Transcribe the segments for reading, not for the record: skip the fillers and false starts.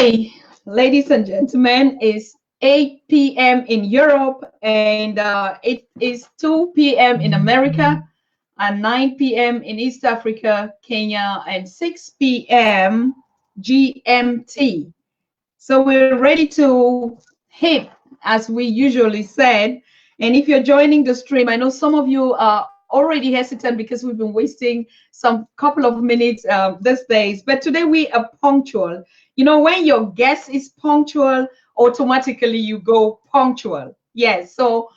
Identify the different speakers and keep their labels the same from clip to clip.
Speaker 1: Hi, ladies and gentlemen. It's 8 p.m. in Europe, and it is 2 p.m. in America, and 9 p.m. in East Africa, Kenya, and 6 p.m. GMT. So we're ready to hit, as we usually said. And if you're joining the stream, I know some of you are already hesitant because we've been wasting some couple of minutes these days. But today we are punctual. You know, when your guest is punctual, automatically you go punctual. Yes. So,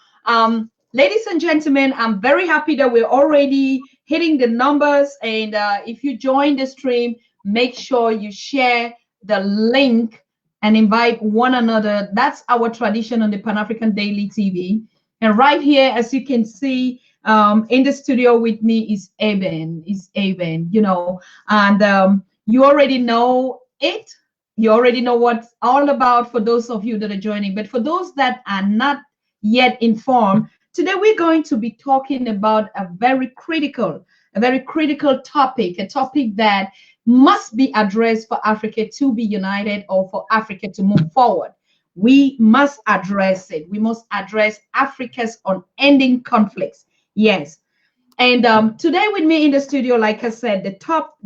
Speaker 1: ladies and gentlemen, I'm very happy that we're already hitting the numbers. And if you join the stream, make sure you share the link and invite one another. That's our tradition on the Pan African Daily TV. And right here, as you can see, in the studio with me is Eben. And you already know it. You already know what's all about for those of you that are joining. But for those that are not yet informed, today we're going to be talking about a very critical topic, a topic that must be addressed for Africa to be united or for Africa to move forward. We must address it. We must address Africa's unending conflicts. Yes. And today with me in the studio, like I said, the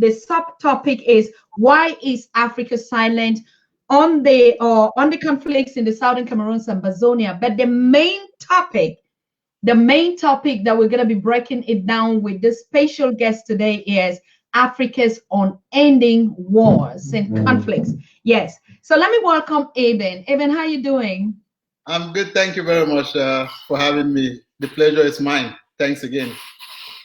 Speaker 1: subtopic is why is Africa silent on the conflicts in the Southern Cameroon and Ambaonia. But the main topic that we're going to be breaking it down with this special guest today is Africa's unending wars and conflicts. Yes. So let me welcome Eben. Eben, how are you doing?
Speaker 2: I'm good. Thank you very much for having me. The pleasure is mine. Thanks again.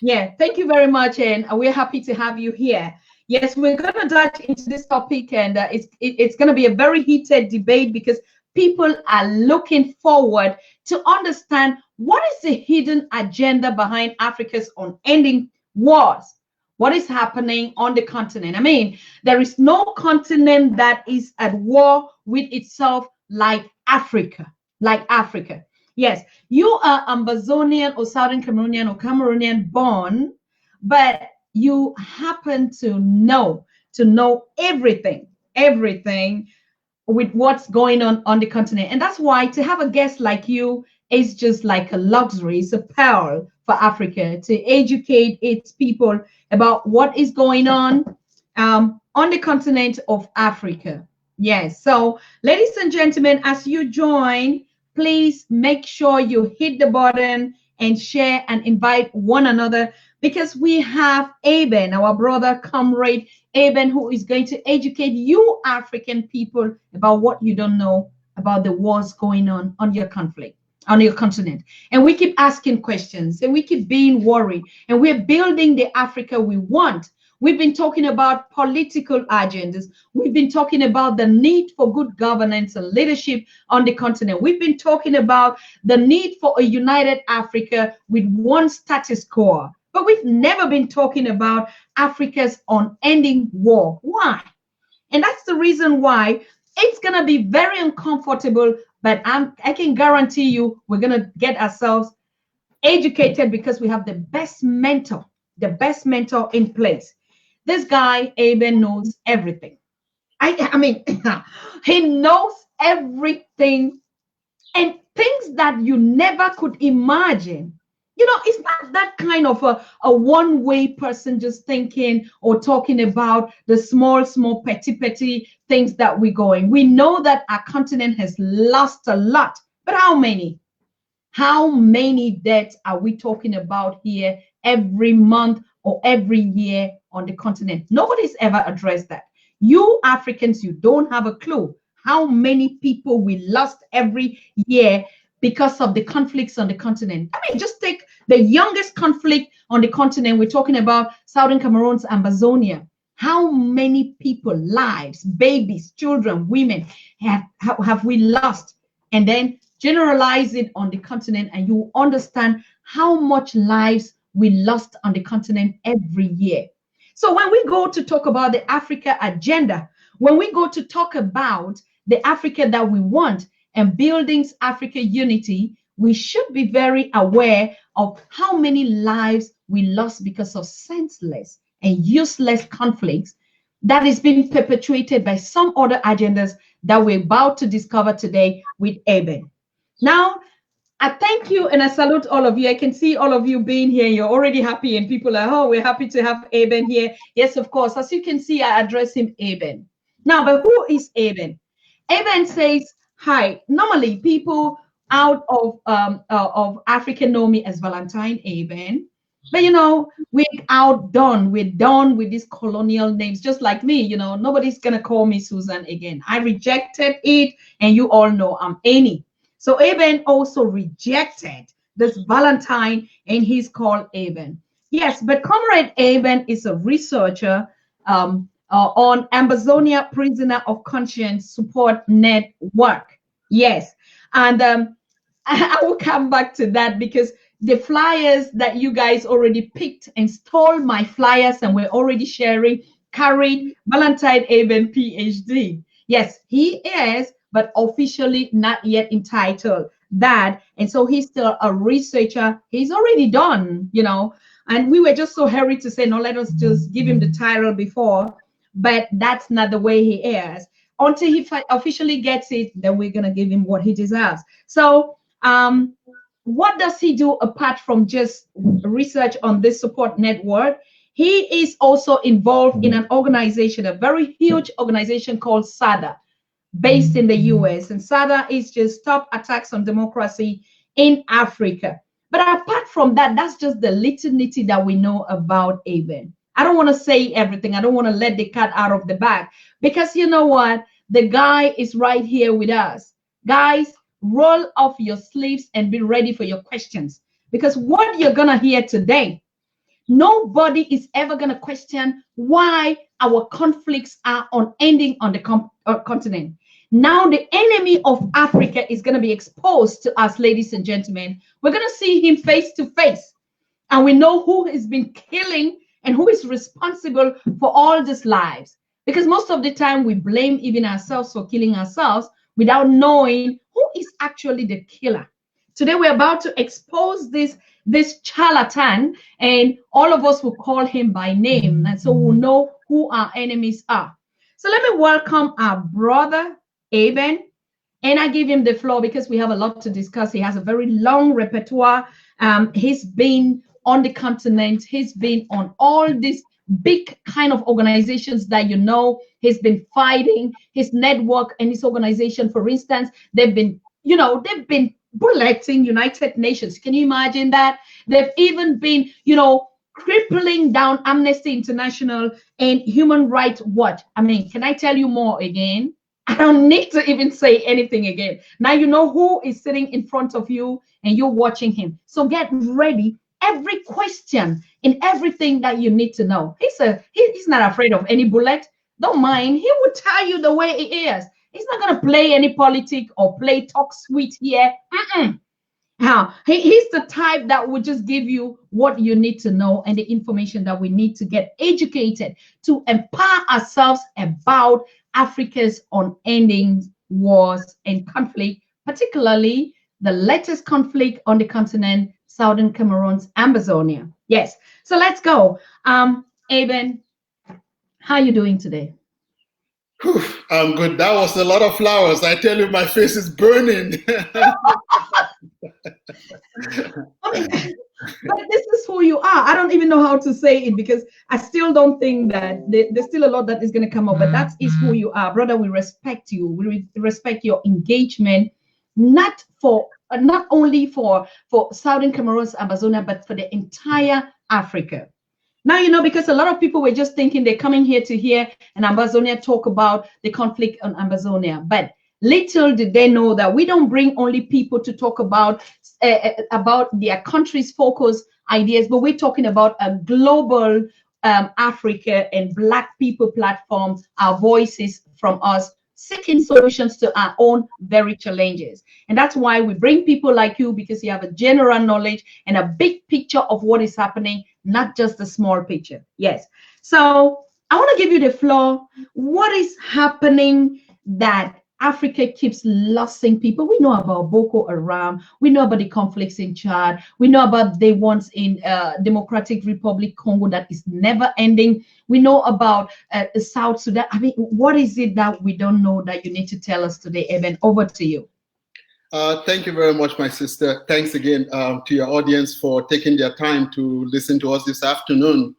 Speaker 1: Yeah, thank you very much. And we're happy to have you here. Yes, we're going to dive into this topic, and it's going to be a very heated debate because people are looking forward to understand what is the hidden agenda behind Africa's unending wars. What is happening on the continent? I mean, there is no continent that is at war with itself like Africa. Yes, you are Ambazonian or Southern Cameroonian or Cameroonian born, but you happen to know everything with what's going on the continent. And that's why to have a guest like you is just like a luxury. It's a pearl for Africa to educate its people about what is going on the continent of Africa. Yes. So, ladies and gentlemen, as you join, please make sure you hit the button and share and invite one another, because we have Eben, our brother, comrade Eben, who is going to educate you African people about what you don't know about the wars going on your conflict, on your continent. And we keep asking questions and we keep being worried, and we're building the Africa we want. We've been talking about political agendas. We've been talking about the need for good governance and leadership on the continent. We've been talking about the need for a united Africa with one status quo. But we've never been talking about Africa's unending war. Why? And that's the reason why it's going to be very uncomfortable, but I can guarantee you we're going to get ourselves educated because we have the best mentor in place. This guy, Eben, knows everything. I mean, he knows everything, and things that you never could imagine. You know, it's not that kind of a one-way person just thinking or talking about the small, petty things that we're going. We know that our continent has lost a lot, but how many? How many deaths are we talking about here every month or every year on the continent? Nobody's ever addressed that. You Africans, you don't have a clue how many people we lost every year because of the conflicts on the continent. I mean, just take the youngest conflict on the continent. We're talking about Southern Cameroon's Ambaonia. How many people, lives, babies, children, women have we lost? And then generalize it on the continent, and you understand how much lives we lost on the continent every year. So when we go to talk about the Africa agenda, when we go to talk about the Africa that we want and building Africa unity, we should be very aware of how many lives we lost because of senseless and useless conflicts that is being perpetuated by some other agendas that we're about to discover today with Eben. Now, I thank you and I salute all of you. I can see all of you being here. You're already happy, and people are, oh, we're happy to have Eben here. Yes, of course. As you can see, I address him Eben. Now, but who is Eben? Eben says, hi. Normally, people out of Africa know me as Valentine Eben. But we're outdone. We're done with these colonial names, just like me. Nobody's gonna call me Susan again. I rejected it, and you all know I'm Annie. So Eben also rejected this Valentine, and he's called Eben. Yes, but Comrade Eben is a researcher on Ambaonia Prisoner of Conscience Support Network. Yes, and I will come back to that because the flyers that you guys already picked and stole my flyers and we're already sharing carried Valentine Eben, PhD. Yes, he is, but officially not yet entitled that. And so he's still a researcher. He's already done, and we were just so hurried to say, no, let us just give him the title before, but that's not the way he is. Until he officially gets it, then we're going to give him what he deserves. So what does he do apart from just research on this support network? He is also involved in an organization, a very huge organization called SADA, based in the US. And SADA is just Stop Attacks on Democracy in Africa. But apart from that, that's just the little nitty that we know about Eben. I don't want to say everything. I don't want to let the cat out of the bag, because you know what? The guy is right here with us. Guys, roll off your sleeves and be ready for your questions, because what you're going to hear today, nobody is ever going to question why our conflicts are unending on the continent. Now the enemy of Africa is going to be exposed to us, ladies and gentlemen. We're going to see him face to face, and we know who has been killing and who is responsible for all these lives, because most of the time we blame even ourselves for killing ourselves without knowing who is actually the killer. Today we're about to expose this charlatan, and all of us will call him by name, and so we'll know who our enemies are. So let me welcome our brother Eben, and I give him the floor because we have a lot to discuss. He has a very long repertoire. He's been on the continent. He's been on all these big kind of organizations that he's been fighting. His network and his organization, for instance, they've been bulleting United Nations. Can you imagine that? They've even been, crippling down Amnesty International and Human Rights Watch. I mean, can I tell you more again? I don't need to even say anything again. Now you know who is sitting in front of you and you're watching him. So get ready. Every question and everything that you need to know. He's not afraid of any bullet. Don't mind. He will tell you the way it is. He's not going to play any politic or play talk sweet here. He's the type that will just give you what you need to know and the information that we need to get educated to empower ourselves about Africa's unending wars and conflict, particularly the latest conflict on the continent, Southern Cameroon's Ambaonia. Yes. So let's go. Eben, how are you doing today?
Speaker 2: I'm good. That was a lot of flowers. I tell you, my face is burning.
Speaker 1: But this is who you are. I don't even know how to say it because I still don't think that there's still a lot that is going to come up, but that is who you are. Brother, we respect you. We respect your engagement, not only for Southern Cameroon's Ambaonia, but for the entire Africa. Now, because a lot of people were just thinking they're coming here to hear an Ambaonia talk about the conflict on Ambaonia. But little did they know that we don't bring only people to talk about their country's focus ideas, but we're talking about a global Africa and Black people platform, our voices from us, seeking solutions to our own very challenges. And that's why we bring people like you, because you have a general knowledge and a big picture of what is happening, not just the small picture. Yes. So I want to give you the floor. What is happening that Africa keeps losing people? We know about Boko Haram. We know about the conflicts in Chad. We know about the ones in Democratic Republic Congo that is never ending. We know about South Sudan. I mean, what is it that we don't know that you need to tell us today, Eben? Over to you.
Speaker 2: Thank you very much, my sister. Thanks again to your audience for taking their time to listen to us this afternoon.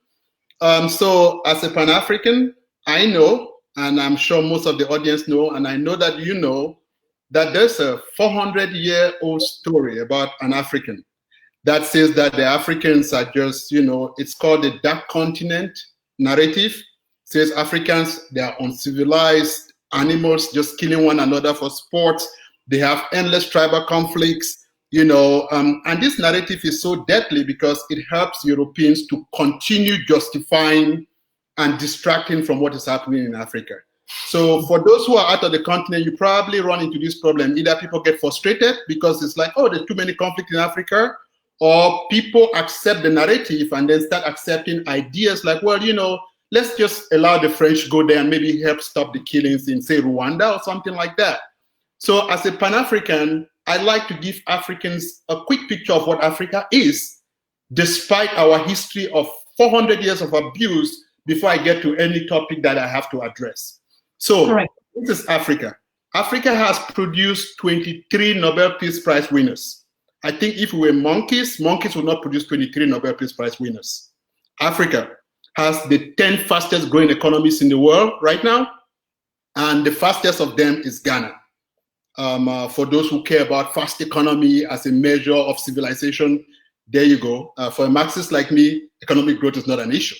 Speaker 2: So as a Pan-African, I know, and I'm sure most of the audience know, and I know that you know, that there's a 400-year-old story about an African that says that the Africans are just, it's called the Dark Continent narrative. It says Africans, they are uncivilized animals just killing one another for sport. They have endless tribal conflicts, and this narrative is so deadly because it helps Europeans to continue justifying and distracting from what is happening in Africa. So for those who are out of the continent, you probably run into this problem. Either people get frustrated because it's like, oh, there's too many conflicts in Africa, or people accept the narrative and then start accepting ideas like, well, let's just allow the French go there and maybe help stop the killings in, say, Rwanda or something like that. So as a Pan-African, I'd like to give Africans a quick picture of what Africa is, despite our history of 400 years of abuse, before I get to any topic that I have to address. So
Speaker 1: Correct.
Speaker 2: This is Africa. Africa has produced 23 Nobel Peace Prize winners. I think if we were monkeys would not produce 23 Nobel Peace Prize winners. Africa has the 10 fastest growing economies in the world right now, and the fastest of them is Ghana. For those who care about fast economy as a measure of civilization, there you go. For a Marxist like me, economic growth is not an issue.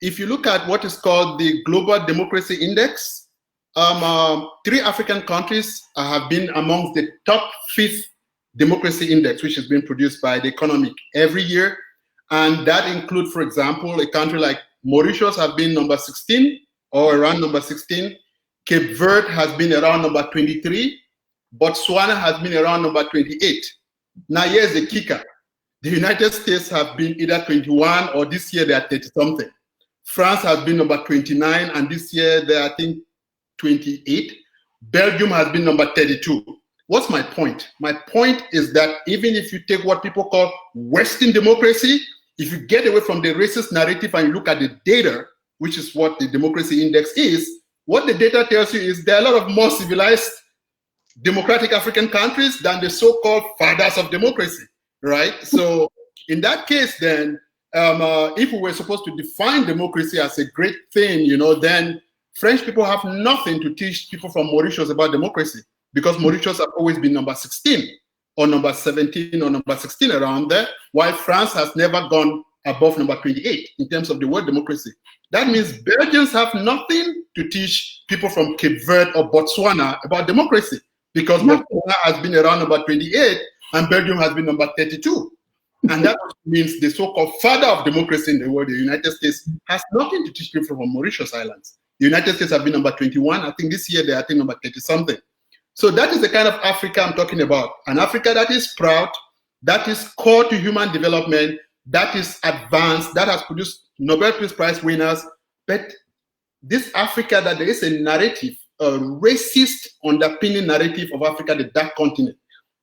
Speaker 2: If you look at what is called the Global Democracy Index, 3 African countries have been amongst the top 5th democracy index, which has been produced by The Economic every year. And that includes, for example, a country like Mauritius have been number 16 or around number 16. Cape Verde has been around number 23. Botswana has been around number 28. Now here's the kicker. The United States have been either 21 or this year they are 30 something. France has been number 29 and this year they are, I think, 28. Belgium has been number 32. What's my point? My point is that even if you take what people call Western democracy, if you get away from the racist narrative and you look at the data, which is what the democracy index is, what the data tells you is there are a lot of more civilized democratic African countries than the so-called fathers of democracy, right? So in that case, then, if we were supposed to define democracy as a great thing, then French people have nothing to teach people from Mauritius about democracy, because Mauritius have always been number 16 or number 17 or number 16 around there, while France has never gone above number 28 in terms of the word democracy. That means Belgians have nothing to teach people from Cape Verde or Botswana about democracy, because Botswana has been around number 28 and Belgium has been number 32. And that means the so-called father of democracy in the world, the United States, has nothing to teach people from Mauritius Islands. The United States have been number 21. I think this year they are, I think, number 30-something. So that is the kind of Africa I'm talking about. An Africa that is proud, that is core to human development, that is advanced, that has produced Nobel Peace Prize winners. But this Africa, that there is a narrative, a racist underpinning narrative of Africa, the Dark Continent.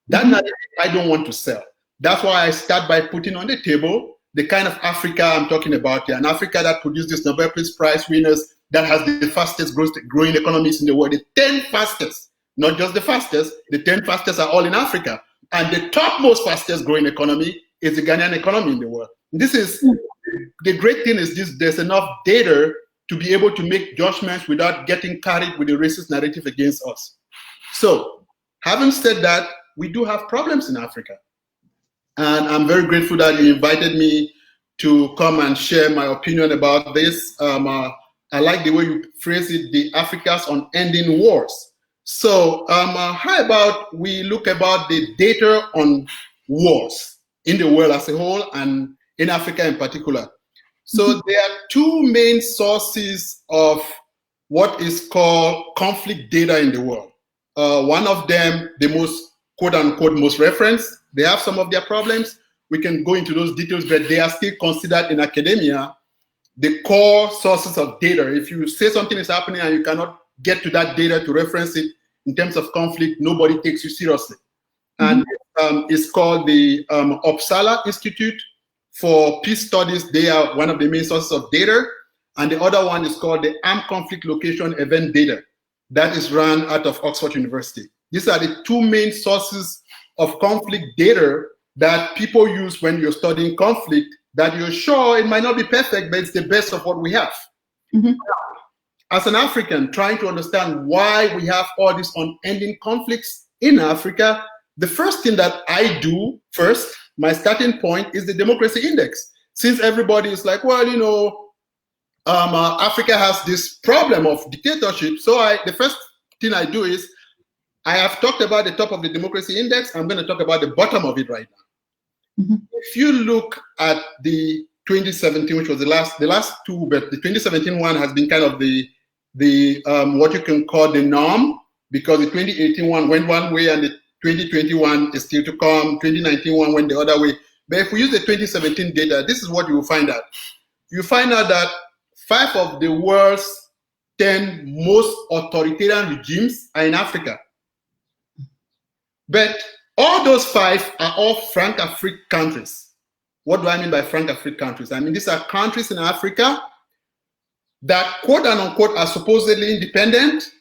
Speaker 2: That narrative I don't want to sell. That's why I start by putting on the table the kind of Africa I'm talking about here. An Africa that produced these Nobel Peace Prize winners, that has the fastest growing economies in the world, the 10 fastest, not just the fastest, the 10 fastest are all in Africa. And the topmost fastest growing economy is the Ghanaian economy in the world. This is, the great thing is this, there's enough data to be able to make judgments without getting carried with the racist narrative against us. So, having said that, we do have problems in Africa. And I'm very grateful that you invited me to come and share my opinion about this. I like the way you phrase it, the Africa's on ending wars. So how about we look about the data on wars in the world as a whole and in Africa in particular. So there are 2 main sources of what is called conflict data in the world. One of them, the most quote unquote most referenced, they have some of their problems. We can go into those details, but they are still considered in academia the core sources of data. If you say something is happening and you cannot get to that data to reference it in terms of conflict, nobody takes you seriously. And it's called the Uppsala Institute for peace studies. They are one of the main sources of data. And the other one is called the Armed Conflict Location Event Data. That is run out of Oxford University. These are the two main sources of conflict data that people use when you're studying conflict, that you're sure it might not be perfect, but it's the best of what we have. Mm-hmm. As an African, trying to understand why we have all these unending conflicts in Africa, the first thing that I do first, my starting point, is the democracy index. Since everybody is like, well, you know, Africa has this problem of dictatorship. So the first thing I do is, I have talked about the top of the democracy index. I'm going to talk about the bottom of it right now. Mm-hmm. If you look at the 2017, which was the last two, but the 2017 one has been kind of the what you can call the norm, because the 2018 one went one way and the 2021 is still to come. 2019 one went the other way. But if we use the 2017 data, this is what you will find out. You find out that 5 of the world's 10 most authoritarian regimes are in Africa. But all those 5 are all Francophone countries. What do I mean by Francophone countries? I mean, these are countries in Africa that, quote and unquote, are supposedly independent,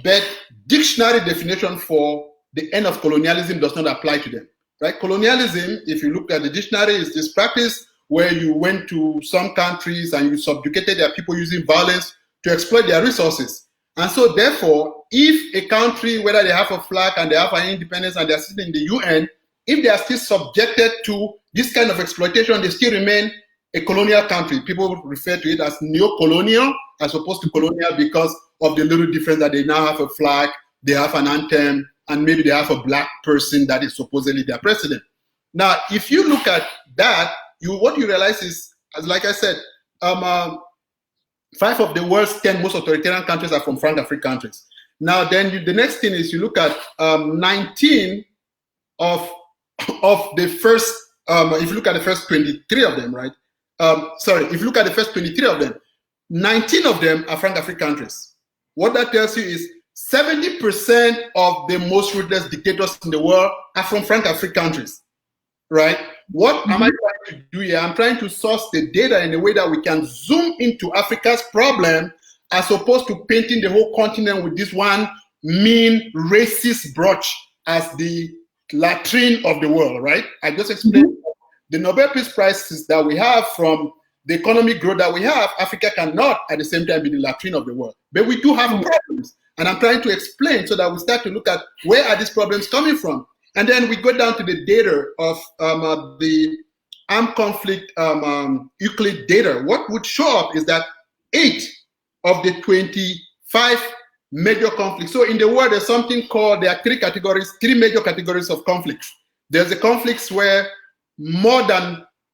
Speaker 2: but dictionary definition for the end of colonialism does not apply to them. Right? Colonialism, if you look at the dictionary, is this practice where you went to some countries and you subjugated their people using violence to exploit their resources. And so therefore, if a country, whether they have a flag and they have an independence and they're sitting in the UN, if they are still subjected to this kind of exploitation, they still remain a colonial country. People refer to it as neo-colonial as opposed to colonial because of the little difference that they now have a flag, they have an anthem, and maybe they have a black person that is supposedly their president. Now, if you look at that, what you realize is, as like I said, 5 of the world's 10 most authoritarian countries are from Francophone countries. Now, then the next thing is you look at 19 of the first, if you look at the first 23 of them, right? If you look at the first 23 of them, 19 of them are Francophone countries. What that tells you is 70% of the most ruthless dictators in the world are from Francophone countries, right? What am I trying to do here? I'm trying to source the data in a way that we can zoom into Africa's problem as opposed to painting the whole continent with this one mean racist brush as the latrine of the world, right? I just explained the Nobel Peace Prizes that we have from the economic growth that we have. Africa cannot at the same time be the latrine of the world. But we do have problems. And I'm trying to explain so that we start to look at where are these problems coming from. And then we go down to the data of the armed conflict Euclid data. What would show up is that 8 of the 25 major conflicts. So in the world, there's something called, there are 3 major categories of conflicts. There's the conflicts where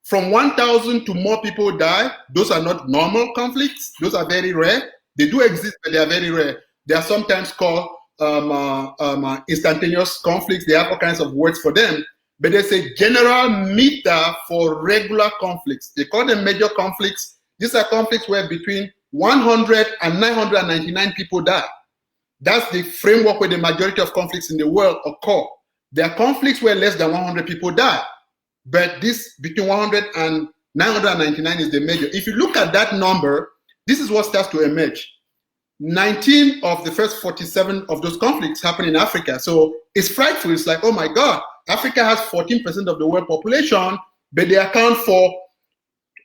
Speaker 2: from 1,000 to more people die. Those are not normal conflicts. Those are very rare. They do exist, but they are very rare. They are sometimes called instantaneous conflicts. They have all kinds of words for them, but there's a general meter for regular conflicts. They call them major conflicts. These are conflicts where between 100 and 999 people die. That's the framework where the majority of conflicts in the world occur. There are conflicts where less than 100 people die, but this between 100 and 999 is the major. If you look at that number, this is what starts to emerge. 19 of the first 47 of those conflicts happen in Africa. So it's frightful. It's like, oh my God, Africa has 14% of the world population, but they account for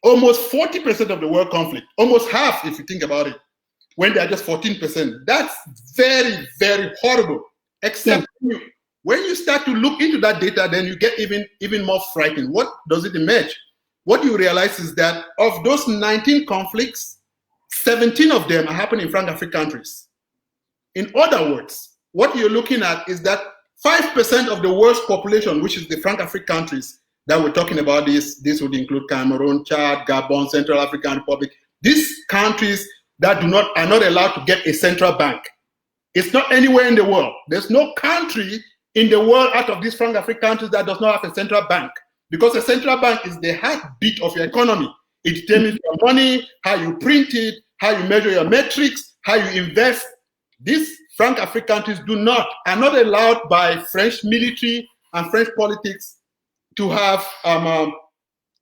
Speaker 2: almost 40% of the world conflict, almost half if you think about it, when they're just 14%. That's very, very horrible. Except when you start to look into that data, then you get even more frightened. What does it emerge? What you realize is that of those 19 conflicts, 17 of them are happening in Francophone countries. In other words, what you're looking at is that 5% of the world's population, which is the Francophone countries that we're talking about, this would include Cameroon, Chad, Gabon, Central African Republic, these countries that are not allowed to get a central bank. It's not anywhere in the world. There's no country in the world out of these Francophone countries that does not have a central bank, because a central bank is the heartbeat of your economy. It determines your money, how you print it, how you measure your metrics, how you invest. These Francophone countries are not allowed by French military and French politics to have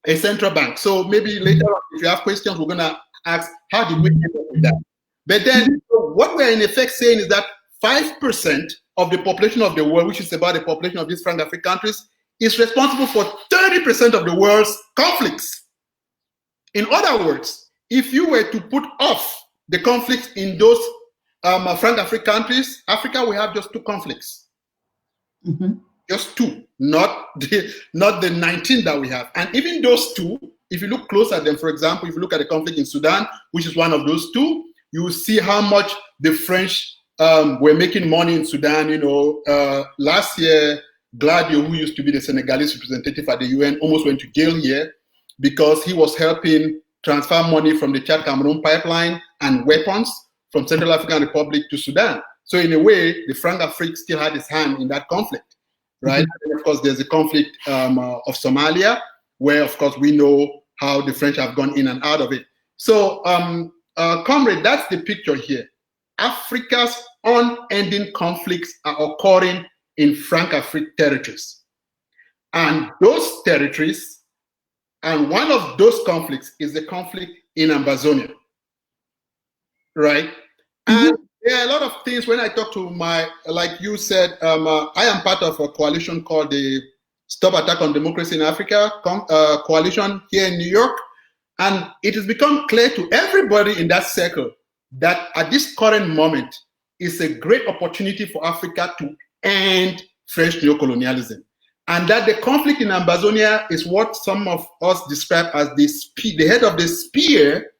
Speaker 2: A central bank. So maybe later on, if you have questions, we're going to ask, how did we end up with that? But then what we're in effect saying is that 5% of the population of the world, which is about the population of these Francophone countries, is responsible for 30% of the world's conflicts. In other words, if you were to put off the conflicts in those Francophone countries, Africa will have just 2 conflicts. Mm-hmm. Just 2, not the 19 that we have. And even those 2, if you look closer at them, for example, if you look at the conflict in Sudan, which is one of those 2, you will see how much the French were making money in Sudan. You know, last year, Gladio, who used to be the Senegalese representative at the UN, almost went to jail here because he was helping transfer money from the Chad-Cameroon pipeline and weapons from Central African Republic to Sudan. So in a way, the Francophone still had his hand in that conflict, right? Mm-hmm. And of course, there's a conflict of Somalia, where, of course, we know how the French have gone in and out of it. So, comrade, that's the picture here. Africa's unending conflicts are occurring in Francophone territories. And those territories, and one of those conflicts is the conflict in Ambaonia, right? Mm-hmm. And there are a lot of things when I talk to like you said, I am part of a coalition called the Stop Attack on Democracy in Africa coalition here in New York. And it has become clear to everybody in that circle that at this current moment is a great opportunity for Africa to end French neocolonialism. And that the conflict in Ambaonia is what some of us describe as the head of the spear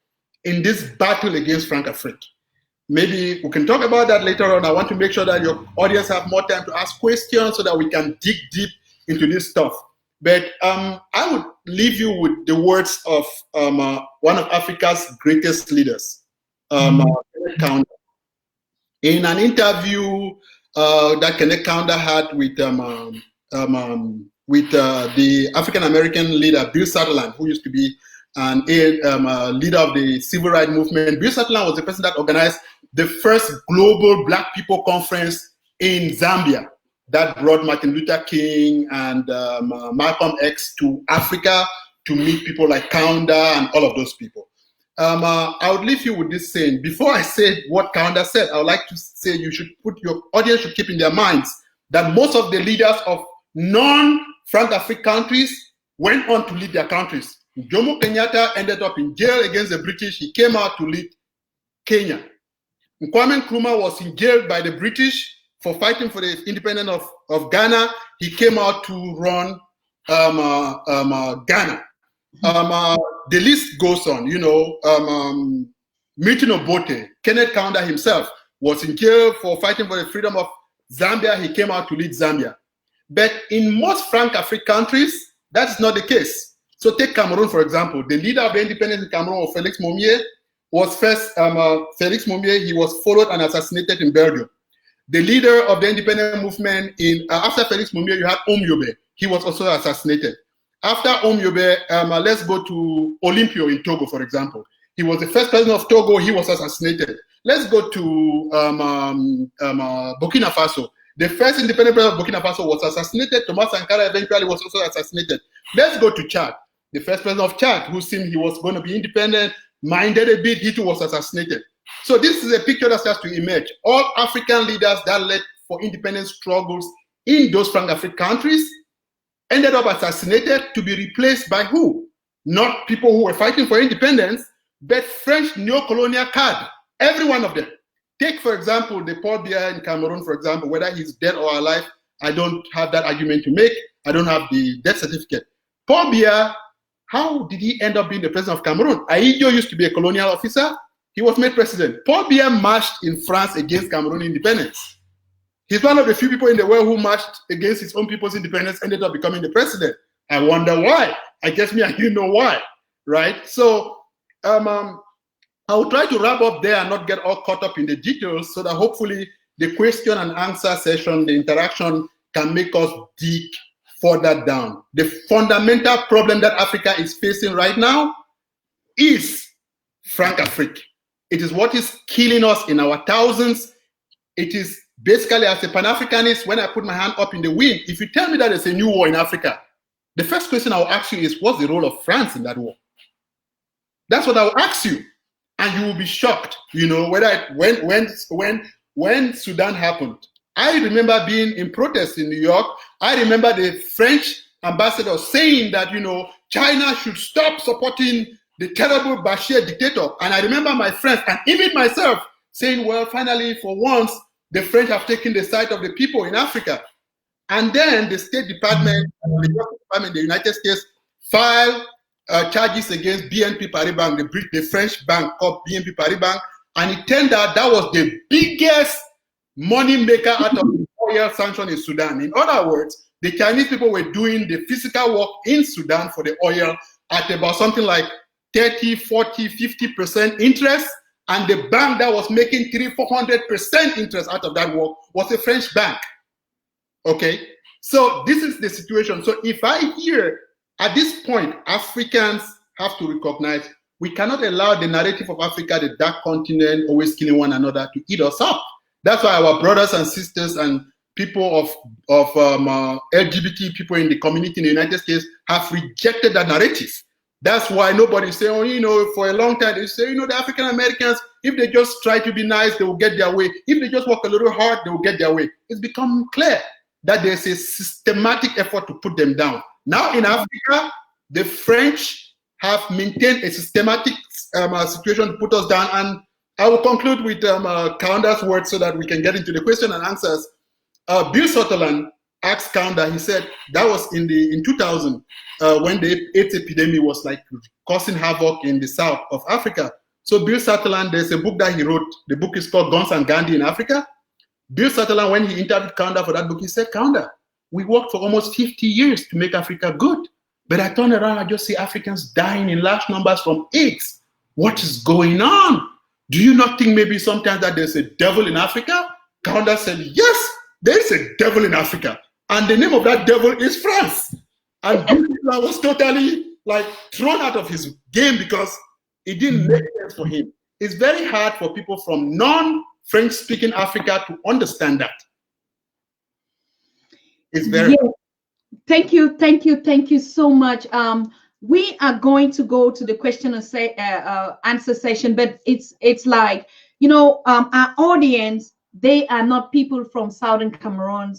Speaker 2: in this battle against Francophone. Maybe we can talk about that later on. I want to make sure that your audience have more time to ask questions so that we can dig deep into this stuff. But I would leave you with the words of one of Africa's greatest leaders, Kenneth Kaunda. In an interview that Kenneth Kaunda had with the African-American leader, Bill Sutherland, who used to be a leader of the civil rights movement. Bill Sutherland was the person that organized the first global Black people conference in Zambia that brought Martin Luther King and Malcolm X to Africa to meet people like Kaunda and all of those people. I would leave you with this saying. Before I say what Kaunda said, I would like to say your audience should keep in their minds that most of the leaders of non-Francophone countries went on to lead their countries. Jomo Kenyatta ended up in jail against the British. He came out to lead Kenya. Kwame Nkrumah was in jail by the British for fighting for the independence of Ghana. He came out to run Ghana. The list goes on, you know. Milton Obote, Kenneth Kaunda himself was in jail for fighting for the freedom of Zambia. He came out to lead Zambia. But in most Francophone countries, that's not the case. So take Cameroon, for example. The leader of the independence in Cameroon, Félix Momier, was first, Félix Momier, he was followed and assassinated in Belgium. The leader of the independent movement after Félix Momier, you had Omyobe. He was also assassinated. After Omyobe, let's go to Olympio in Togo, for example. He was the first president of Togo. He was assassinated. Let's go to Burkina Faso. The first independent president of Burkina Faso was assassinated. Thomas Sankara eventually was also assassinated. Let's go to Chad. The first president of Chad, who seemed he was going to be independent, minded a bit, he too was assassinated. So this is a picture that starts to emerge. All African leaders that led for independence struggles in those Francophone countries ended up assassinated to be replaced by who? Not people who were fighting for independence, but French neo-colonial card. Every one of them. Take, for example, the Paul Biya in Cameroon, for example, whether he's dead or alive, I don't have that argument to make. I don't have the death certificate. Paul Biya, how did he end up being the president of Cameroon? Ahidjo used to be a colonial officer. He was made president. Paul Biya marched in France against Cameroon independence. He's one of the few people in the world who marched against his own people's independence, ended up becoming the president. I wonder why. I guess me and you know why, right? So I will try to wrap up there and not get all caught up in the details so that hopefully the question and answer session, the interaction can make us dig further down. The fundamental problem that Africa is facing right now is Francophone. It is what is killing us in our thousands. It is basically, as a Pan-Africanist, when I put my hand up in the wind, if you tell me that there's a new war in Africa, the first question I'll ask you is, what's the role of France in that war? That's what I'll ask you. And you will be shocked, you know, when Sudan happened. I remember being in protest in New York. I remember the French ambassador saying that, you know, China should stop supporting the terrible Bashir dictator. And I remember my friends and even myself saying, well, finally, for once, the French have taken the side of the people in Africa. And then the State Department, the United States, filed charges against BNP Paribas, the French bank called BNP Paribas. And it turned out that was the biggest money maker out of the oil sanction in Sudan. In other words, the Chinese people were doing the physical work in Sudan for the oil at about something like 30, 40, 50% interest. And the bank that was making 300-400% interest out of that work was a French bank. Okay, so this is the situation. So if I hear at this point, Africans have to recognize we cannot allow the narrative of Africa, the dark continent, always killing one another, to eat us up. That's why our brothers and sisters and people of LGBT people in the community in the United States have rejected that narrative. That's why nobody say, oh, you know, for a long time they say, you know, the African Americans, if they just try to be nice, they will get their way. If they just work a little hard, they will get their way. It's become clear that there's a systematic effort to put them down. Now in Africa, the French have maintained a systematic situation to put us down. And I will conclude with Kaunda's words so that we can get into the question and answers. Bill Sutherland asked Kaunda, he said that was in 2000 when the AIDS epidemic was like causing havoc in the south of Africa. So Bill Sutherland, there's a book that he wrote. The book is called Guns and Gandhi in Africa. Bill Sutherland, when he interviewed Kaunda for that book, he said, Kaunda, we worked for almost 50 years to make Africa good. But I turn around, I just see Africans dying in large numbers from AIDS. What is going on? Do you not think maybe sometimes that there's a devil in Africa? Kaunda said, yes, there's a devil in Africa. And the name of that devil is France. And Bill was totally like thrown out of his game because it didn't make sense for him. It's very hard for people from non-French-speaking Africa to understand that. It's very hard.
Speaker 1: Thank you so much. We are going to go to the question and answer session, but it's like, you know, our audience, they are not people from Southern Cameroon,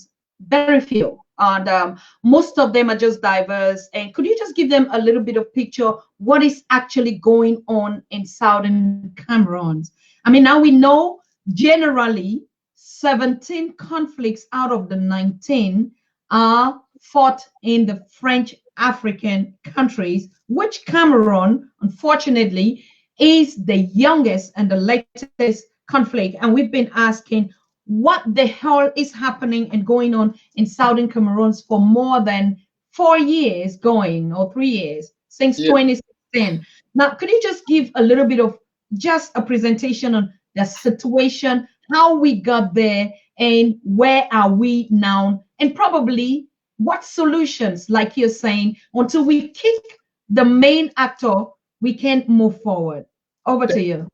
Speaker 1: very few, and most of them are just diverse. And could you just give them a little bit of picture what is actually going on in Southern Cameroon? I mean, now we know generally 17 conflicts out of the 19 are fought in the French African countries, which Cameroon, unfortunately, is the youngest and the latest conflict. And we've been asking what the hell is happening and going on in Southern Cameroon for more than 4 years going, or 3 years, since 2016. Now, could you just give a little bit of just a presentation on the situation, how we got there, and where are we now, and probably what solutions, like you're saying, until we kick the main actor, we can move forward. Over to you.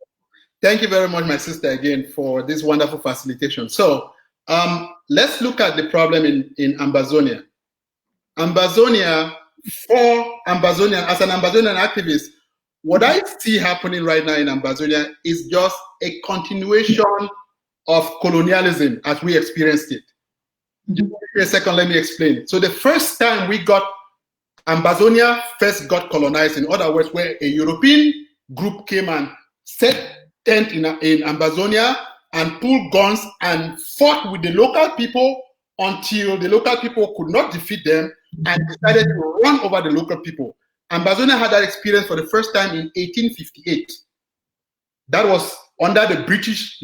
Speaker 2: Thank you very much, my sister, again, for this wonderful facilitation. So let's look at the problem in Ambaonia. Ambaonia, as an Ambazonian activist, what I see happening right now in Ambaonia is just a continuation of colonialism as we experienced it. Just a second, let me explain. So the first time Ambaonia first got colonized, in other words, where a European group came and set tent in Ambaonia and pulled guns and fought with the local people until the local people could not defeat them and decided to run over the local people. Ambaonia had that experience for the first time in 1858. That was under the British,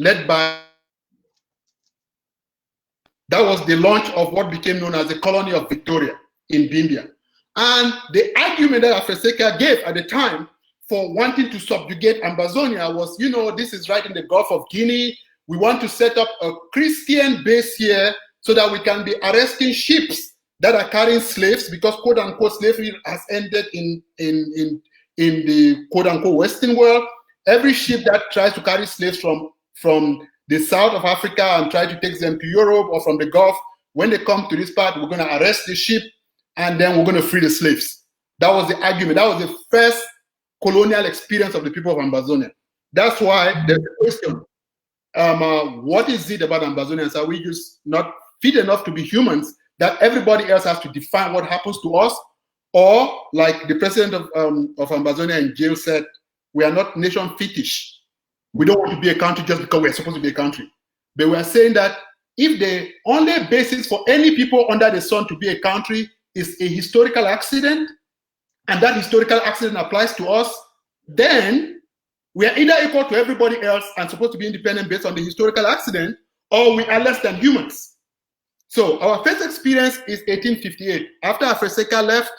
Speaker 2: that was the launch of what became known as the colony of Victoria in Bimbia. And the argument that Afeseka gave at the time for wanting to subjugate Ambaonia was, you know, this is right in the Gulf of Guinea. We want to set up a Christian base here so that we can be arresting ships that are carrying slaves, because quote unquote slavery has ended in the quote unquote Western world. Every ship that tries to carry slaves from the south of Africa and try to take them to Europe or from the Gulf, when they come to this part, we're going to arrest the ship and then we're going to free the slaves. That was the argument. That was the first colonial experience of the people of Ambazonia. That's why there's a question. What is it about Ambazonians? Are we just not fit enough to be humans that everybody else has to define what happens to us? Or, like the president of Ambazonia in jail said, we are not nation fetish. We don't want to be a country just because we're supposed to be a country. But we are saying that if the only basis for any people under the sun to be a country is a historical accident, and that historical accident applies to us, then we are either equal to everybody else and supposed to be independent based on the historical accident, or we are less than humans. So our first experience is 1858. After Afreseka left,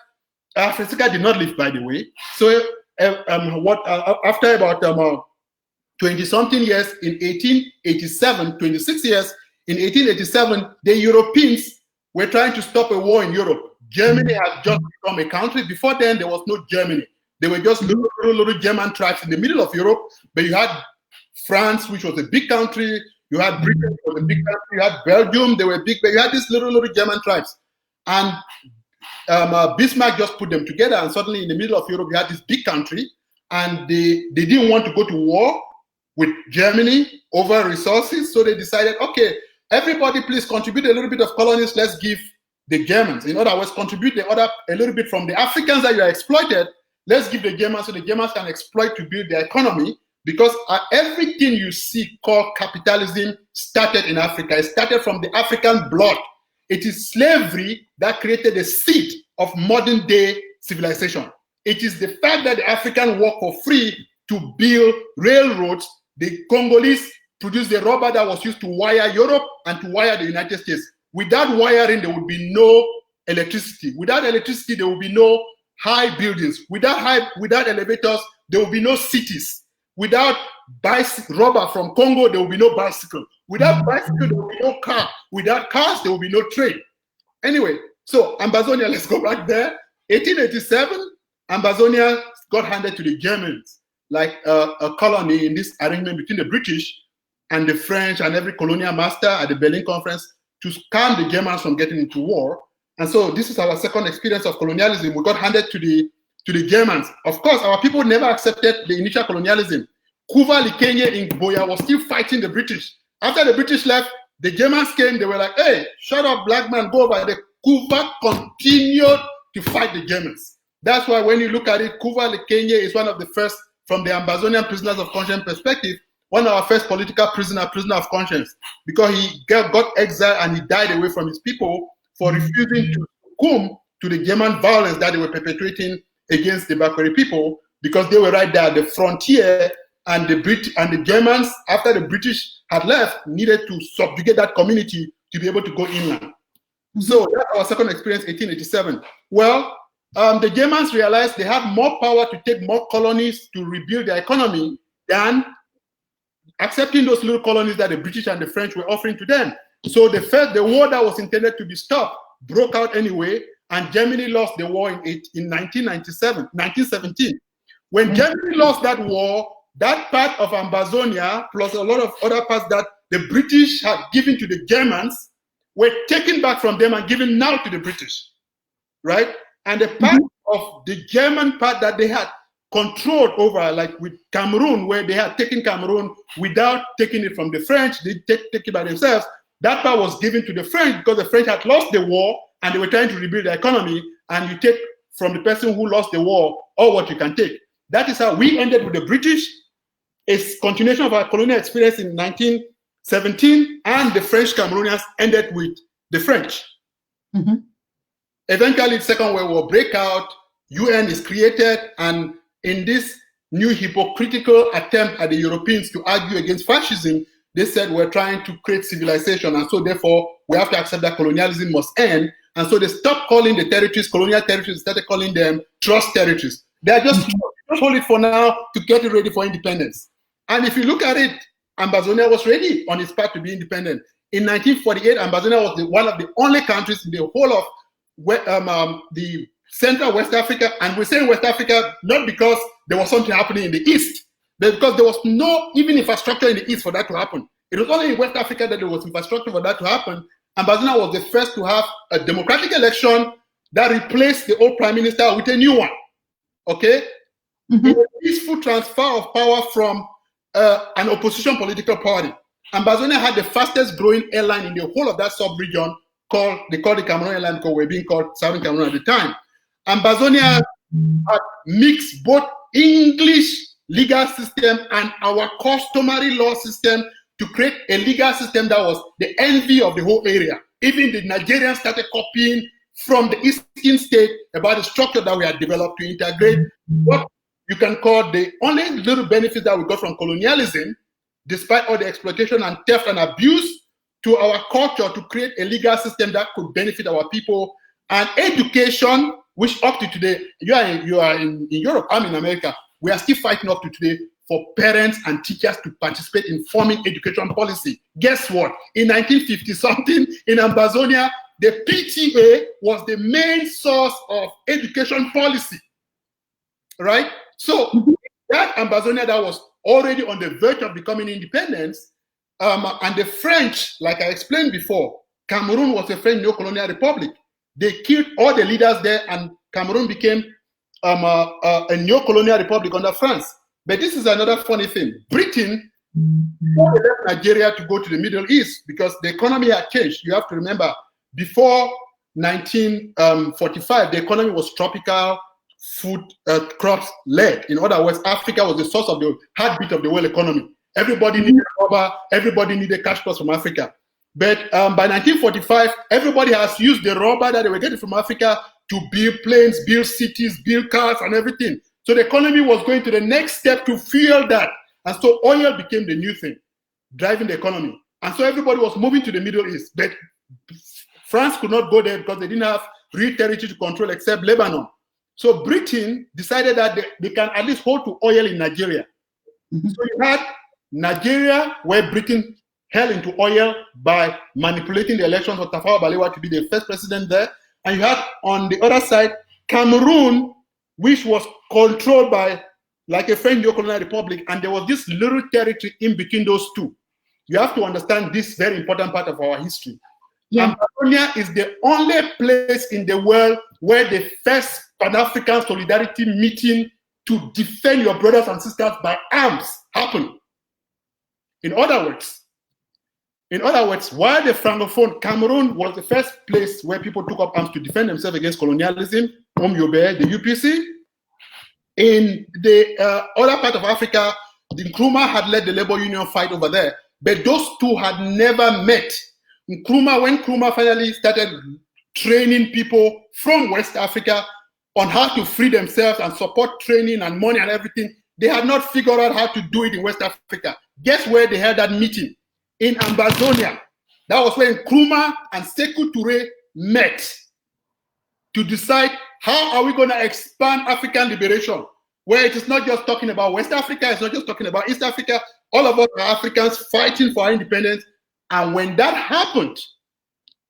Speaker 2: Afreseka did not leave, by the way. So after about 20-something years, in 1887, 26 years, in 1887, the Europeans were trying to stop a war in Europe. Germany had just become a country. Before then, there was no Germany. They were just little German tribes in the middle of Europe. But you had France, which was a big country. You had Britain, which was a big country. You had Belgium, they were big. But you had these little German tribes. And Bismarck just put them together. And suddenly, in the middle of Europe, you had this big country. And they didn't want to go to war with Germany over resources. So they decided, okay, everybody please contribute a little bit of colonies. Let's give the Germans. In other words, contribute a little bit from the Africans that you are exploited. Let's give the Germans so the Germans can exploit to build their economy, because everything you see called capitalism started in Africa. It started from the African blood. It is slavery that created the seed of modern day civilization. It is the fact that the African worked for free to build railroads. The Congolese produced the rubber that was used to wire Europe and to wire the United States. Without wiring, there would be no electricity. Without electricity, there would be no high buildings. Without elevators, there will be no cities. Without rubber from Congo, there will be no bicycle. Without bicycle, there will be no car. Without cars, there will be no train. Anyway, so Ambazonia, let's go back there. 1887, Ambazonia got handed to the Germans, like a colony in this arrangement between the British and the French and every colonial master at the Berlin Conference to calm the Germans from getting into war. And so this is our second experience of colonialism. We got handed to the Germans. Of course, our people never accepted the initial colonialism. Kuva Likenye in Boya was still fighting the British. After the British left, the Germans came, they were like, hey, shut up, black man, go over. The Kuva continued to fight the Germans. That's why when you look at it, Kuva Likenye is one of the first, from the Ambazonian prisoners of conscience perspective, one of our first political prisoner of conscience, because he got exiled and he died away from his people for refusing to succumb to the German violence that they were perpetrating against the Bakweri people, because they were right there at the frontier, and the Germans, after the British had left, needed to subjugate that community to be able to go inland. So that's our second experience, 1887. Well, the Germans realized they had more power to take more colonies to rebuild their economy than accepting those little colonies that the British and the French were offering to them. So the war that was intended to be stopped broke out anyway, and Germany lost the war in 1917. When Germany lost that war, that part of Ambazonia, plus a lot of other parts that the British had given to the Germans, were taken back from them and given now to the British, right? And the part of the German part that they had controlled over, like with Cameroon, where they had taken Cameroon without taking it from the French, they take it by themselves. That part was given to the French because the French had lost the war and they were trying to rebuild the economy, and you take from the person who lost the war all what you can take. That is how we ended with the British. It's continuation of our colonial experience in 1917, and the French Cameroonians ended with the French. Eventually, the Second World War break out, UN is created, and in this new hypocritical attempt at the Europeans to argue against fascism, they said we're trying to create civilization, and so therefore we have to accept that colonialism must end. And so they stopped calling the territories colonial territories, started calling them trust territories. They are just hold it for now to get it ready for independence. And if you look at it, Ambazonia was ready on its path to be independent. In 1948, Ambazonia was one of the only countries in the whole of the Central West Africa, and we're saying West Africa not because there was something happening in the East, but because there was no even infrastructure in the East for that to happen. It was only in West Africa that there was infrastructure for that to happen. Ambazonia was the first to have a democratic election that replaced the old prime minister with a new one. Okay? In a peaceful transfer of power from an opposition political party. Ambaonia had the fastest growing airline in the whole of that sub-region they called the Cameroon airline because we're being called Southern Cameroon at the time. Ambaonia had mixed both English legal system and our customary law system to create a legal system that was the envy of the whole area. Even the Nigerians started copying from the Eastern state about the structure that we had developed to integrate what you can call the only little benefit that we got from colonialism, despite all the exploitation and theft and abuse, to our culture to create a legal system that could benefit our people, and education, which up to today, you are in Europe, I'm in America, we are still fighting up to today for parents and teachers to participate in forming education policy. Guess what? In 1950 something, in Ambaonia, the PTA was the main source of education policy, right? So that Ambaonia that was already on the verge of becoming independence, and the French, like I explained before, Cameroon was a French neo-colonial republic. They killed all the leaders there, and Cameroon became a neo-colonial republic under France. But this is another funny thing. Britain left Nigeria to go to the Middle East because the economy had changed. You have to remember, before 1945, the economy was tropical food crops led. In other words, Africa was the source of the heartbeat of the world economy. Everybody needed rubber, everybody needed cash crops from Africa. But by 1945, everybody has used the rubber that they were getting from Africa to build planes, build cities, build cars, and everything. So the economy was going to the next step to fuel that. And so oil became the new thing, driving the economy. And so everybody was moving to the Middle East. But France could not go there because they didn't have real territory to control except Lebanon. So Britain decided that they can at least hold to oil in Nigeria. So you had Nigeria, where Britain held into oil by manipulating the elections of Tafawa Balewa to be the first president there. And you had on the other side, Cameroon, which was controlled by like a French neo-colonial republic. And there was this little territory in between those two. You have to understand this very important part of our history. Yeah. Ambaonia is the only place in the world where the first Pan-African solidarity meeting to defend your brothers and sisters by arms happened. In other words, while the Francophone Cameroon was the first place where people took up arms to defend themselves against colonialism, the UPC, in the other part of Africa, the Nkrumah had led the labor union fight over there, but those two had never met. When Nkrumah finally started training people from West Africa on how to free themselves and support training and money and everything, they had not figured out how to do it in West Africa. Guess where they held that meeting? In Ambaonia. That was when Nkrumah and Sekou Touré met to decide how are we going to expand African liberation, where it is not just talking about West Africa, it's not just talking about East Africa. All of us are Africans fighting for our independence. And when that happened,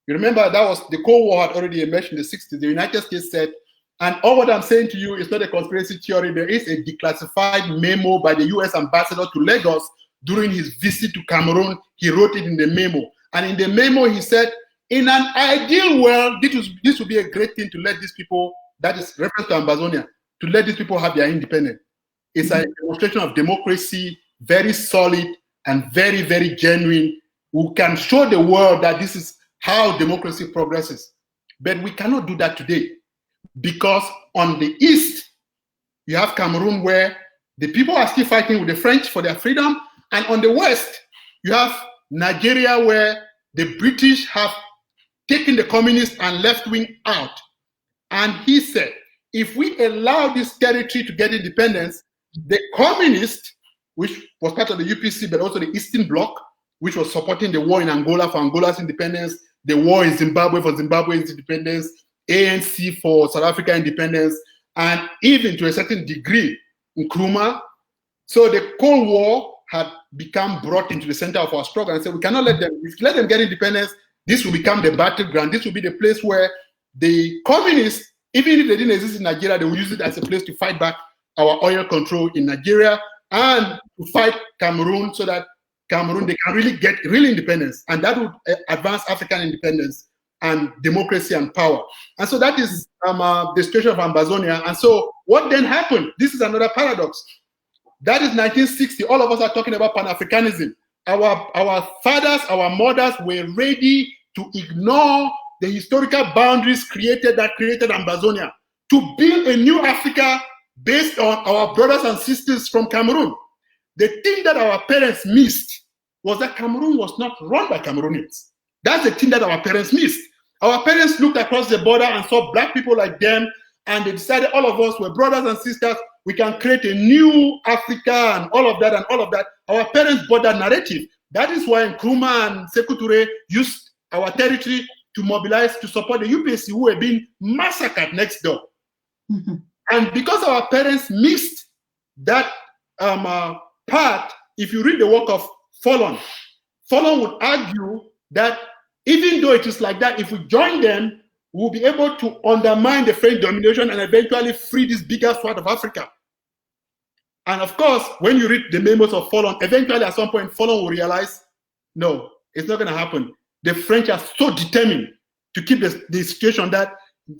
Speaker 2: you remember that was the Cold War had already emerged in the 60s. The United States said, and all what I'm saying to you is not a conspiracy theory. There is a declassified memo by the US ambassador to Lagos during his visit to Cameroon. He wrote it in the memo. And in the memo, he said, in an ideal world, this would be a great thing to let these people, that is reference to Ambaonia, to let these people have their independence. It's a demonstration of democracy, very solid and very, very genuine. We can show the world that this is how democracy progresses. But we cannot do that today because on the east, you have Cameroon where the people are still fighting with the French for their freedom. And on the west, you have Nigeria where the British have taken the communists and left wing out. And he said, if we allow this territory to get independence, the communists, which was part of the UPC, but also the Eastern Bloc, which was supporting the war in Angola for Angola's independence, the war in Zimbabwe for Zimbabwe's independence, ANC for South Africa independence, and even to a certain degree, Nkrumah. So the Cold War had become brought into the center of our struggle and said, we cannot let them, if we let them get independence, this will become the battleground. This will be the place where the communists, even if they didn't exist in Nigeria, they will use it as a place to fight back our oil control in Nigeria and to fight Cameroon so that Cameroon, they can really get real independence. And that would advance African independence. and democracy and power. And so that is the situation of Ambaonia. And so what then happened? This is another paradox. That is 1960. All of us are talking about Pan-Africanism. Our fathers, our mothers were ready to ignore the historical boundaries that created Ambaonia, to build a new Africa based on our brothers and sisters from Cameroon. The thing that our parents missed was that Cameroon was not run by Cameroonians. That's the thing that our parents missed. Our parents looked across the border and saw black people like them, and they decided all of us were brothers and sisters. We can create a new Africa and all of that and all of that. Our parents bought that narrative. That is why Nkrumah and Sékou Touré used our territory to mobilize to support the UPC, who were being massacred next door. Mm-hmm. And because our parents missed that part, if you read the work of Fallon would argue that even though it is like that, if we join them, we'll be able to undermine the French domination and eventually free this bigger part of Africa. And of course, when you read the memos of Fallon, eventually at some point, Fallon will realize, no, it's not going to happen. The French are so determined to keep the situation that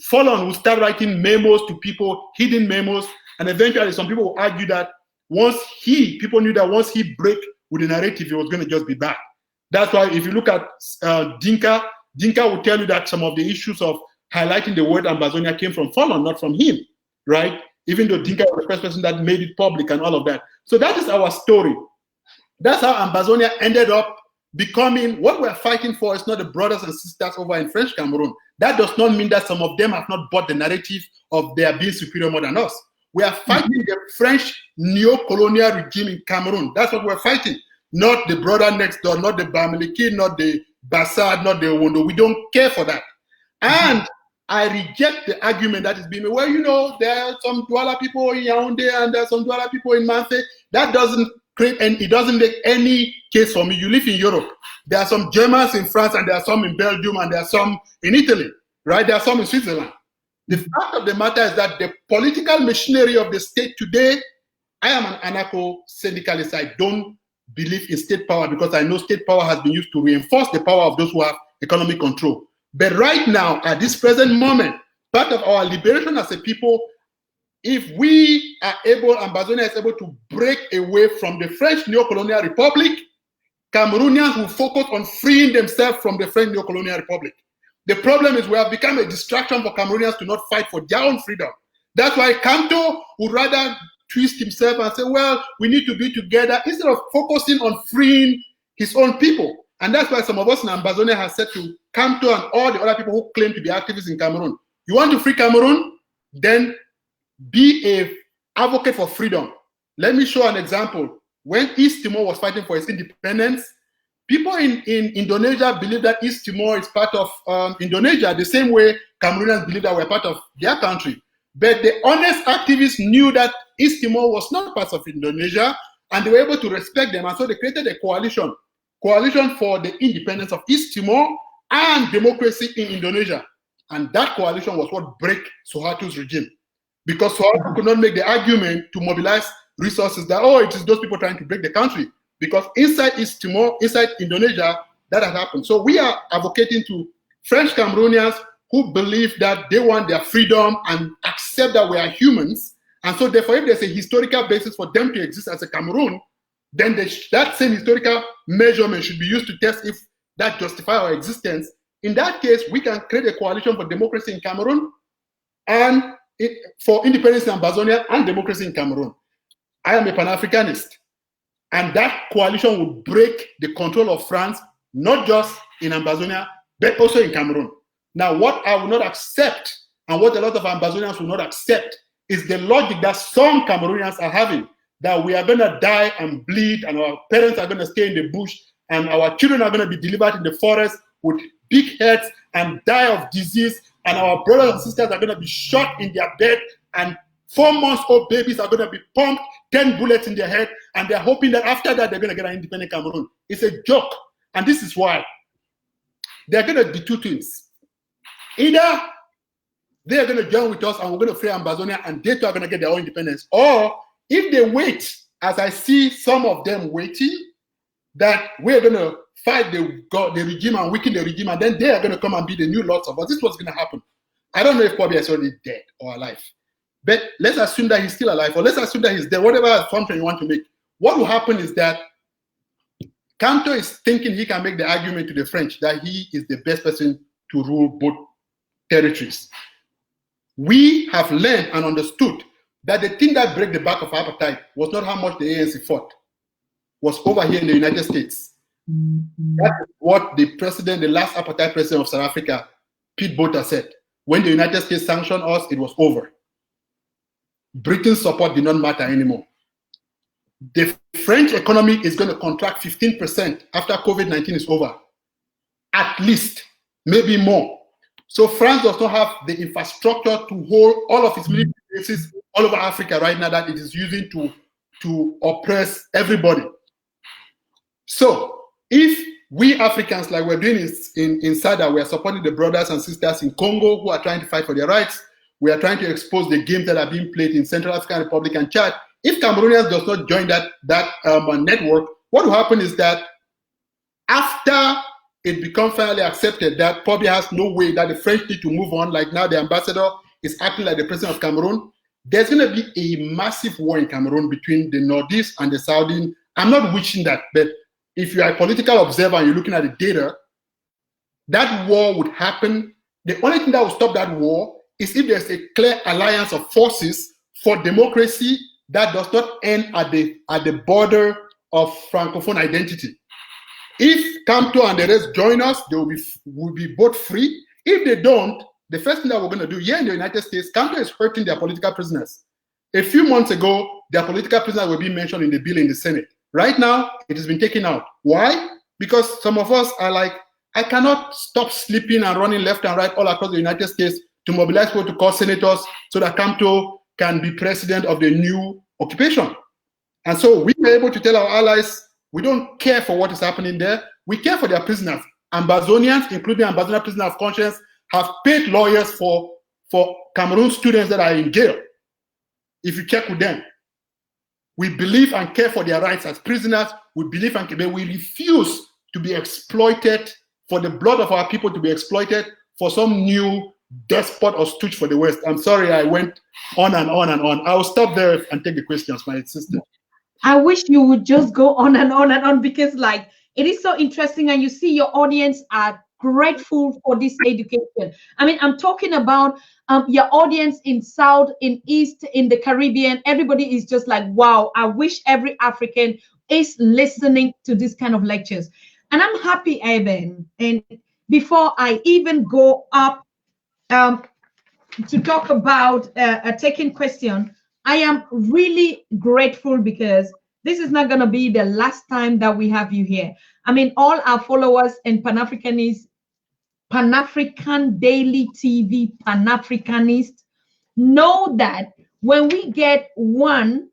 Speaker 2: Fallon will start writing memos to people, hidden memos, and eventually some people will argue that people knew that once he break with the narrative, it was going to just be bad. That's why if you look at Dinka will tell you that some of the issues of highlighting the word Ambaonia came from Fallon, not from him, right? Even though Dinka was the first person that made it public and all of that. So that is our story. That's how Ambaonia ended up becoming what we're fighting for. Is not the brothers and sisters over in French Cameroon. That does not mean that some of them have not bought the narrative of their being superior more than us. We are fighting the French neo-colonial regime in Cameroon. That's what we're fighting. Not the brother next door, not the Bamileke, not the Bassad, not the Wondo. We don't care for that. And I reject the argument that is being made. Well, you know, there are some Douala people in Yaoundé and there are some Douala people in Manfé. That doesn't create, and it doesn't make any case for me. You live in Europe. There are some Germans in France and there are some in Belgium and there are some in Italy, right? There are some in Switzerland. The fact of the matter is that the political machinery of the state today, I am an anarcho-syndicalist. I don't believe in state power because I know state power has been used to reinforce the power of those who have economic control. But right now, at this present moment, part of our liberation as a people, if we are able, Ambaonia is able to break away from the French neo-colonial republic, Cameroonians will focus on freeing themselves from the French neo-colonial republic. The problem is we have become a distraction for Cameroonians to not fight for their own freedom. That's why Kamto would rather twist himself and say, well, we need to be together, instead of focusing on freeing his own people. And that's why some of us in Ambaonia have said to Kamto and all the other people who claim to be activists in Cameroon, you want to free Cameroon? Then be an advocate for freedom. Let me show an example. When East Timor was fighting for its independence, people in Indonesia believe that East Timor is part of Indonesia, the same way Cameroonians believe that we're part of their country. But the honest activists knew that East Timor was not part of Indonesia, and they were able to respect them. And so they created a coalition for the independence of East Timor and democracy in Indonesia. And that coalition was what broke Suharto's regime. Because Suharto could not make the argument to mobilize resources that, oh, it is those people trying to break the country. Because inside East Timor, inside Indonesia, that has happened. So we are advocating to French Cameroonians who believe that they want their freedom and accept that we are humans. And so therefore, if there's a historical basis for them to exist as a Cameroon, then that same historical measurement should be used to test if that justifies our existence. In that case, we can create a coalition for democracy in Cameroon and for independence in Ambaonia and democracy in Cameroon. I am a Pan-Africanist. And that coalition would break the control of France, not just in Ambaonia, but also in Cameroon. Now, what I will not accept, and what a lot of Ambaonians will not accept, is the logic that some Cameroonians are having, that we are going to die and bleed, and our parents are going to stay in the bush, and our children are going to be delivered in the forest with big heads and die of disease, and our brothers and sisters are going to be shot in their bed, and 4-month-old babies are going to be pumped 10 bullets in their head, and they're hoping that after that they're going to get an independent Cameroon. It's a joke. And this is why. They're going to be two things. Either they're going to join with us and we're going to free Ambaonia and they too are going to get their own independence. Or if they wait, as I see some of them waiting, that we're going to fight the regime and weaken the regime, and then they are going to come and be the new lords of us. This was going to happen. I don't know if Pobia is already dead or alive, but let's assume that he's still alive, or let's assume that he's dead, whatever assumption you want to make. What will happen is that Kamto is thinking he can make the argument to the French that he is the best person to rule both territories. We have learned and understood that the thing that broke the back of apartheid was not how much the ANC fought, was over here in the United States. That is what the last apartheid president of South Africa, Pete Botha, said. When the United States sanctioned us, it was over. Britain's support did not matter anymore. The French economy is going to contract 15% after COVID-19 is over. At least, maybe more. So France does not have the infrastructure to hold all of its military bases all over Africa right now that it is using to oppress everybody. So if we Africans, like we're doing in SADA, we are supporting the brothers and sisters in Congo who are trying to fight for their rights. We are trying to expose the games that are being played in Central African Republic and Chad. If Cameroonians does not join that network, what will happen is that after it becomes finally accepted that probably has no way that the French need to move on, like now the ambassador is acting like the president of Cameroon, there's going to be a massive war in Cameroon between the Northeast and the Southern. I'm not wishing that, but if you are a political observer and you're looking at the data, that war would happen. The only thing that will stop that war is if there's a clear alliance of forces for democracy that does not end at the border of Francophone identity. If Kamto and the rest join us, they will be both free. If they don't, the first thing that we're going to do here in the United States, Kamto is hurting their political prisoners. A few months ago, their political prisoners were being mentioned in the bill in the Senate. Right now, it has been taken out. Why? Because some of us are like, I cannot stop sleeping and running left and right all across the United States to mobilize people to call senators so that Kamto can be president of the new occupation. And so we were able to tell our allies, we don't care for what is happening there. We care for their prisoners. Ambazonians, including Ambazonia prisoner of conscience, have paid lawyers for Cameroon students that are in jail. If you check with them, we believe and care for their rights as prisoners. We believe and care, but we refuse to be exploited, for the blood of our people to be exploited for some new despot or stooge for the West. I'm sorry, I went on and on and on. I'll stop there and take the questions, my sister.
Speaker 1: I wish you would just go on and on and on, because like it is so interesting, and you see your audience are grateful for this education. I mean, I'm talking about your audience in South, in East, in the Caribbean. Everybody is just like, wow, I wish every African is listening to this kind of lectures. And I'm happy, Eben. And before I even go up to talk about a taking question, I am really grateful, because this is not going to be the last time that we have you here. I mean, all our followers and Pan-African Daily TV, Pan-Africanist, know that when we get one,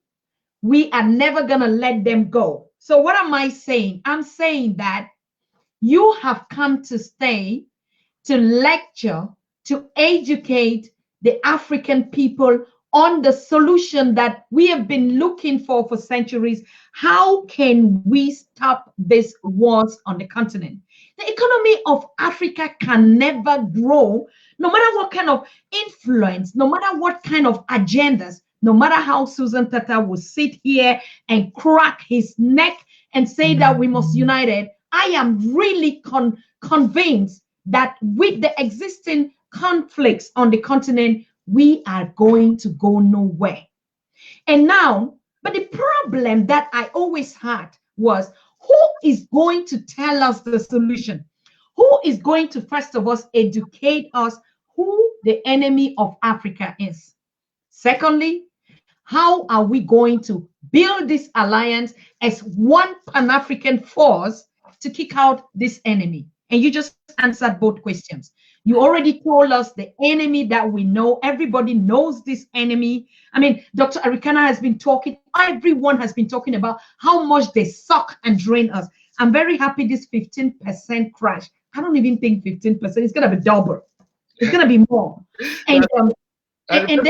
Speaker 1: we are never going to let them go. So what am I saying? I'm saying that you have come to stay, to lecture, to educate the African people on the solution that we have been looking for centuries. How can we stop these wars on the continent? The economy of Africa can never grow, no matter what kind of influence, no matter what kind of agendas, no matter how Susan Tatah will sit here and crack his neck and say that we must unite it. I am really convinced that with the existing conflicts on the continent, we are going to go nowhere. And now, but the problem that I always had was, who is going to tell us the solution? Who is going to, first of all, educate us who the enemy of Africa is? Secondly, how are we going to build this alliance as one Pan-African force to kick out this enemy? And you just answered both questions. You already told us the enemy that we know. Everybody knows this enemy. I mean, Dr. Arikana has been talking. Everyone has been talking about how much they suck and drain us. I'm very happy this 15% crash. I don't even think 15%. It's going to be double. It's going to be more. And then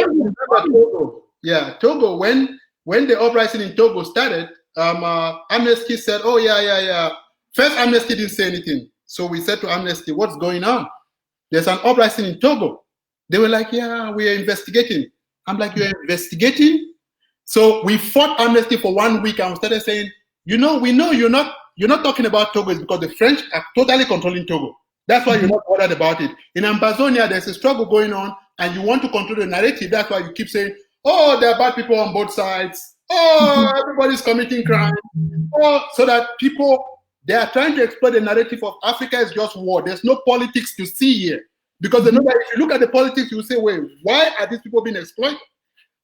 Speaker 2: Togo. Yeah, Togo. When the uprising in Togo started, Amnesty said, "Oh yeah. First, Amnesty didn't say anything. So we said to Amnesty, what's going on? There's an uprising in Togo. They were like, yeah, we are investigating. I'm like, you're investigating? So we fought Amnesty for 1 week and we started saying, we know you're not talking about Togo. It's because the French are totally controlling Togo. That's why you're not bothered about it. In Ambaonia, there's a struggle going on and you want to control the narrative. That's why you keep saying, oh, there are bad people on both sides. Oh, everybody's committing crime. Oh, so that people, they are trying to exploit the narrative of Africa is just war. There's no politics to see here. Because they know that if you look at the politics, you say, wait, why are these people being exploited?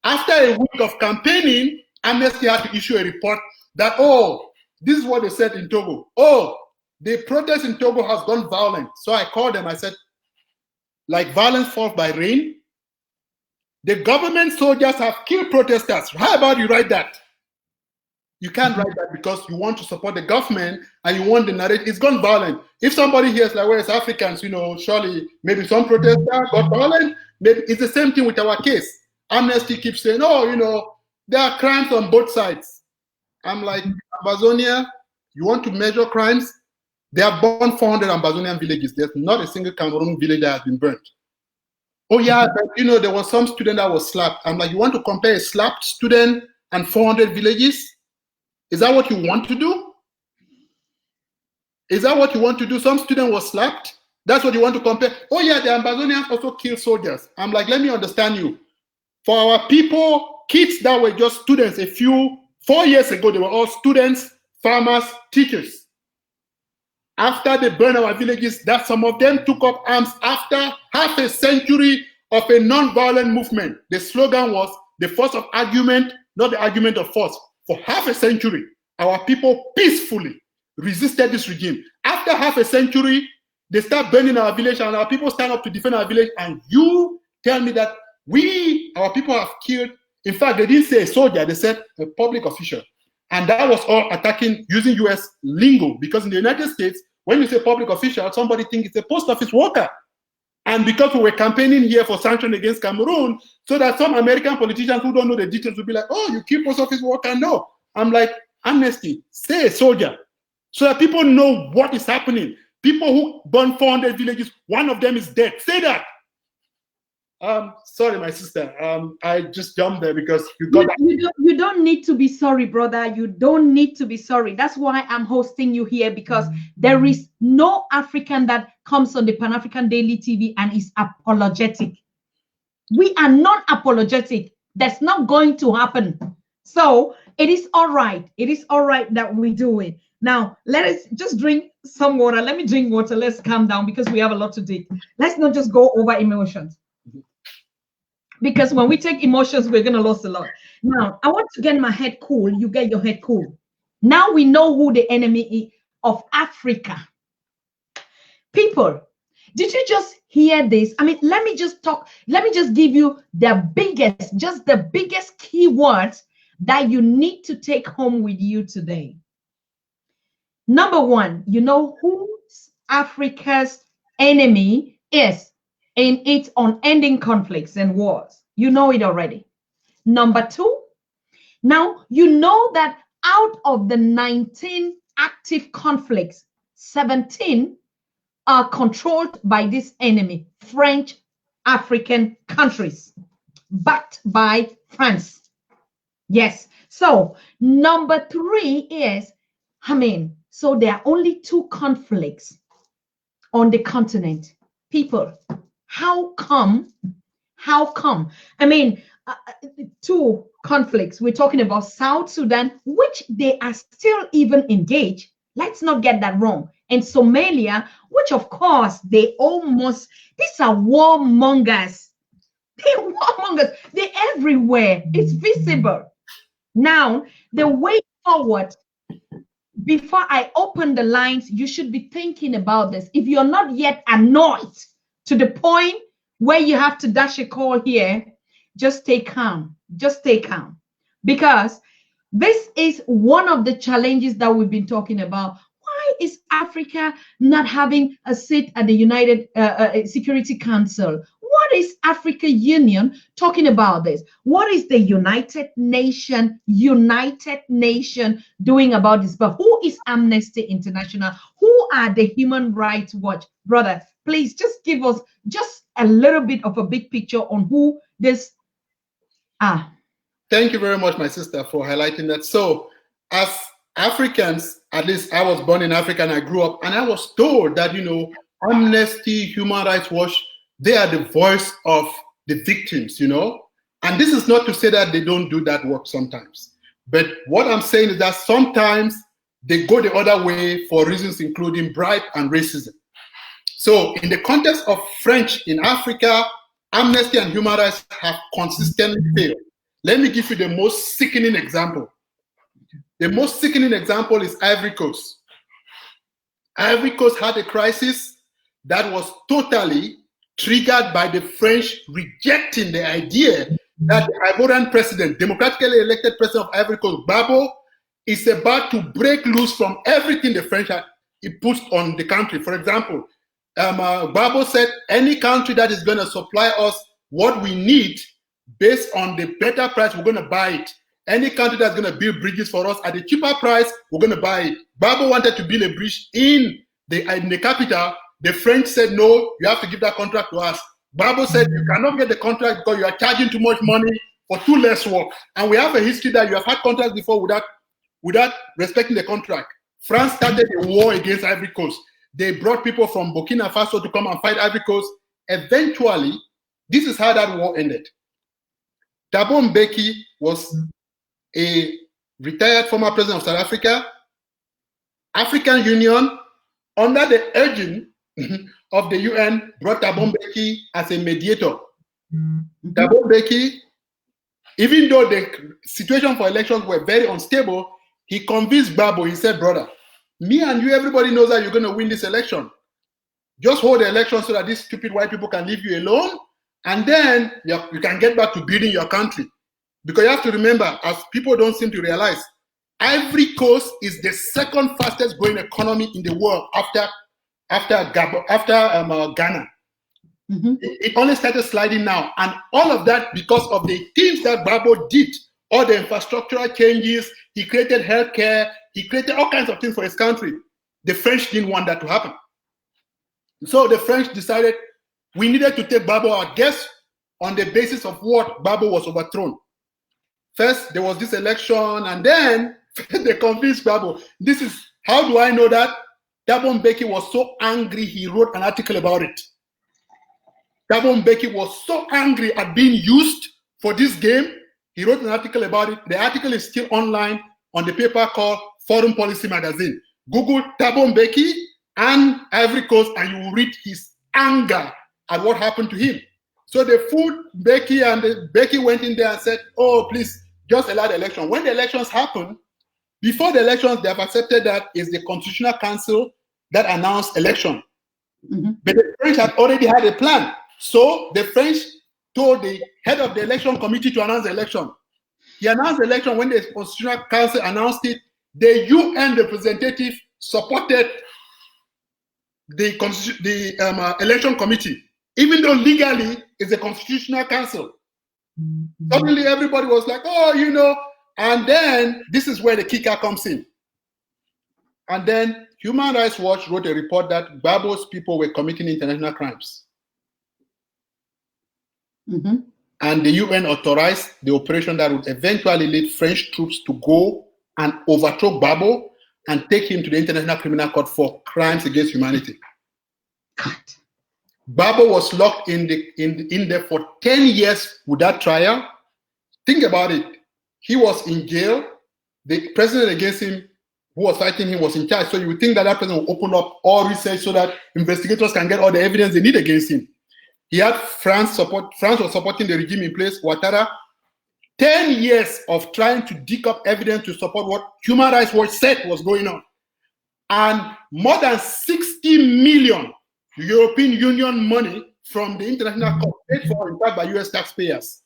Speaker 2: After a week of campaigning, Amnesty had to issue a report that, oh, this is what they said in Togo. Oh, the protest in Togo has gone violent. So I called them, I said, like violence falls by rain. The government soldiers have killed protesters. How about you write that? You can't write that because you want to support the government and you want the narrative. It's gone violent. If somebody hears like, where's Africans, surely maybe some protesters got violent. Maybe it's the same thing with our case. Amnesty keeps saying, oh, there are crimes on both sides. I'm like, Ambaonia, you want to measure crimes? They have burned 400 Ambazonian villages. There's not a single Cameroon village that has been burnt. Oh yeah, but there was some student that was slapped. I'm like, you want to compare a slapped student and 400 villages? Is that what you want to do? Is that what you want to do? Some student was slapped. That's what you want to compare. Oh yeah, the Ambazonians also killed soldiers. I'm like, let me understand you. For our people, kids that were just students 4 years ago, they were all students, farmers, teachers. After they burned our villages, that some of them took up arms after half a century of a non-violent movement. The slogan was the force of argument, not the argument of force. For half a century, our people peacefully resisted this regime. After half a century, they start burning our village and our people stand up to defend our village. And you tell me that our people have killed, in fact, they didn't say a soldier, they said a public official. And that was all attacking using US lingo, because in the United States, when you say public official, somebody thinks it's a post office worker. And because we were campaigning here for sanctions against Cameroon, so that some American politicians who don't know the details will be like, oh, you kill post office worker? No. I'm like, Amnesty, say a soldier, so that people know what is happening. People who burn 400 villages, one of them is dead. Say that. Sorry, my sister. I just jumped there because you got that.
Speaker 1: You don't need to be sorry, brother. You don't need to be sorry. That's why I'm hosting you here, because there is no African that comes on the Pan-African Daily TV and is apologetic. We are not apologetic. That's not going to happen. So it is all right. It is all right that we do it. Now, let us just drink some water. Let me drink water. Let's calm down because we have a lot to do. Let's not just go over emotions. Because when we take emotions, we're going to lose a lot. Now, I want to get my head cool. You get your head cool. Now we know who the enemy is of Africa. People, did you just hear this? I mean, let me just give you the biggest keywords that you need to take home with you today. Number one, you know who Africa's enemy is in its unending conflicts and wars. You know it already. Number two, now you know that out of the 19 active conflicts, 17 are controlled by this enemy, French African countries, backed by France. Yes. So number three is, so there are only 2 conflicts on the continent. People, how come? I mean, 2 conflicts. We're talking about South Sudan, which they are still even engaged. Let's not get that wrong. And Somalia, which of course these are warmongers. They're warmongers. They're everywhere. It's visible. Now, the way forward, before I open the lines, you should be thinking about this. If you're not yet annoyed to the point where you have to dash a call here, just stay calm. Just stay calm. Because this is one of the challenges that we've been talking about. Why is Africa not having a seat at the United Security Council? what is Africa Union talking about this? What is the United Nation doing about this? But who is Amnesty International? Who are the Human Rights Watch? Brother, please just give us just a little bit of a big picture on who this are.
Speaker 2: Thank you very much, my sister, for highlighting that. So, as Africans, at least I was born in Africa and I grew up, and I was told that, you know, Amnesty, Human Rights Watch, they are the voice of the victims, you know. And this is not to say that they don't do that work sometimes. But what I'm saying is that sometimes they go the other way for reasons including bribe and racism. So in the context of French in Africa, Amnesty and human rights have consistently failed. Let me give you the most sickening example. The most sickening example is Ivory Coast. Ivory Coast had a crisis that was totally triggered by the French rejecting the idea that the Ivorian president, democratically elected president of Ivory Coast, Gbagbo, is about to break loose from everything the French had pushed on the country. For example, Gbagbo said, any country that is going to supply us what we need based on the better price, we're going to buy it. Any country that's going to build bridges for us at a cheaper price, we're going to buy it. Gbagbo wanted to build a bridge in the capital. The French said, no, you have to give that contract to us. Gbagbo said, you cannot get the contract because you are charging too much money for too less work. And we have a history that you have had contracts before without respecting the contract. France started a war against Ivory Coast. They brought people from Burkina Faso to come and fight Ivory Coast. Eventually, this is how that war ended. Thabo Mbeki was a retired former president of South Africa. African Union, under the urging of the UN, brought Thabo Mbeki as a mediator. Thabo Mbeki, even though the situation for elections were very unstable, he convinced Gbagbo. He said, brother, me and you, everybody knows that you're going to win this election. Just hold the election so that these stupid white people can leave you alone, and then you can get back to building your country. Because you have to remember, as people don't seem to realize, Ivory Coast is the second fastest growing economy in the world after Ghana. It only started sliding now, and all of that because of the things that Gbagbo did, all the infrastructural changes. He created healthcare. He created all kinds of things for his country. The French didn't want that to happen. So the French decided we needed to take Gbagbo our guest on the basis of what Gbagbo was overthrown. First, there was this election, and then they convinced Gbagbo. This is, how do I know that? Thabo Mbeki was so angry, he wrote an article about it. Thabo Mbeki was so angry at being used for this game, he wrote an article about it. The article is still online on the paper called Foreign Policy Magazine. Google Thabo Mbeki and Ivory Coast, and you will read his anger at what happened to him. So they fooled Mbeki, and Mbeki went in there and said, oh, please, just allow the election. When the elections happen, before the elections, they have accepted that it's the Constitutional Council that announced election. But the French had already had a plan. So the French told the head of the election committee to announce the election. He announced the election. When the Constitutional Council announced it, the UN representative supported the election committee, even though legally it's the Constitutional Council. Suddenly everybody was like, oh, you know, and then this is where the kicker comes in. And then Human Rights Watch wrote a report that Gbagbo's people were committing international crimes. And the UN authorized the operation that would eventually lead French troops to go and overthrow Gbagbo and take him to the International Criminal Court for crimes against humanity.
Speaker 1: God.
Speaker 2: Gbagbo was locked in there for 10 years without trial. Think about it. He was in jail. The president against him, who was fighting him, was in charge. So you would think that that president will open up all research so that investigators can get all the evidence they need against him. He had France support. France was supporting the regime in place, Ouattara. 10 years of trying to dig up evidence to support what Human Rights Watch said was going on. And more than 60 million European Union money from the International Court, paid for in fact by US taxpayers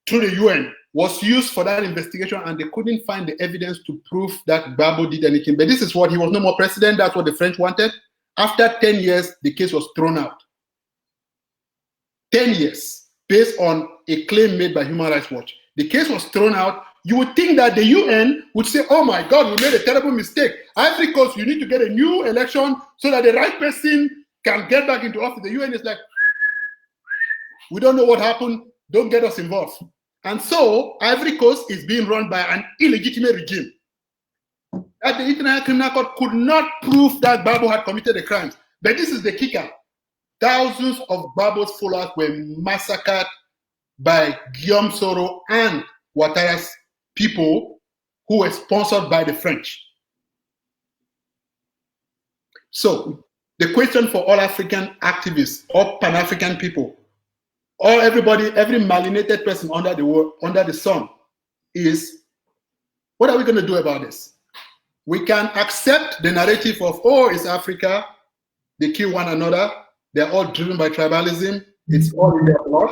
Speaker 2: through the UN, was used for that investigation, and they couldn't find the evidence to prove that Gbagbo did anything. But this is what, he was no more president. That's what the French wanted. After 10 years, the case was thrown out. 10 years based on a claim made by Human Rights Watch. The case was thrown out. You would think that the UN would say, oh my God, we made a terrible mistake. Ivory Coast, you need to get a new election so that the right person can get back into office. The UN is like, we don't know what happened. Don't get us involved. And so Ivory Coast is being run by an illegitimate regime. That the International Criminal Court could not prove that Gbagbo had committed the crimes. But this is the kicker. Thousands of Gbagbo's followers were massacred by Guillaume Soro and Ouattara's people who were sponsored by the French. So the question for all African activists, all Pan-African people, or everybody, every malinated person under the world, under the sun, is what are we going to do about this? We can accept the narrative of, oh, it's Africa, they kill one another, they're all driven by tribalism, it's all in their blood,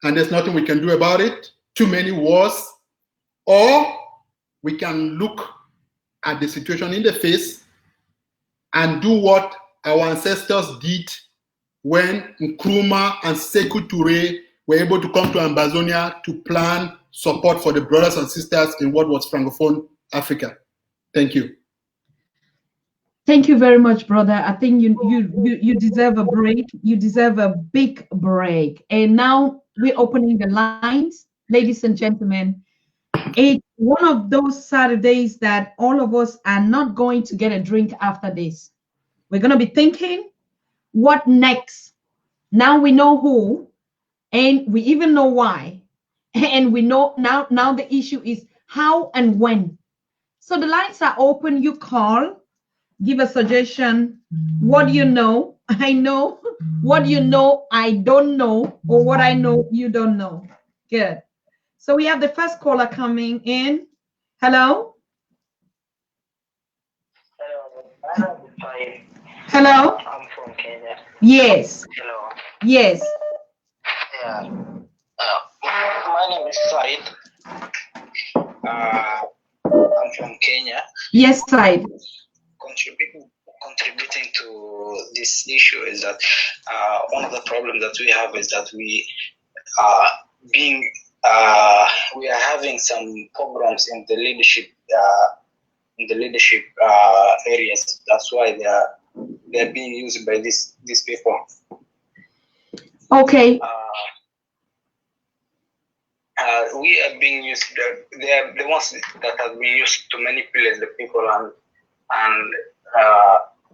Speaker 2: and there's nothing we can do about it, too many wars. Or we can look at the situation in the face and do what our ancestors did when Nkrumah and Sekou Touré were able to come to Ambaonia to plan support for the brothers and sisters in what was Francophone Africa. Thank you.
Speaker 1: Thank you very much, brother. I think you deserve a break. You deserve a big break. And now we're opening the lines. Ladies and gentlemen, it's one of those Saturdays that all of us are not going to get a drink after this. We're going to be thinking, what next? Now we know who, and we even know why. And we know now the issue is how and when. So the lines are open. You call, give a suggestion. What do you know? I know. What do you know? I don't know. Or what I know, you don't know. Good. So we have the first caller coming in. Hello? Hello?
Speaker 3: I'm from Kenya.
Speaker 1: Yes.
Speaker 3: Hello.
Speaker 1: Yes.
Speaker 3: Yeah. My name is Said. I'm from Kenya.
Speaker 1: Yes, Said.
Speaker 3: Contributing to this issue is that one of the problems that we have is that we are having some programs in the leadership areas. That's why they're being used by these people.
Speaker 1: Okay.
Speaker 3: We are being used. They are the ones that have been used to manipulate the people, and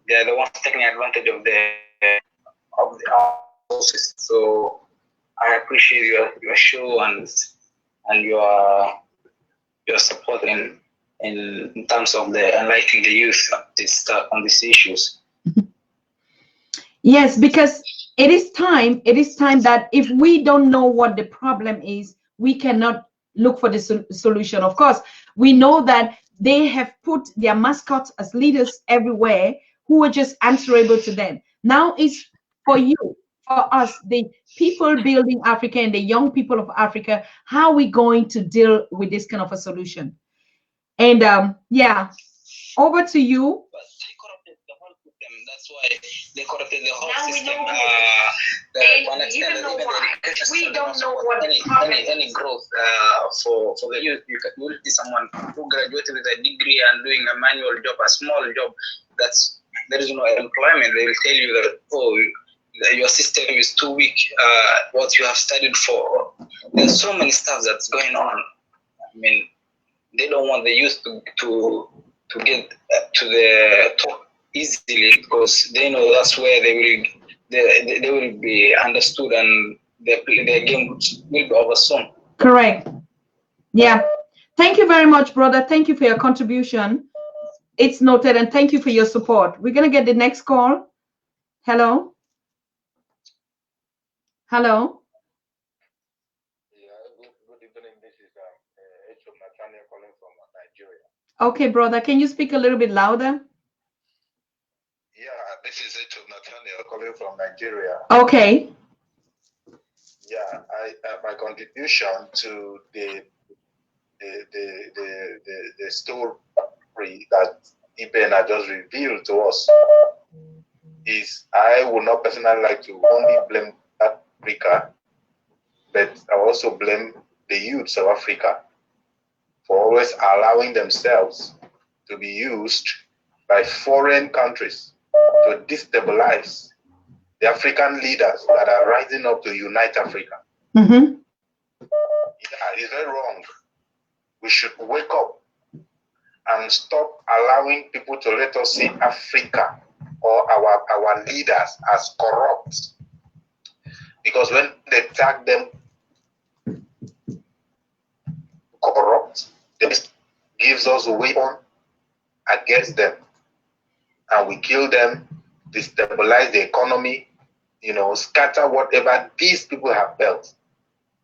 Speaker 3: they are the ones taking advantage of the resources. So I appreciate your show and your support in terms of the enlightening the youth on these issues.
Speaker 1: Yes, because it is time that if we don't know what the problem is, we cannot look for the solution. Of course, we know that they have put their mascots as leaders everywhere who are just answerable to them. Now it's for you, for us, the people building Africa and the young people of Africa, how are we going to deal with this kind of a solution? And yeah, over to you.
Speaker 3: But they corrupted the whole system. That's why they corrupted the whole
Speaker 1: Now
Speaker 3: system.
Speaker 1: We don't know what
Speaker 3: any growth for the youth. You will see someone who graduated with a degree and doing a manual job, a small job. There is no employment. They will tell you that your system is too weak. What you have studied for. There's so many stuff that's going on. I mean, they don't want the youth to get to the top easily because they know that's where they will be understood and their game will be over soon.
Speaker 1: Correct. Yeah. Thank you very much, brother. Thank you for your contribution. It's noted, and thank you for your support. We're gonna get the next call. Hello. Hello.
Speaker 4: Good evening. This is eto'o calling from Nigeria.
Speaker 1: Okay, brother. Can you speak a little bit louder?
Speaker 4: Yeah, this is eto'o calling from Nigeria.
Speaker 1: Okay.
Speaker 4: Yeah, my contribution to the story that Eben had just revealed to us is I would not personally like to only blame that Africa, but I also blame the youths of Africa for always allowing themselves to be used by foreign countries to destabilize the African leaders that are rising up to unite Africa.
Speaker 1: Mm-hmm.
Speaker 4: Yeah, it's very wrong. We should wake up and stop allowing people to let us see Africa or our leaders as corrupt. Because when they tag them corrupt, this gives us a weapon against them. And we kill them, destabilize the economy, scatter whatever these people have built.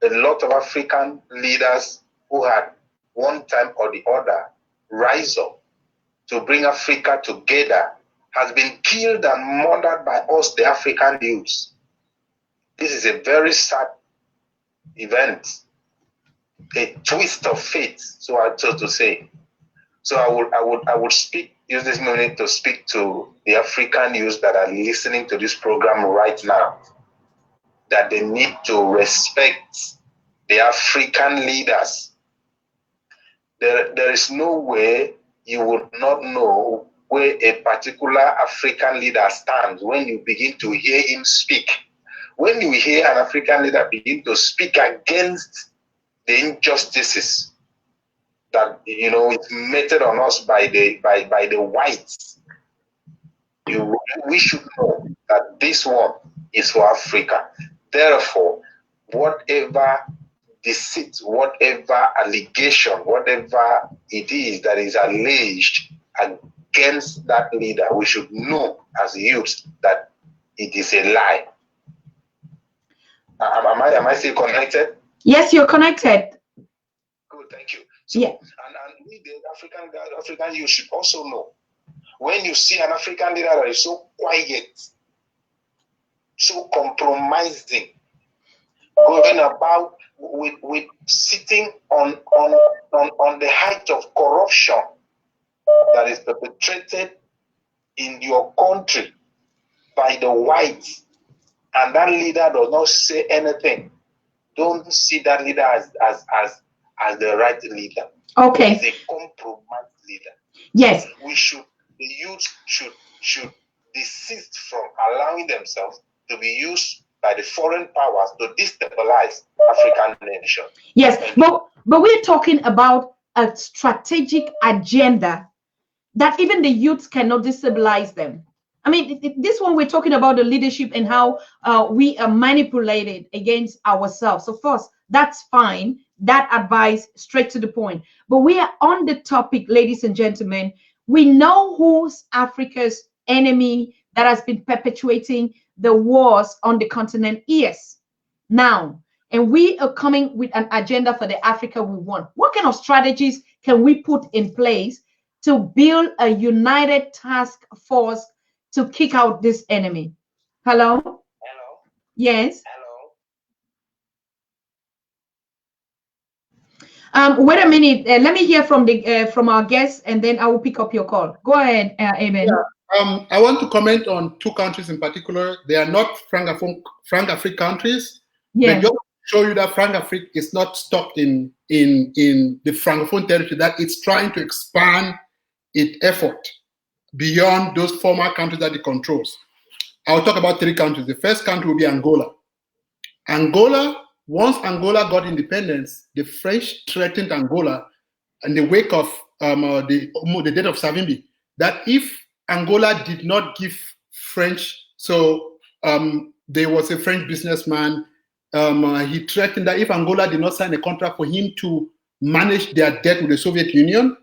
Speaker 4: A lot of African leaders who had one time or the other rise up to bring Africa together has been killed and murdered by us, the African youths. This is a very sad event, a twist of fate, so to say. So I would use this minute to speak to the African youths that are listening to this program right now, that they need to respect the African leaders. There is no way you would not know where a particular African leader stands when you begin to hear him speak. When you hear an African leader begin to speak against the injustices that is meted on us by the whites, we should know that this one is for Africa. Therefore, whatever deceit, whatever allegation, whatever it is that is alleged against that leader, we should know as youths that it is a lie. Am I still connected?
Speaker 1: Yes, you're connected.
Speaker 4: Good, thank you. So,
Speaker 1: yeah.
Speaker 4: And we, the African youth, should also know, when you see an African leader that is so quiet, so compromising, going about with sitting on the height of corruption that is perpetrated in your country by the whites, and that leader does not say anything, don't see that leader as the right leader.
Speaker 1: Okay.
Speaker 4: He's a compromised leader.
Speaker 1: Yes.
Speaker 4: The youth should desist from allowing themselves to be used by the foreign powers to destabilize African nations.
Speaker 1: Yes, but we're talking about a strategic agenda that even the youths cannot destabilize them. I mean, this one we're talking about the leadership and how we are manipulated against ourselves. Of course, that's fine. That advice straight to the point. But we are on the topic, ladies and gentlemen. We know who's Africa's enemy that has been perpetuating the wars on the continent is now. And we are coming with an agenda for the Africa we want. What kind of strategies can we put in place to build a united task force to kick out this enemy? Hello?
Speaker 4: Hello?
Speaker 1: Yes?
Speaker 4: Hello?
Speaker 1: Wait a minute. Let me hear from our guests, and then I will pick up your call. Go ahead, Eben.
Speaker 2: Yeah. I want to comment on two countries in particular. They are not Francophone countries.
Speaker 1: Yes.
Speaker 2: But just to show you that Francophone is not stuck in the Francophone territory, that it's trying to expand its effort beyond those former countries that it controls. I'll talk about three countries. The first country will be Angola. Once Angola got independence, the French threatened Angola in the wake of the death of Savimbi, that if Angola did not give French, there was a French businessman, he threatened that if Angola did not sign a contract for him to manage their debt with the Soviet Union,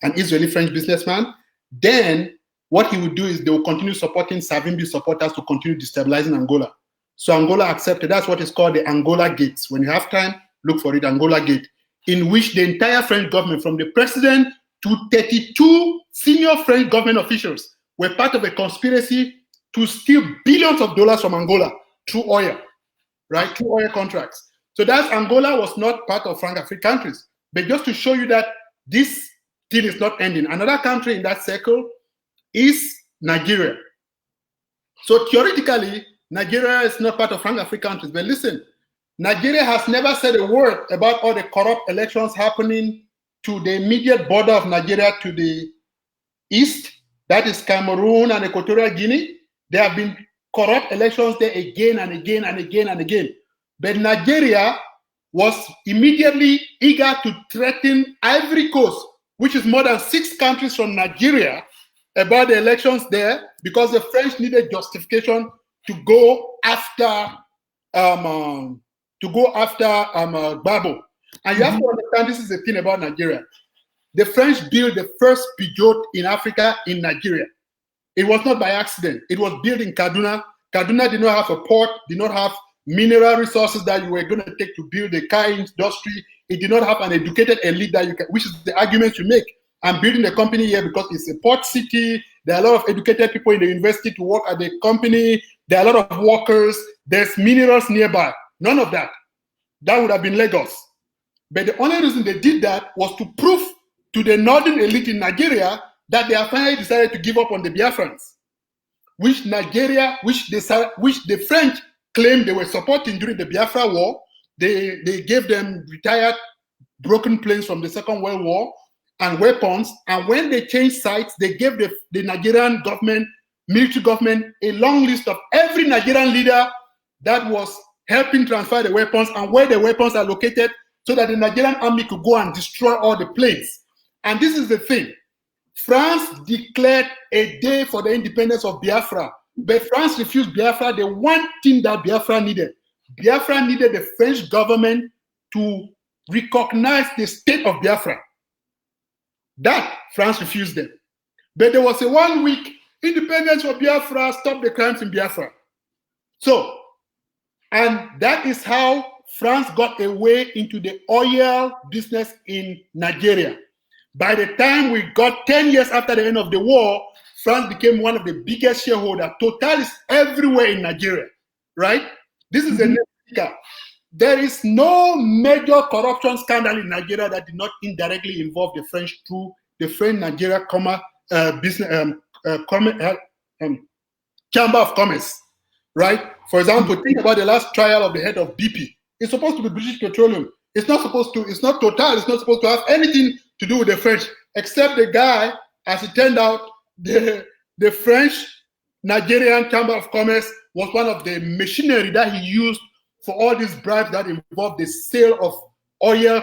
Speaker 2: an Israeli-French businessman, then what he would do is they will continue supporting Savimbi supporters to continue destabilizing Angola. So Angola accepted. That's what is called the Angola Gates. When you have time, look for it, Angola Gate, in which the entire French government, from the president to 32 senior French government officials, were part of a conspiracy to steal billions of dollars from Angola through oil, right? Through oil contracts. So that's Angola was not part of Francophone countries. But just to show you that this thing is not ending. Another country in that circle is Nigeria. So theoretically, Nigeria is not part of Francophone countries. But listen, Nigeria has never said a word about all the corrupt elections happening to the immediate border of Nigeria to the east, that is Cameroon and Equatorial Guinea. There have been corrupt elections there again and again and again and again. But Nigeria was immediately eager to threaten Ivory Coast, which is more than 6 countries from Nigeria, about the elections there, because the French needed justification to go after Gbagbo. And you have to understand, this is the thing about Nigeria. The French built the first Peugeot in Africa in Nigeria. It was not by accident. It was built in Kaduna. Kaduna did not have a port, did not have mineral resources that you were going to take to build the car industry. It did not have an educated elite that you can, which is the argument you make. I'm building the company here because it's a port city. There are a lot of educated people in the university to work at the company. There are a lot of workers. There's minerals nearby. None of that. That would have been Lagos. But the only reason they did that was to prove to the northern elite in Nigeria that they have finally decided to give up on the Biafrans, which the French claimed they were supporting during the Biafra War. They gave them retired broken planes from the Second World War and weapons. And when they changed sides, they gave the Nigerian government, military government, a long list of every Nigerian leader that was helping transfer the weapons and where the weapons are located, so that the Nigerian army could go and destroy all the planes. And this is the thing. France declared a day for the independence of Biafra, but France refused Biafra. The one thing that Biafra needed the French government to recognize the state of Biafra. That France refused them. But there was a 1 week independence for Biafra, stop the crimes in Biafra. So, and that is how France got away into the oil business in Nigeria. By the time we got 10 years after the end of the war, France became one of the biggest shareholders. Total is everywhere in Nigeria, right? This is a net. There is no major corruption scandal in Nigeria that did not indirectly involve the French through the French-Nigeria Chamber of Commerce, right? For example, think about the last trial of the head of BP. It's supposed to be British Petroleum. It's not Total, it's not supposed to have anything to do with the French, except the guy, as it turned out, the French-Nigerian Chamber of Commerce was one of the machinery that he used for all these bribes that involved the sale of oil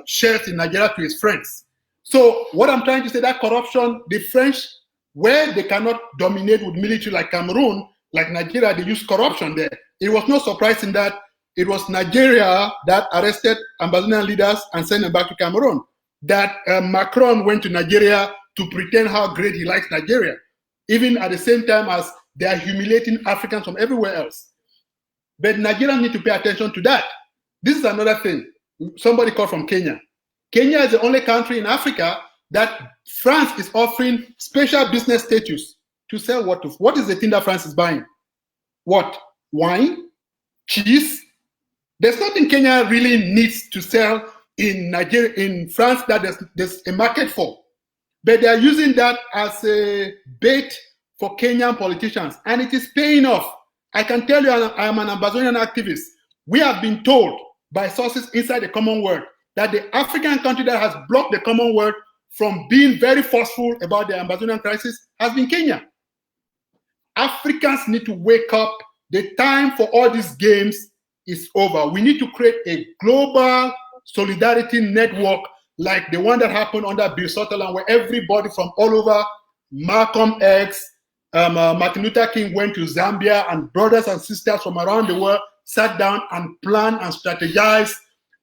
Speaker 2: shares in Nigeria to his friends. So what I'm trying to say, that corruption, the French, where they cannot dominate with military like Cameroon, like Nigeria, they use corruption there. It was no surprise in that it was Nigeria that arrested Ambazonian leaders and sent them back to Cameroon. That Macron went to Nigeria to pretend how great he likes Nigeria, even at the same time as they are humiliating Africans from everywhere else. But Nigerians need to pay attention to that. This is another thing. Somebody called from Kenya. Kenya is the only country in Africa that France is offering special business status to sell what to. What is the thing that France is buying? What? Wine? Cheese? There's nothing Kenya really needs to sell in Nigeria, in France, that there's a market for. But they are using that as a bait for Kenyan politicians, and it is paying off. I can tell you, I am an Ambazonian activist. We have been told by sources inside the Commonwealth that the African country that has blocked the Commonwealth from being very forceful about the Ambazonian crisis has been Kenya. Africans need to wake up. The time for all these games is over. We need to create a global solidarity network like the one that happened under Bill Sutherland, where everybody from all over, Malcolm X, Martin Luther King went to Zambia, and brothers and sisters from around the world sat down and planned and strategized.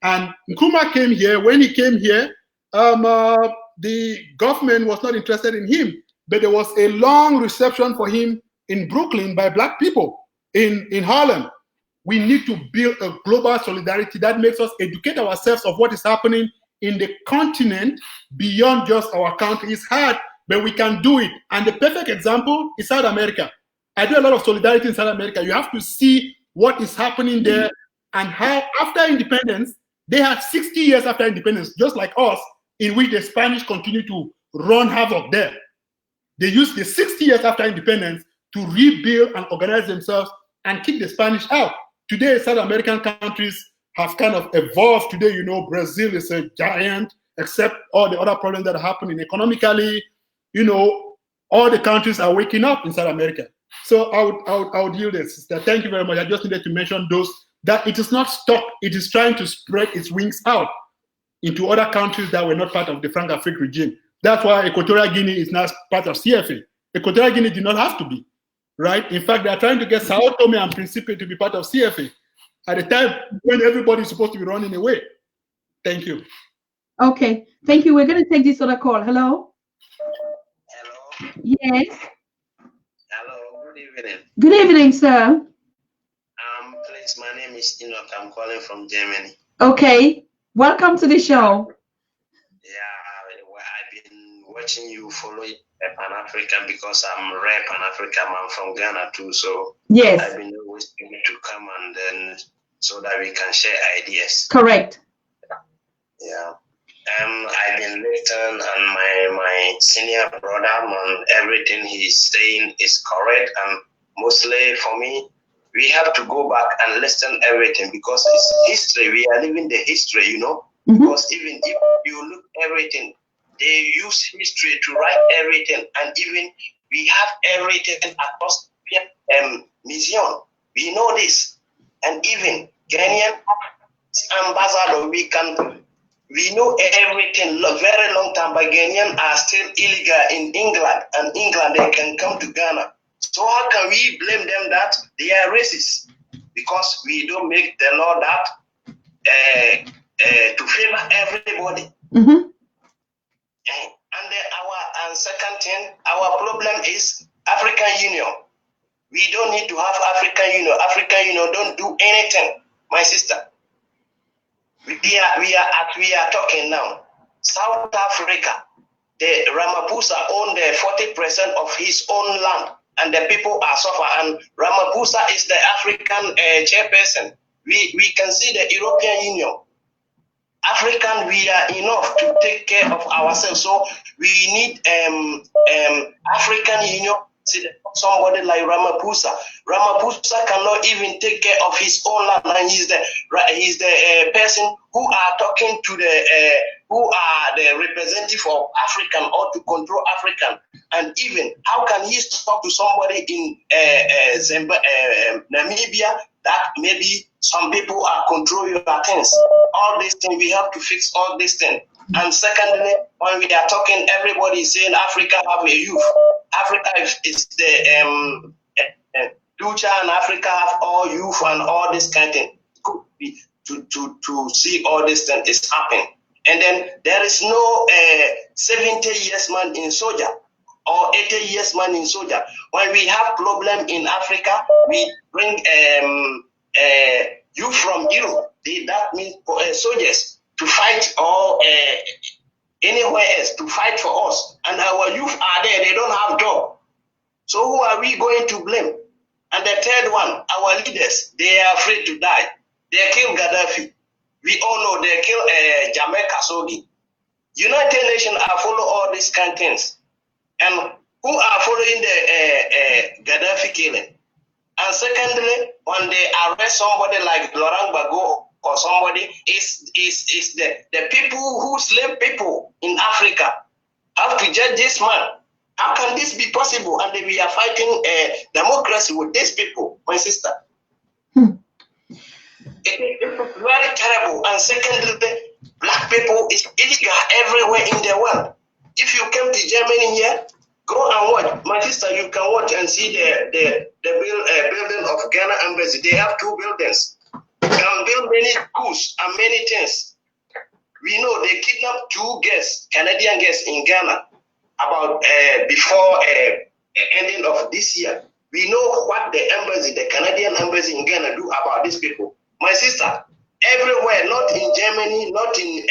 Speaker 2: And Nkrumah came here. When he came here, the government was not interested in him, but there was a long reception for him in Brooklyn by Black people in Harlem. We need to build a global solidarity that makes us educate ourselves of what is happening in the continent beyond just our country. It's hard, but we can do it. And the perfect example is South America. I do a lot of solidarity in South America. You have to see what is happening there and how after independence, they had 60 years after independence, just like us, in which the Spanish continue to run havoc there. They used the 60 years after independence to rebuild and organize themselves and kick the Spanish out. Today, South American countries have kind of evolved. Today, you know, Brazil is a giant, except all the other problems that are happening economically. You know, all the countries are waking up in South America. So I would yield it, sister. Thank you very much. I just needed to mention those, that it is not stuck. It is trying to spread its wings out into other countries that were not part of the Francophone regime. That's why Equatorial Guinea is now part of CFA. Equatorial Guinea did not have to be, right? In fact, they are trying to get Sao Tome and Principe to be part of CFA at a time when everybody is supposed to be running away. Thank you.
Speaker 1: Okay, thank you. We're going to take this other call. Hello?
Speaker 5: Hello?
Speaker 1: Yes.
Speaker 5: Hello, good evening.
Speaker 1: Good evening, sir.
Speaker 5: Please, my name is Enoch. I'm calling from Germany.
Speaker 1: Okay, welcome to the show.
Speaker 5: Yeah, I've been watching you follow Pan-African because I'm a rare Pan-African. I'm from Ghana too, so
Speaker 1: yes,
Speaker 5: I've been always able to come and then so that we can share ideas.
Speaker 1: Correct.
Speaker 5: Yeah. I've been listening, and my senior brother, and everything he's saying is correct. And mostly for me, we have to go back and listen everything because it's history. We are living the history, you know.
Speaker 1: Mm-hmm.
Speaker 5: Because even if you look everything, they use history to write everything, and even we have everything across museum. We know this, and even Ghanaian ambassador, we know everything. Very long time, but Ghanaians are still illegal in England, and England they can come to Ghana. So how can we blame them that they are racist? Because we don't make the law that to favor everybody.
Speaker 1: Mm-hmm.
Speaker 5: And then our second thing, our problem is African Union. We don't need to have African Union. African Union don't do anything, my sister. We are talking now. South Africa, the Ramaphosa owned 40% of his own land, and the people are suffering. And Ramaphosa is the African chairperson. We can see the European Union. African, we are enough to take care of ourselves. So we need African Union. Somebody like Ramaphosa. Ramaphosa cannot even take care of his own land, and he's the person who are talking to who are the representative of African or to control African. And even how can he talk to somebody in Namibia that maybe some people are controlling your things? All these things, we have to fix all these things. And secondly, when we are talking, everybody is saying Africa have a youth. Africa is the future, and Africa have all youth and all this kind of thing. To see all this thing is happening. And then there is no 70 years man in soldier or 80 years man in soldier. When we have problem in Africa, we bring youth from Europe. That means soldiers to fight or anywhere else to fight for us. And our youth are there, they don't have job. So who are we going to blame? And the third one, our leaders, they are afraid to die. They kill Gaddafi. We all know they kill Jamal Khashoggi. United Nations are follow all these kind of things. And who are following the Gaddafi killing? And secondly, when they arrest somebody like Laurent Gbagbo or somebody, is the people who slave people in Africa have to judge this man. How can this be possible? And we are fighting democracy with these people, my sister. It's very terrible. And secondly, black people is illegal everywhere in the world. If you come to Germany here, go and watch. My sister, you can watch and see the building of Ghana Embassy. They have 2 buildings. Can build many schools and many things. We know they kidnapped 2 guests, Canadian guests in Ghana, about before ending of this year. We know what the embassy, the Canadian embassy in Ghana, do about these people. My sister, everywhere, not in Germany, not in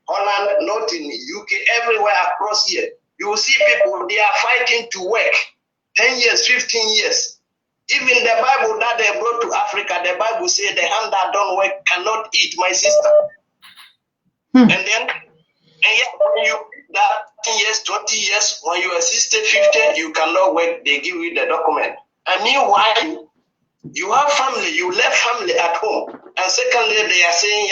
Speaker 5: Holland, not in UK, everywhere across here, you will see people, they are fighting to work 10 years, 15 years. Even the Bible that they brought to Africa, the Bible says the hand that don't work cannot eat, my sister. And then, and yet when you that 10 years 20 years. When you are 60, 50, you cannot work. They give you the document. And meanwhile, you have family. You left family at home. And secondly, they are saying,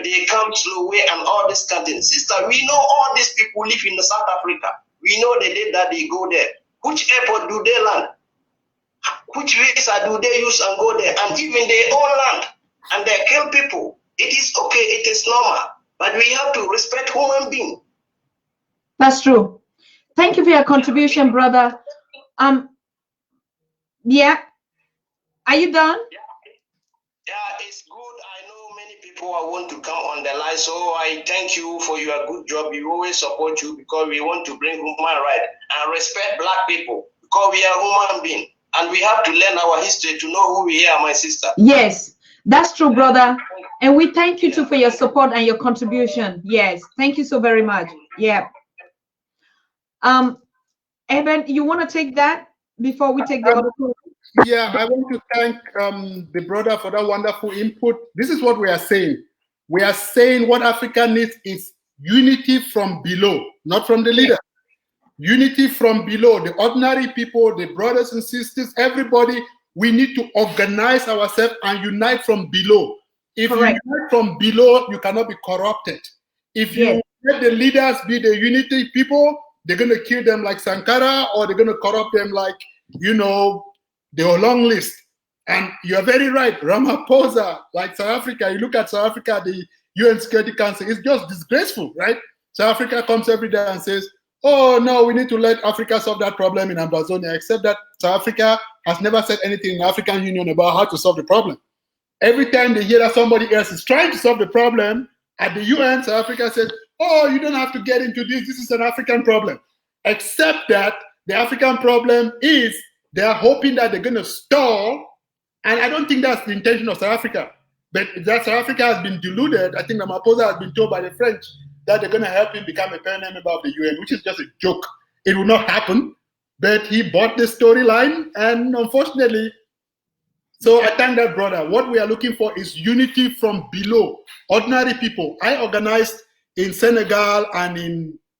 Speaker 5: they come slow way and all this kind of thing. Sister, we know all these people live in South Africa. We know the day that they go there. Which airport do they land? Which visa do they use and go there? And even they own land and they kill people. It is okay, it is normal. But we have to respect human beings.
Speaker 1: That's true. Thank you for your contribution, brother. Yeah. Are you done?
Speaker 5: Yeah, it's good. I know many people want to come on the line, so I thank you for your good job. We always support you because we want to bring human rights and respect black people because we are human beings and we have to learn our history to know who we are, my sister.
Speaker 1: Yes, that's true, brother. And we thank you too for your support and your contribution. Yes, thank you so very much. Yeah. Eben, you want to take that before we take the other call?
Speaker 2: Yeah, I want to thank the brother for that wonderful input. This is what we are saying. We are saying what Africa needs is unity from below, not from the leader. Unity from below, the ordinary people, the brothers and sisters, everybody. We need to organize ourselves and unite from below. If
Speaker 1: Correct.
Speaker 2: you unite from below, you cannot be corrupted. If you let the leaders be the unity people, they're going to kill them like Sankara, or they're going to corrupt them like, the long list. And you're very right, Ramaphosa, like South Africa, you look at South Africa, the UN Security Council, it's just disgraceful, right? South Africa comes every day and says, oh no, we need to let Africa solve that problem in Ambaonia, except that South Africa has never said anything in the African Union about how to solve the problem. Every time they hear that somebody else is trying to solve the problem, at the UN, South Africa says, oh, you don't have to get into this, this is an African problem. Except that the African problem is they're hoping that they're going to stall, and I don't think that's the intention of South Africa. But that South Africa has been deluded. I think Ramaphosa has been told by the French that they're going to help him become a permanent member of the UN, which is just a joke. It will not happen. But he bought the storyline, and unfortunately, so I thank that brother. What we are looking for is unity from below, ordinary people. I organized in Senegal and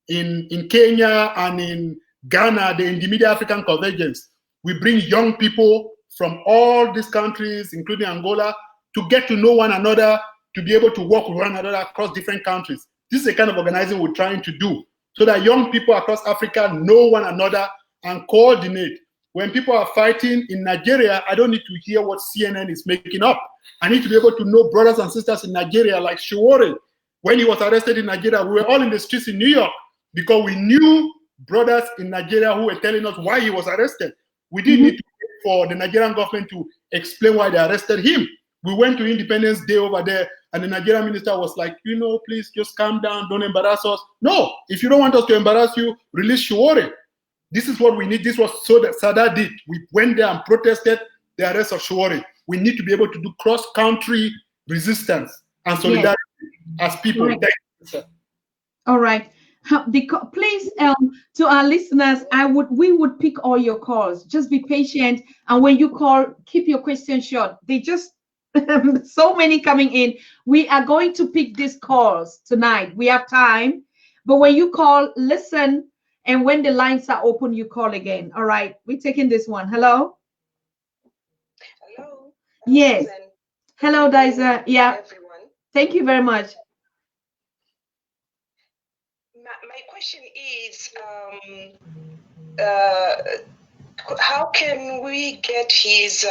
Speaker 2: in Kenya and in Ghana, the Intermediate African Convergence. We bring young people from all these countries, including Angola, to get to know one another, to be able to work with one another across different countries. This is the kind of organizing we're trying to do, so that young people across Africa know one another and coordinate. When people are fighting in Nigeria, I don't need to hear what CNN is making up. I need to be able to know brothers and sisters in Nigeria, like Shiwore. When he was arrested in Nigeria, we were all in the streets in New York because we knew brothers in Nigeria who were telling us why he was arrested. We didn't need to wait for the Nigerian government to explain why they arrested him. We went to Independence Day over there, and the Nigerian minister was like, please just calm down, don't embarrass us. No, if you don't want us to embarrass you, release Shiwore. This is what we need. This was so that Sada did. We went there and protested the arrest of Shiwore. We need to be able to do cross-country resistance and solidarity as people.
Speaker 1: Right. Thank you, sir. All right. Please, to our listeners, we would pick all your calls. Just be patient, and when you call, keep your questions short. They just so many coming in. We are going to pick these calls tonight. We have time, but when you call, listen, and when the lines are open, you call again. All right, we're taking this one. Hello.
Speaker 6: Hello.
Speaker 1: Yes. Hello, Diza. Yeah.
Speaker 6: Everyone.
Speaker 1: Thank you very much.
Speaker 6: My question is, how can we get his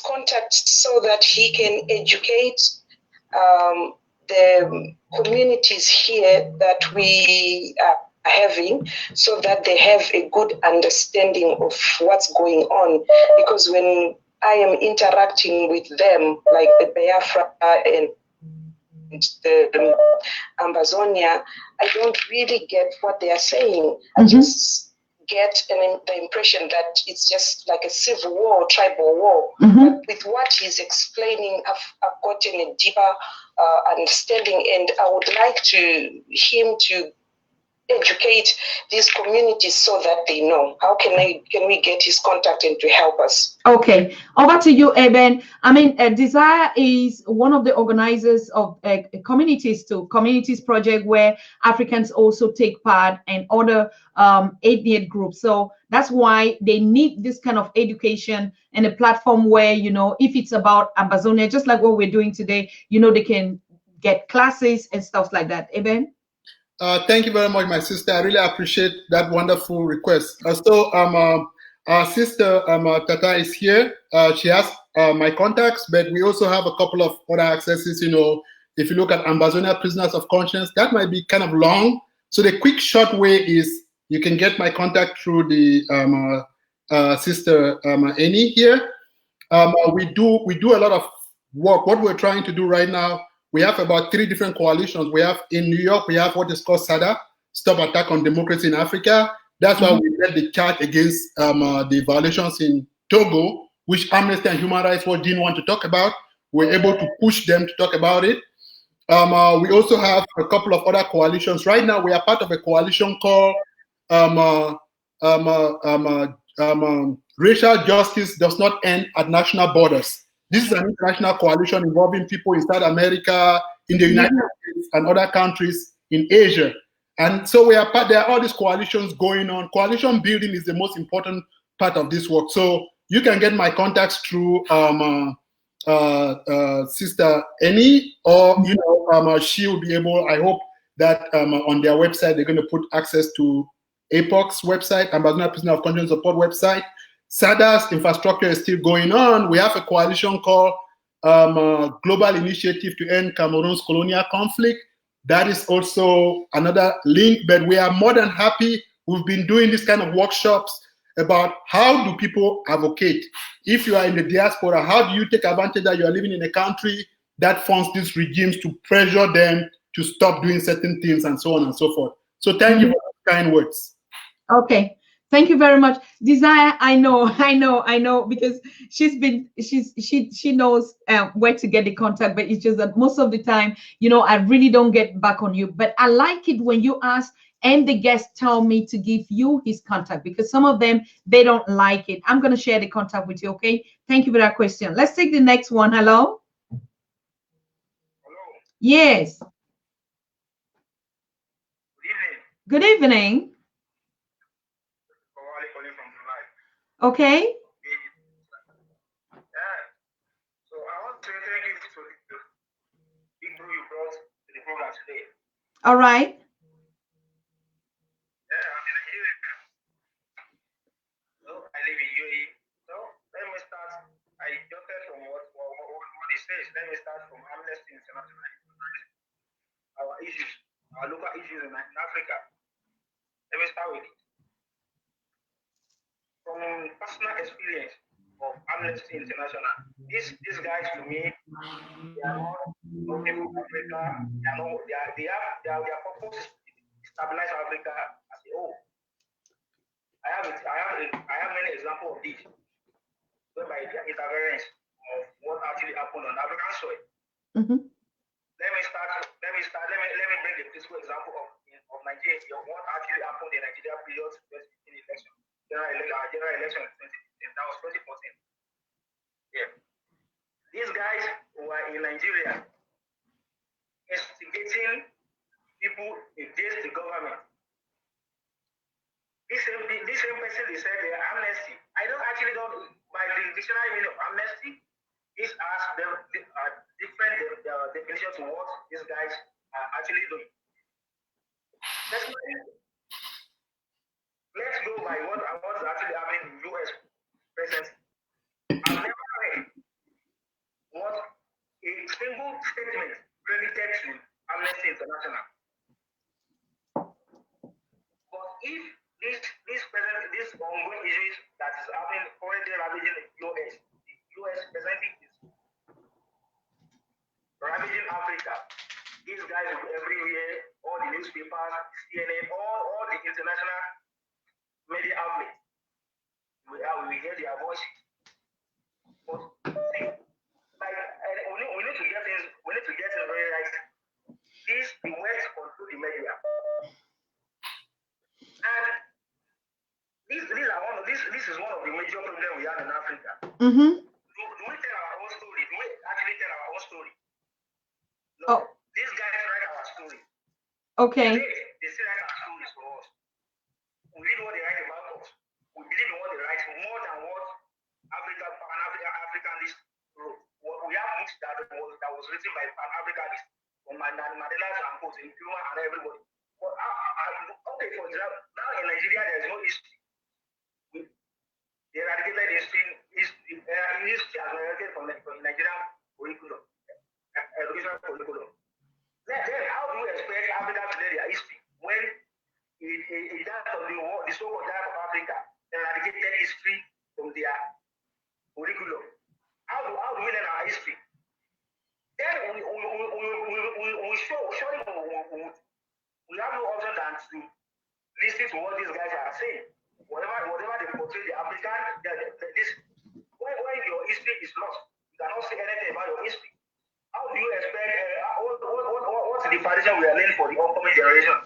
Speaker 6: contact so that he can educate the communities here that we are having, so that they have a good understanding of what's going on? Because when I am interacting with them, like the Biafra and the Ambaonia, I don't really get what they are saying. I just get the impression that it's just like a civil war, tribal war. But with what he's explaining, I've gotten a deeper understanding, and I would like him to educate these communities so that they know? How can we get his contact and to help us?
Speaker 1: Okay, over to you, Eben. I mean, Desire is one of the organizers of Communities Project, where Africans also take part, and other aid groups. So that's why they need this kind of education and a platform where, you know, if it's about Ambaonia, just like what we're doing today, you know, they can get classes and stuff like that. Eben?
Speaker 2: Thank you very much, my sister. I really appreciate that wonderful request. Our sister Tatah is here. She has my contacts, but we also have a couple of other accesses. You know, if you look at Ambaonia Prisoners of Conscience, that might be kind of long. So the quick, short way is you can get my contact through the sister Annie here. We do a lot of work. What we're trying to do right now, we have about 3 different coalitions. We have in New York, we have what is called SADA, Stop Attack on Democracy in Africa. That's why we led the charge against the violations in Togo, which Amnesty and Human Rights Watch didn't want to talk about. We're able to push them to talk about it. We also have a couple of other coalitions. Right now, we are part of a coalition called Racial Justice Does Not End at National Borders. This is an international coalition involving people in South America, in the United States, and other countries in Asia. And so we are part. There are all these coalitions going on. Coalition building is the most important part of this work. So you can get my contacts through Sister Annie, or you know, she will be able. I hope that on their website they're going to put access to APOC's website, Ambaonia Prisoner of Conscience Support website. SADA's infrastructure is still going on. We have a coalition called Global Initiative to End Cameroon's Colonial Conflict. That is also another link, but we are more than happy. We've been doing this kind of workshops about how do people advocate. If you are in the diaspora, how do you take advantage that you are living in a country that funds these regimes to pressure them to stop doing certain things and so on and so forth. So thank you for those kind words.
Speaker 1: Okay. Thank you very much. Desire, I know, because she knows where to get the contact, but it's just that most of the time, you know, I really don't get back on you. But I like it when you ask and the guest tell me to give you his contact, because some of them, they don't like it. I'm going to share the contact with you, okay? Thank you for that question. Let's take the next one. Hello?
Speaker 5: Hello.
Speaker 1: Yes.
Speaker 5: Good evening.
Speaker 1: Good evening. Okay.
Speaker 5: Yeah. So I want to thank you for the big bro you brought to the program today.
Speaker 1: All right.
Speaker 5: Yeah, I'm in Nigeria. So I live in UAE. So let me start. I jotted from what it says. Let me start from Amnesty International. Our issues, our local issues in Africa. Let me start with it. From personal experience of Amnesty International, these guys to me, they are not looking for Africa. Their purpose is to stabilize Africa as a whole. I have many examples of this, whereby their interference of what actually happened on African soil. Let me bring a physical example of Nigeria, what actually happened in Nigeria period 2015 election. General election in 2015. That was 2014. Yeah. These guys who are in Nigeria instigating people against the government. This same person, they said they are amnesty. I don't actually know by the dictionary meaning of amnesty. This as different definitions to what these guys are actually doing. Let's go by what's actually happening in the US presently. I've never read what a single statement credited to Amnesty International. But if this ongoing issues that is happening currently ravaging the US presently is ravaging Africa, these guys are everywhere, all the newspapers, CNN, all the international media outlets. We hear their voices. But see, like we need to get things very right. The West control the media. this is one of the major problems we have in Africa.
Speaker 1: Mm-hmm.
Speaker 5: Do we tell our own story? Do we actually tell our own story? No.
Speaker 1: Oh.
Speaker 5: These guys write our story.
Speaker 1: Okay.
Speaker 5: They still write our stories for us. We read what they write about us. We believe in what they write more than what Pan-Africanist wrote. We have books that was written by Pan-Africanists, from Mandela's and Post, Nkrumah and everybody. But okay, for example, now in Nigeria there is no history. The eradicated history has been eradicated from Nigerian curriculum, educational curriculum. Then how do we expect Africa to learn their history when in that of the so-called diet of Africa eradicated history from their curriculum? How do we learn our history? Then we have no option than to listen to what these guys are saying. Whatever they portray the African, when your history is lost, you cannot say anything about your history. How do you expect? What's the foundation we are laying for the upcoming generation?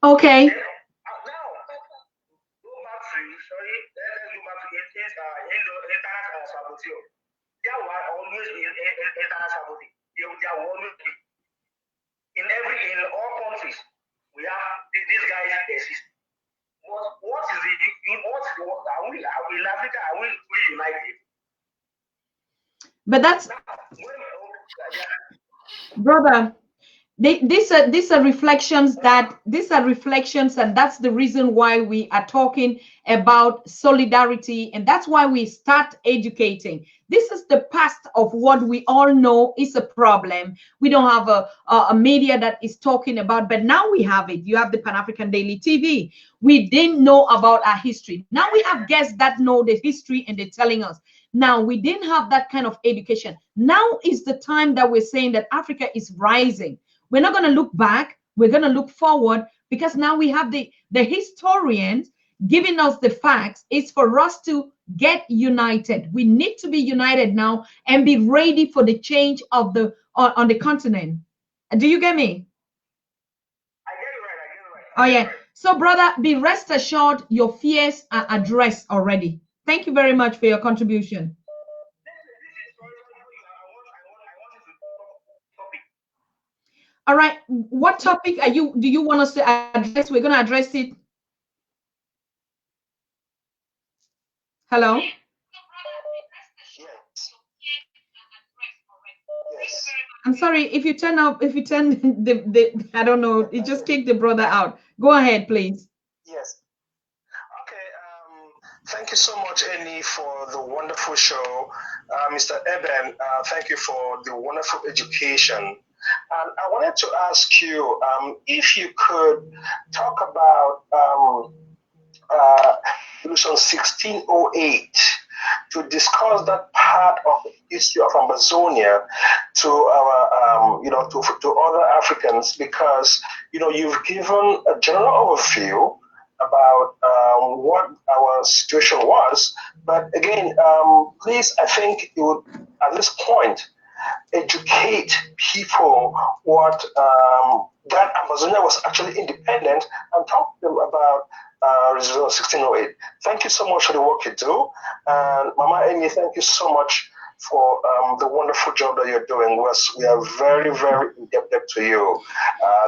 Speaker 1: Okay.
Speaker 5: Now, let's go back to international sabotage. There will always be international sabotage. There will always be. In all countries, we have these guys exist. What is are we in Africa? Are we united?
Speaker 1: But that's, brother, these are reflections, and that's the reason why we are talking about solidarity, and that's why we start educating. This is the past of what we all know is a problem. We don't have a media that is talking about, but now we have it. You have the Pan-African Daily TV. We didn't know about our history. Now we have guests that know the history and they're telling us. Now, we didn't have that kind of education. Now is the time that we're saying that Africa is rising. We're not going to look back. We're going to look forward, because now we have the historians giving us the facts. It's for us to get united. We need to be united now and be ready for the change of on the continent. Do you get me?
Speaker 5: I get it right.
Speaker 1: Oh, yeah. So, brother, be rest assured your fears are addressed already. Thank you very much for your contribution. All right. What topic do you want us to address? We're going to address it. Hello?
Speaker 5: Yes.
Speaker 1: I'm sorry, if you turn the I don't know, it just kicked the brother out. Go ahead, please.
Speaker 5: Yes. Okay. Thank you so much, Annie, for the wonderful show. Mr. Eben, thank you for the wonderful education. And I wanted to ask you if you could talk about Resolution 1608 to discuss that part of the history of Ambaonia to our, to other Africans, because, you've given a general overview about what our situation was. But again, please, I think you would, at this point, educate people what that Ambaonia was actually independent, and talk to them about Resolution 1608. Thank you so much for the work you do. And Mama Amy, thank you so much for the wonderful job that you're doing. We are very, very indebted to you,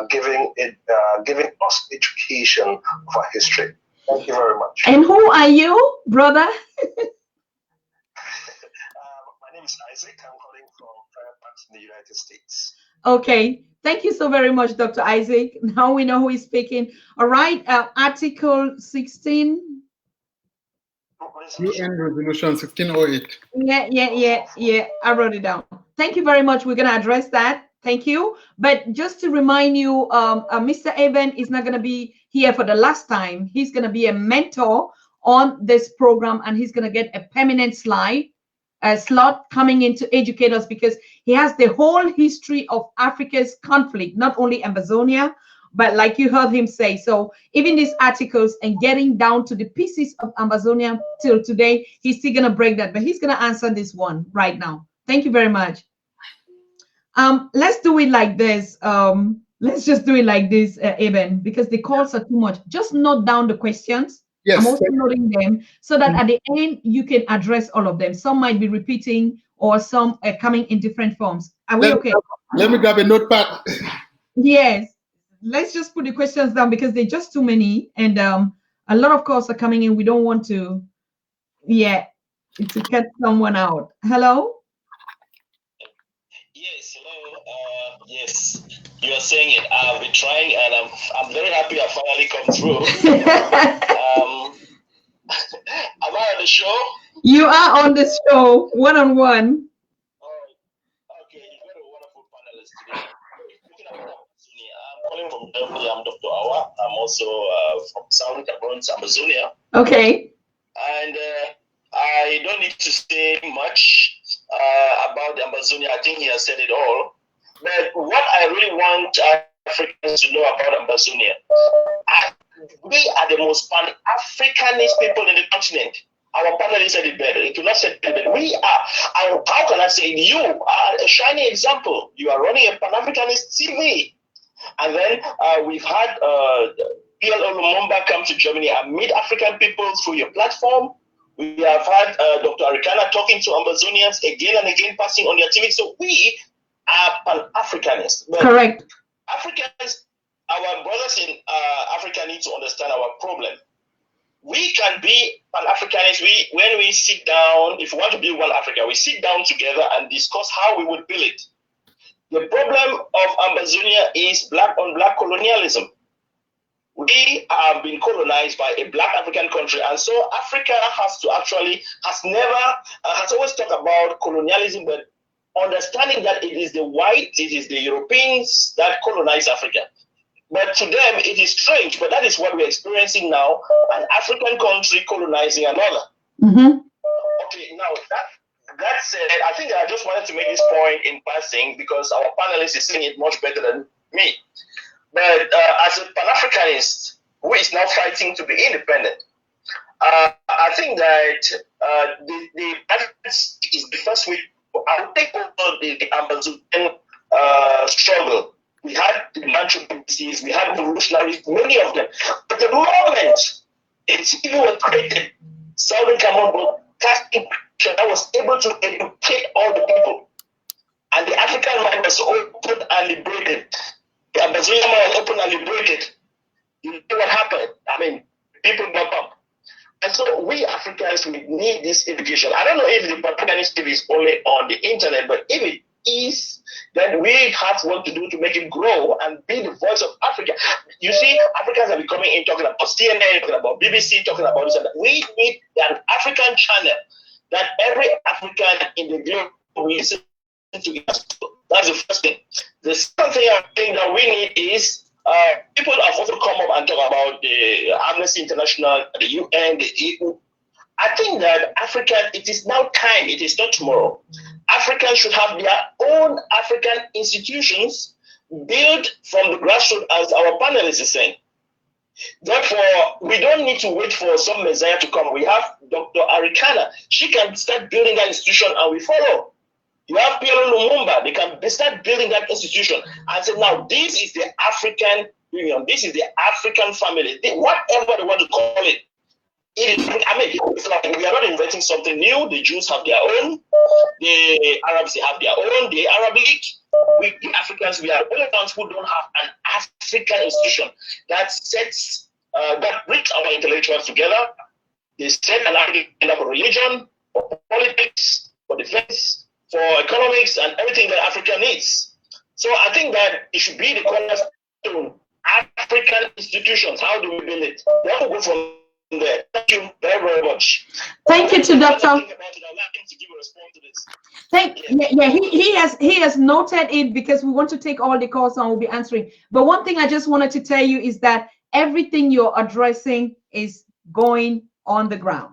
Speaker 5: giving us education of our history. Thank you very much.
Speaker 1: And who are you, brother?
Speaker 5: My name is Isaac. I'm calling from Fairfax in the United States.
Speaker 1: Okay. Thank you so very much, Dr. Isaac. Now we know who is speaking. All right. Article 16.
Speaker 2: UN Resolution 1608.
Speaker 1: Yeah. I wrote it down. Thank you very much. We're going to address that. Thank you. But just to remind you, Mr. Eben is not going to be here for the last time. He's going to be a mentor on this program, and he's going to get a permanent slot coming in to educate us, because he has the whole history of Africa's conflict, not only Ambaonia, but like you heard him say. So even these articles and getting down to the pieces of Ambaonia till today, he's still going to break that, but he's going to answer this one right now. Thank you very much. Let's do it like this. Let's just do it like this, Eben, because the calls are too much. Just note down the questions.
Speaker 2: Yes.
Speaker 1: I'm also noting them so that at the end you can address all of them. Some might be repeating or some are coming in different forms. Are we okay?
Speaker 2: Let me grab a notepad.
Speaker 1: Yes. Let's just put the questions down because they're just too many, and a lot of calls are coming in. We don't want to, to cut someone out. Hello.
Speaker 5: Yes, hello. Yes, you are saying it. I've been trying, and I'm very happy I finally come through. Am I on the show?
Speaker 1: You are on the show, one-on-one.
Speaker 5: Oh, okay. You've got a wonderful panelist today. Speaking about Ambaonia, I'm calling from Germany. I'm Dr. Awa. I'm also from Southern Cameroon, Ambaonia.
Speaker 1: Okay.
Speaker 5: And I don't need to say much about Ambaonia. I think he has said it all. But what I really want Africans to know about Ambaonia, we are the most Pan-Africanist people in the continent. Our panelists said it better. It will not say it better. We are. How can I say it? You are a shining example. You are running a Pan-Africanist TV. And then we've had PLO Lumumba come to Germany and meet African people through your platform. We have had Dr. Arikana talking to Ambazonians again and again, passing on their TV. So we are Pan-Africanists.
Speaker 1: Correct.
Speaker 5: Africans, our brothers in Africa need to understand our problem. We can be Pan-Africanists when we sit down, if we want to build one Africa, we sit down together and discuss how we would build it. The problem of Ambaonia is black-on-black colonialism. We have been colonized by a black African country, and so Africa has always talked about colonialism, but understanding that it is the whites, it is the Europeans that colonize Africa. But to them, it is strange, but that is what we're experiencing now, an African country colonizing another.
Speaker 1: Mm-hmm.
Speaker 5: Okay, now that said, I think I just wanted to make this point in passing because our panelist is saying it much better than me. But as a Pan-Africanist who is now fighting to be independent, I think that the is the first week. I will take over the Ambazonian struggle. We had the anthropologists, we had revolutionaries, many of them. But the moment it's even was created, Southern Cameroon broadcasting that was able to educate all the people. And the African mind was open and liberated. The Ambazonian mind was open and liberated. You know what happened? I mean, people got up. And so we Africans, we need this education. I don't know if the Pan-Africanist TV is only on the internet, but if it is, then we have work to do to make it grow and be the voice of Africa. You see, Africans are becoming in talking about CNN, talking about BBC, talking about this and that. We need an African channel that every African in the globe will listen to us. That's the first thing. The second thing I think that we need is people have also come up and talk about the Amnesty International, the UN, the EU. I think that it is now time, it is not tomorrow. Africans should have their own African institutions built from the grassroots, as our panelist is saying. Therefore, we don't need to wait for some messiah to come. We have Dr. Arikana. She can start building that institution and we follow. You have PLO Lumumba. They can start building that institution and say, now this is the African Union. This is the African family. Whatever they want to call it. It's like we are not inventing something new. The Jews have their own. The Arabs, they have their own. The Arab League. We Africans, we are the only ones who don't have an African institution that sets, that brings our intellectuals together. They set an agenda for religion, for politics, for defense, for economics, and everything that Africa needs. So I think that it should be the cornerstone. African institutions. How do we build it? We have to go from there. Thank you very, very much.
Speaker 1: Thank you to Dr. He has noted it because we want to take all the calls and we'll be answering. But one thing I just wanted to tell you is that everything you're addressing is going on the ground.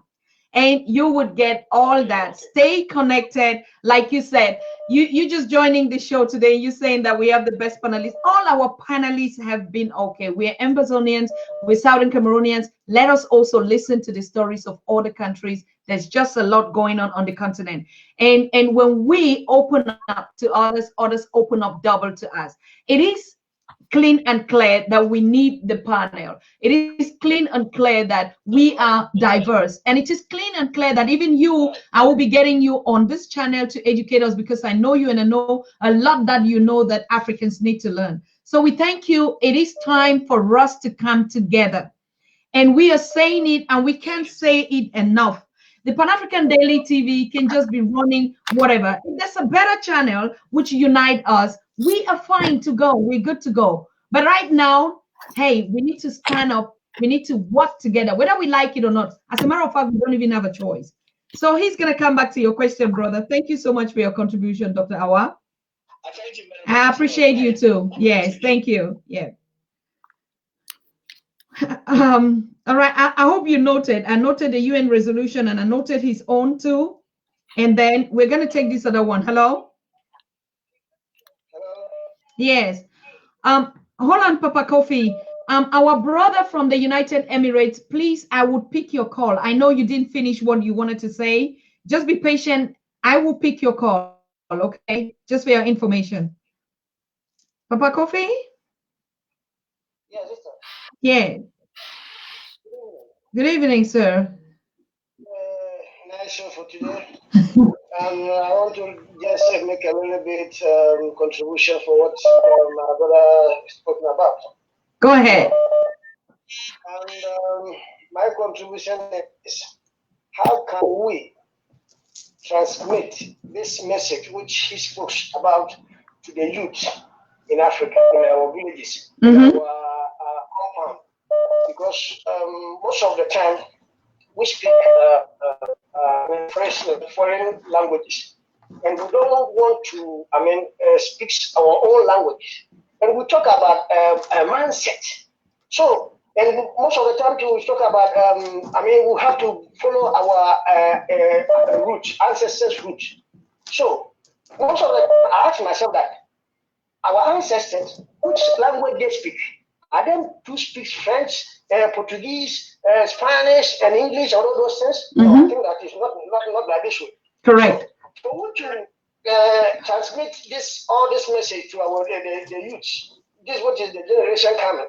Speaker 1: And you would get all that. Stay connected. Like you said, you just joining the show today. You're saying that we have the best panelists. All our panelists have been okay. We're Ambazonians, we're Southern Cameroonians. Let us also listen to the stories of other countries. There's just a lot going on the continent. And when we open up to others, others open up double to us. It is clean and clear that we need the panel. It is clean and clear that we are diverse. And it is clean and clear that even you, I will be getting you on this channel to educate us, because I know you and I know a lot that you know that Africans need to learn. So we thank you. It is time for us to come together. And we are saying it, and we can't say it enough. The Pan-African Daily TV can just be running whatever. If there's a better channel which unite us, we are fine to go. We're good to go. But right now, hey, we need to stand up. We need to work together, whether we like it or not. As a matter of fact, we don't even have a choice. So he's going to come back to your question, brother. Thank you so much for your contribution, Dr. Awa. I appreciate you too. Yes, thank you. Yeah. All right. I hope you noted. I noted the UN resolution, and I noted his own too. And then we're going to take this other one. Hello?
Speaker 5: Hello?
Speaker 1: Yes. Hold on, Papa Kofi. Our brother from the United Emirates, please, I would pick your call. I know you didn't finish what you wanted to say. Just be patient. I will pick your call, okay? Just for your information. Papa Kofi?
Speaker 5: Yes, sir.
Speaker 1: Yeah. Good evening, sir.
Speaker 5: Nice show for today. I want to just make a little bit contribution for what my brother spoken about.
Speaker 1: Go ahead.
Speaker 5: And my contribution is, how can we transmit this message which he spoke about to the youth in Africa, in our villages, in our compound? Because most of the time we speak foreign languages, and we don't want to, speak our own language. And we talk about a mindset. So, and most of the time we talk about, we have to follow our roots, ancestors' roots. So, most of the time I ask myself that our ancestors, which language they speak? Are them to speak French, Portuguese, Spanish, and English, all of those things? No, I think that is not like this way.
Speaker 1: Correct.
Speaker 5: So we to transmit all this message to our the youth. This what is the generation coming.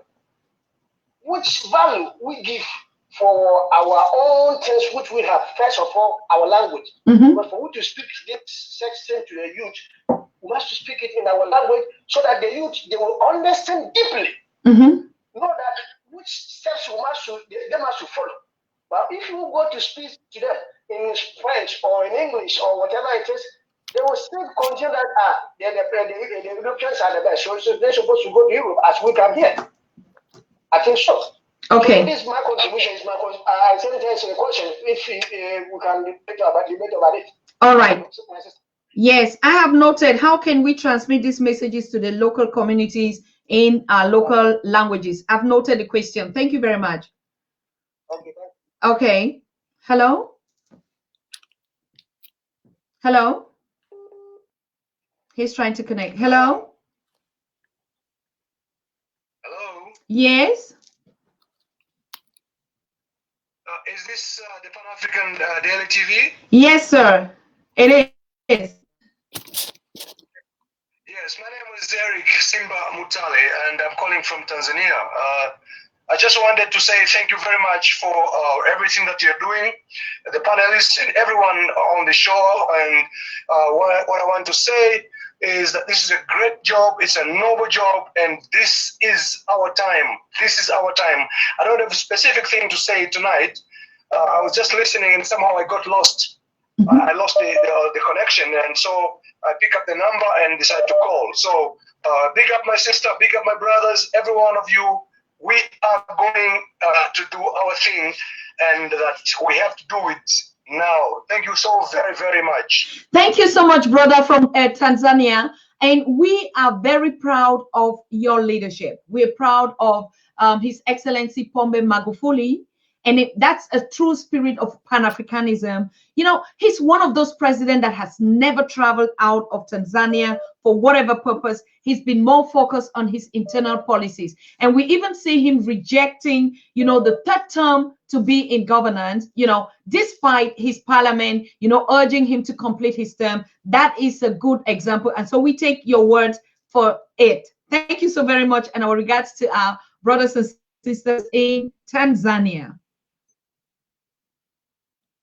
Speaker 5: Which value we give for our own things which we have? First of all, our language. But for we to speak this section to the youth, we must speak it in our language so that the youth, they will understand deeply. Know that which steps they must follow. But if you go to speak to them in French or in English or whatever it is, they will still consider that the Europeans are the best. So they're supposed to go to Europe as we come here. I think so. Okay. So this is my contribution. I sent a question if we can debate about it.
Speaker 1: All right. Yes, I have noted. How can we transmit these messages to the local communities in our local languages? I've noted the question. Thank you very much.
Speaker 5: Okay.
Speaker 1: Okay. Hello? Hello? He's trying to connect. Hello?
Speaker 7: Hello?
Speaker 1: Yes?
Speaker 7: Is this the Pan-African Daily TV?
Speaker 1: Yes, sir. It is.
Speaker 7: Yes, my name is Eric Simba Mutale, and I'm calling from Tanzania. I just wanted to say thank you very much for everything that you're doing, the panelists and everyone on the show. And what I want to say is that this is a great job. It's a noble job, and this is our time. This is our time. I don't have a specific thing to say tonight. I was just listening, and somehow I got lost. I lost the connection, and so I pick up the number and decide to call. So big up my sister, big up my brothers, every one of you. We are going to do our thing, and that we have to do it now. Thank you so very, very much.
Speaker 1: Thank you so much, brother from Tanzania. And we are very proud of your leadership. We're proud of His Excellency Pombe Magufuli. And that's a true spirit of Pan-Africanism. You know, he's one of those presidents that has never traveled out of Tanzania for whatever purpose. He's been more focused on his internal policies. And we even see him rejecting, you know, the third term to be in governance, you know, despite his parliament, you know, urging him to complete his term. That is a good example. And so we take your words for it. Thank you so very much, and our regards to our brothers and sisters in Tanzania.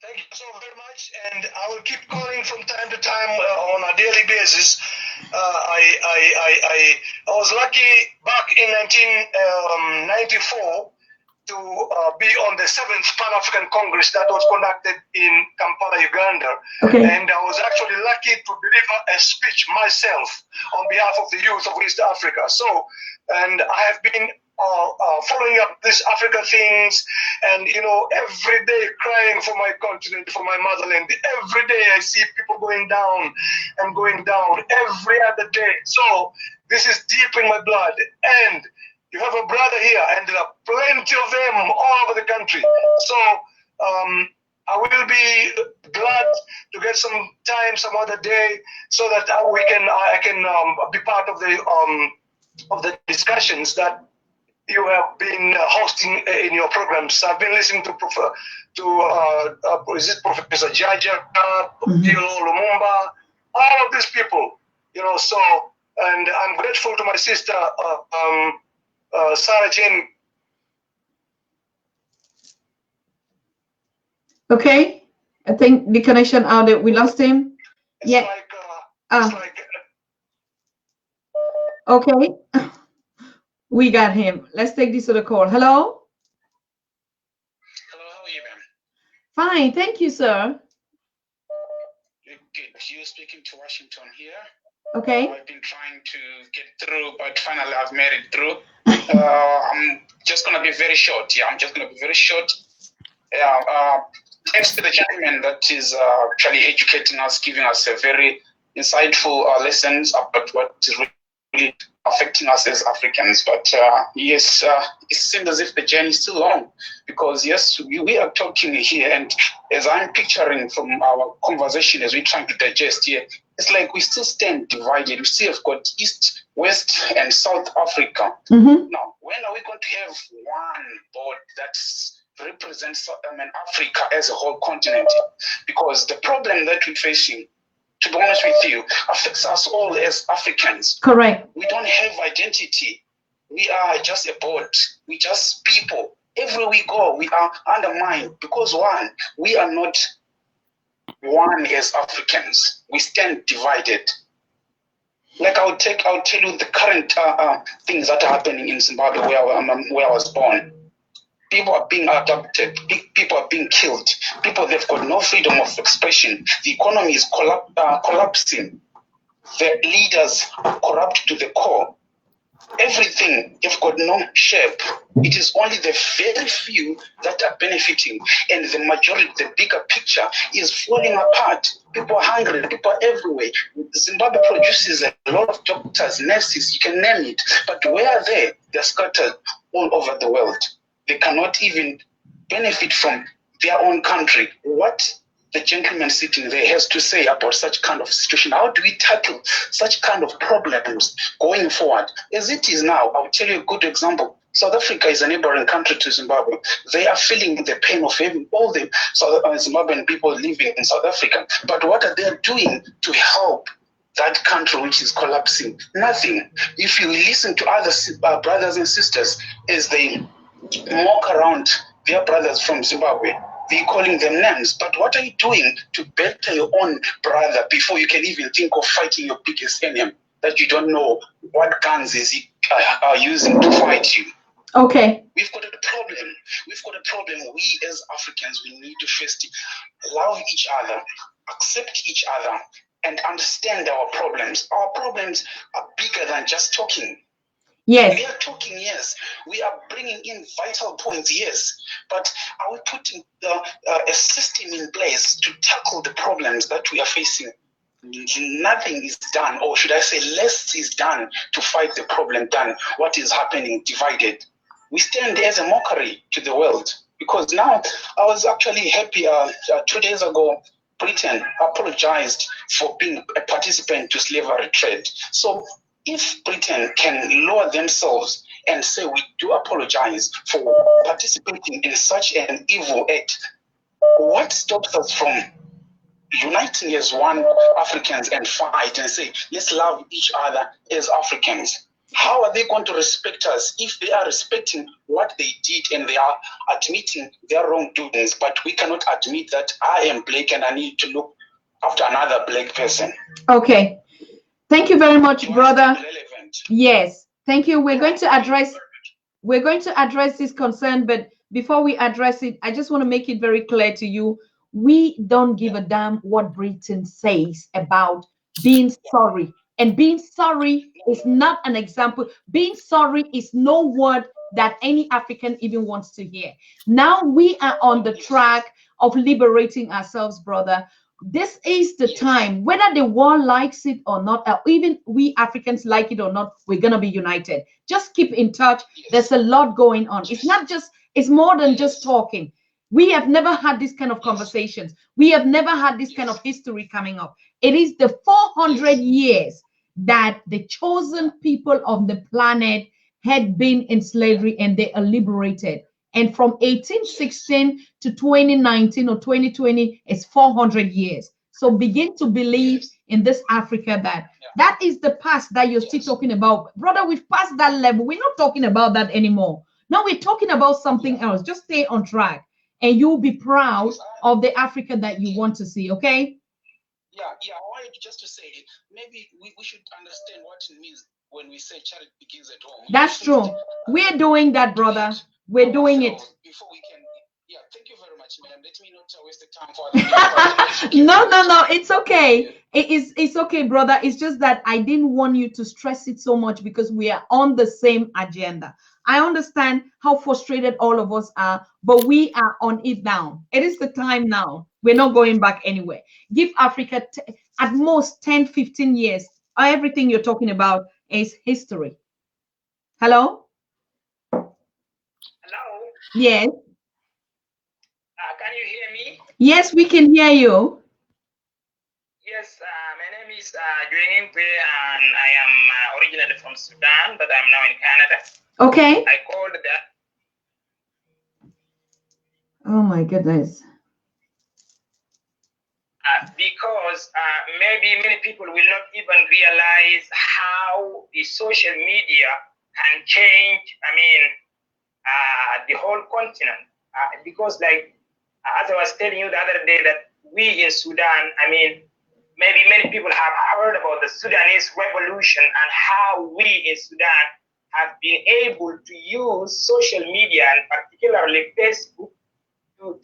Speaker 7: Thank you so very much, and I will keep calling from time to time on a daily basis. I was lucky back in 1994 to be on the 7th Pan-African Congress that was conducted in Kampala, Uganda.
Speaker 1: Okay.
Speaker 7: And I was actually lucky to deliver a speech myself on behalf of the youth of East Africa. So, and I have been following up these Africa things, and you know, every day crying for my continent, for my motherland. Every day I see people going down and going down every other day. So this is deep in my blood, and you have a brother here, and there are plenty of them all over the country. So I will be glad to get some time some other day so that I can be part of the discussions that you have been hosting in your programs. I've been listening to Professor Jaja, Lumumba, all of these people, you know. So, and I'm grateful to my sister Sarah Jane.
Speaker 1: Okay, I think the connection out there, we lost him.
Speaker 7: It's
Speaker 1: yeah. Okay. We got him. Let's take this other call. Hello?
Speaker 3: Hello, how are you, ma'am?
Speaker 1: Fine, thank you, sir.
Speaker 3: Good. You're speaking to Washington here.
Speaker 1: Okay.
Speaker 3: I've been trying to get through, but finally I've made it through. I'm just going to be very short. Yeah, I'm just going to be very short. Thanks to the gentleman that is actually educating us, giving us a very insightful lessons about what is really affecting us as Africans. But yes, it seems as if the journey is still long, because yes, we are talking here, and as I'm picturing from our conversation as we're trying to digest here, it's like we still stand divided. We still have got East, West, and South Africa.
Speaker 1: Mm-hmm.
Speaker 3: Now, when are we going to have one board that represents Africa as a whole continent? Because the problem that we're facing, to be honest with you, affects us all as Africans.
Speaker 1: Correct.
Speaker 3: We don't have identity. We are just a board. We just people. Everywhere we go, we are undermined because one, we are not one as Africans. We stand divided. Like I'll tell you the current things that are happening in Zimbabwe, where I was born. People are being abducted. People are being killed. People, they've got no freedom of expression. The economy is collapsing. The leaders are corrupt to the core. Everything, they've got no shape. It is only the very few that are benefiting, and the majority, the bigger picture, is falling apart. People are hungry. People are everywhere. Zimbabwe produces a lot of doctors, nurses, you can name it. But where are they? They're scattered all over the world. They cannot even benefit from their own country. What the gentleman sitting there has to say about such kind of situation? How do we tackle such kind of problems going forward? As it is now, I'll tell you a good example. South Africa is a neighboring country to Zimbabwe. They are feeling the pain of having all the Zimbabwean people living in South Africa. But what are they doing to help that country which is collapsing? Nothing. If you listen to other brothers and sisters as they walk around their brothers from Zimbabwe, they're calling them names. But what are you doing to better your own brother before you can even think of fighting your biggest enemy that you don't know what guns he are using to fight you?
Speaker 1: Okay.
Speaker 3: We've got a problem. We've got a problem. We as Africans, we need to first love each other, accept each other, and understand our problems. Our problems are bigger than just talking.
Speaker 1: Yes.
Speaker 3: We are talking, yes. We are bringing in vital points, yes. But are we putting a system in place to tackle the problems that we are facing? Nothing is done, or should I say less is done to fight the problem than what is happening divided. We stand as a mockery to the world, because now I was actually happy 2 days ago, Britain apologized for being a participant to slavery trade. So if Britain can lower themselves and say we do apologize for participating in such an evil act, what stops us from uniting as one Africans and fight and say, let's love each other as Africans?
Speaker 5: how are they going to respect us if they are respecting what they did and they are admitting their wrongdoings, but we cannot admit that I am black and I need to look after another black person?
Speaker 1: Okay. Thank you very much, brother. Yes, thank you. We're going to address this concern, but before we address it, I just want to make it very clear to you. We don't give a damn what Britain says about being sorry. And being sorry is not an example. Being sorry is no word that any African even wants to hear. Now we are on the track of liberating ourselves, brother. This is the time, whether the world likes it or not, or even we Africans like it or not, we're going to be united. Just keep in touch. There's a lot going on. It's not just, it's more than just talking. We have never had this kind of conversations. We have never had this kind of history coming up. It is the 400 years that the chosen people of the planet had been in slavery and they are liberated. And from 1816 to 2019 or 2020 is 400 years. So begin to believe in this Africa that is the past that you're still talking about. Brother, we've passed that level. We're not talking about that anymore. Now we're talking about something else. Just stay on track and you'll be proud of the Africa that you want to see, okay?
Speaker 5: Yeah, I wanted just to say, maybe we should understand what it means when we say charity begins at home.
Speaker 1: That's true. We're doing that, brother. We're doing it.
Speaker 5: Before we can, thank you very much, ma'am. Let me not waste the time for
Speaker 1: No, it's okay. It's okay, brother. It's just that I didn't want you to stress it so much because we are on the same agenda. I understand how frustrated all of us are, but we are on it now. It is the time now. We're not going back anywhere. Give Africa at most 10, 15 years. Everything you're talking about is history. Hello?
Speaker 8: Hello?
Speaker 1: Yes.
Speaker 8: Can you hear me?
Speaker 1: Yes, we can hear you.
Speaker 8: Yes, my name is Juengimpe and I am originally from Sudan, but I'm now in Canada.
Speaker 1: Okay.
Speaker 8: I called that.
Speaker 1: Oh my goodness.
Speaker 8: Because maybe many people will not even realize how the social media can change, the whole continent. Because like, as I was telling you the other day that we in Sudan, maybe many people have heard about the Sudanese revolution and how we in Sudan have been able to use social media and particularly Facebook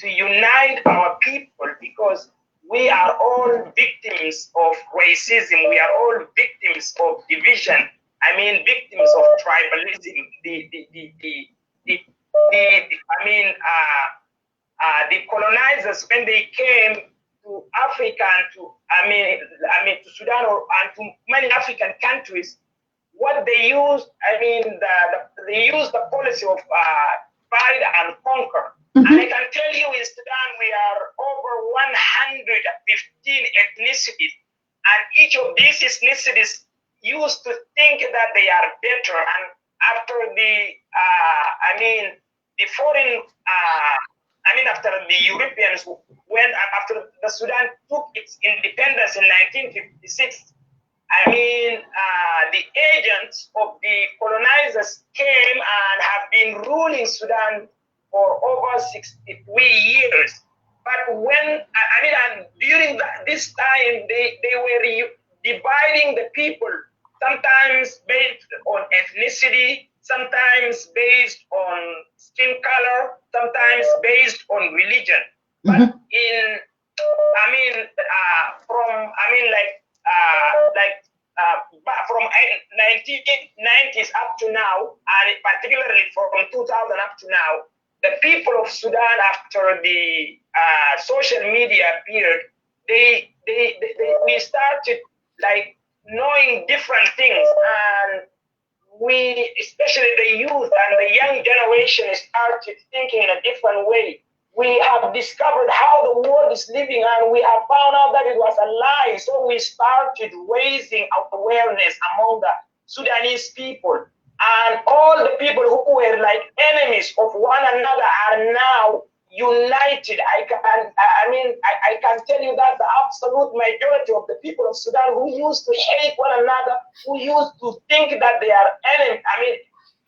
Speaker 8: to unite our people, because we are all victims of racism. We are all victims of division. Victims of tribalism. The colonizers, when they came to Africa and to Sudan and to many African countries, what they used, they used the policy of divide and conquer. And I can tell you in Sudan, we are over 115 ethnicities. And each of these ethnicities used to think that they are better. And after after the Europeans after the Sudan took its independence in 1956, the agents of the colonizers came and have been ruling Sudan for over 63 years. But when, during this time, they were dividing the people, sometimes based on ethnicity, sometimes based on skin color, sometimes based on religion. But from 1990s up to now, and particularly from 2000 up to now, the people of Sudan, after the social media appeared, we started like knowing different things, and we, especially the youth and the young generation, started thinking in a different way. We have discovered how the world is living, and we have found out that it was a lie. So we started raising awareness among the Sudanese people. And all the people who were like enemies of one another are now united. I can tell you that the absolute majority of the people of Sudan who used to hate one another, who used to think that they are enemy,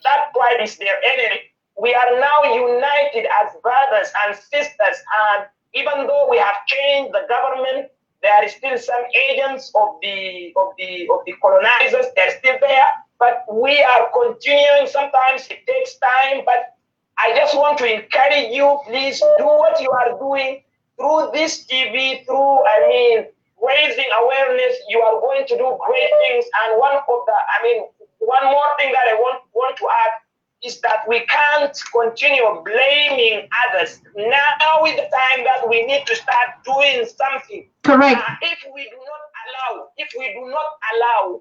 Speaker 8: that tribe is their enemy. We are now united as brothers and sisters, and even though we have changed the government, there are still some agents of the colonizers. They're still there, but we are continuing. Sometimes it takes time, but I just want to encourage you, please do what you are doing through this TV, through, raising awareness. You are going to do great things. And one more thing that I want to add is that we can't continue blaming others. Now is the time that we need to start doing something.
Speaker 1: Correct.
Speaker 8: If we do not allow, if we do not allow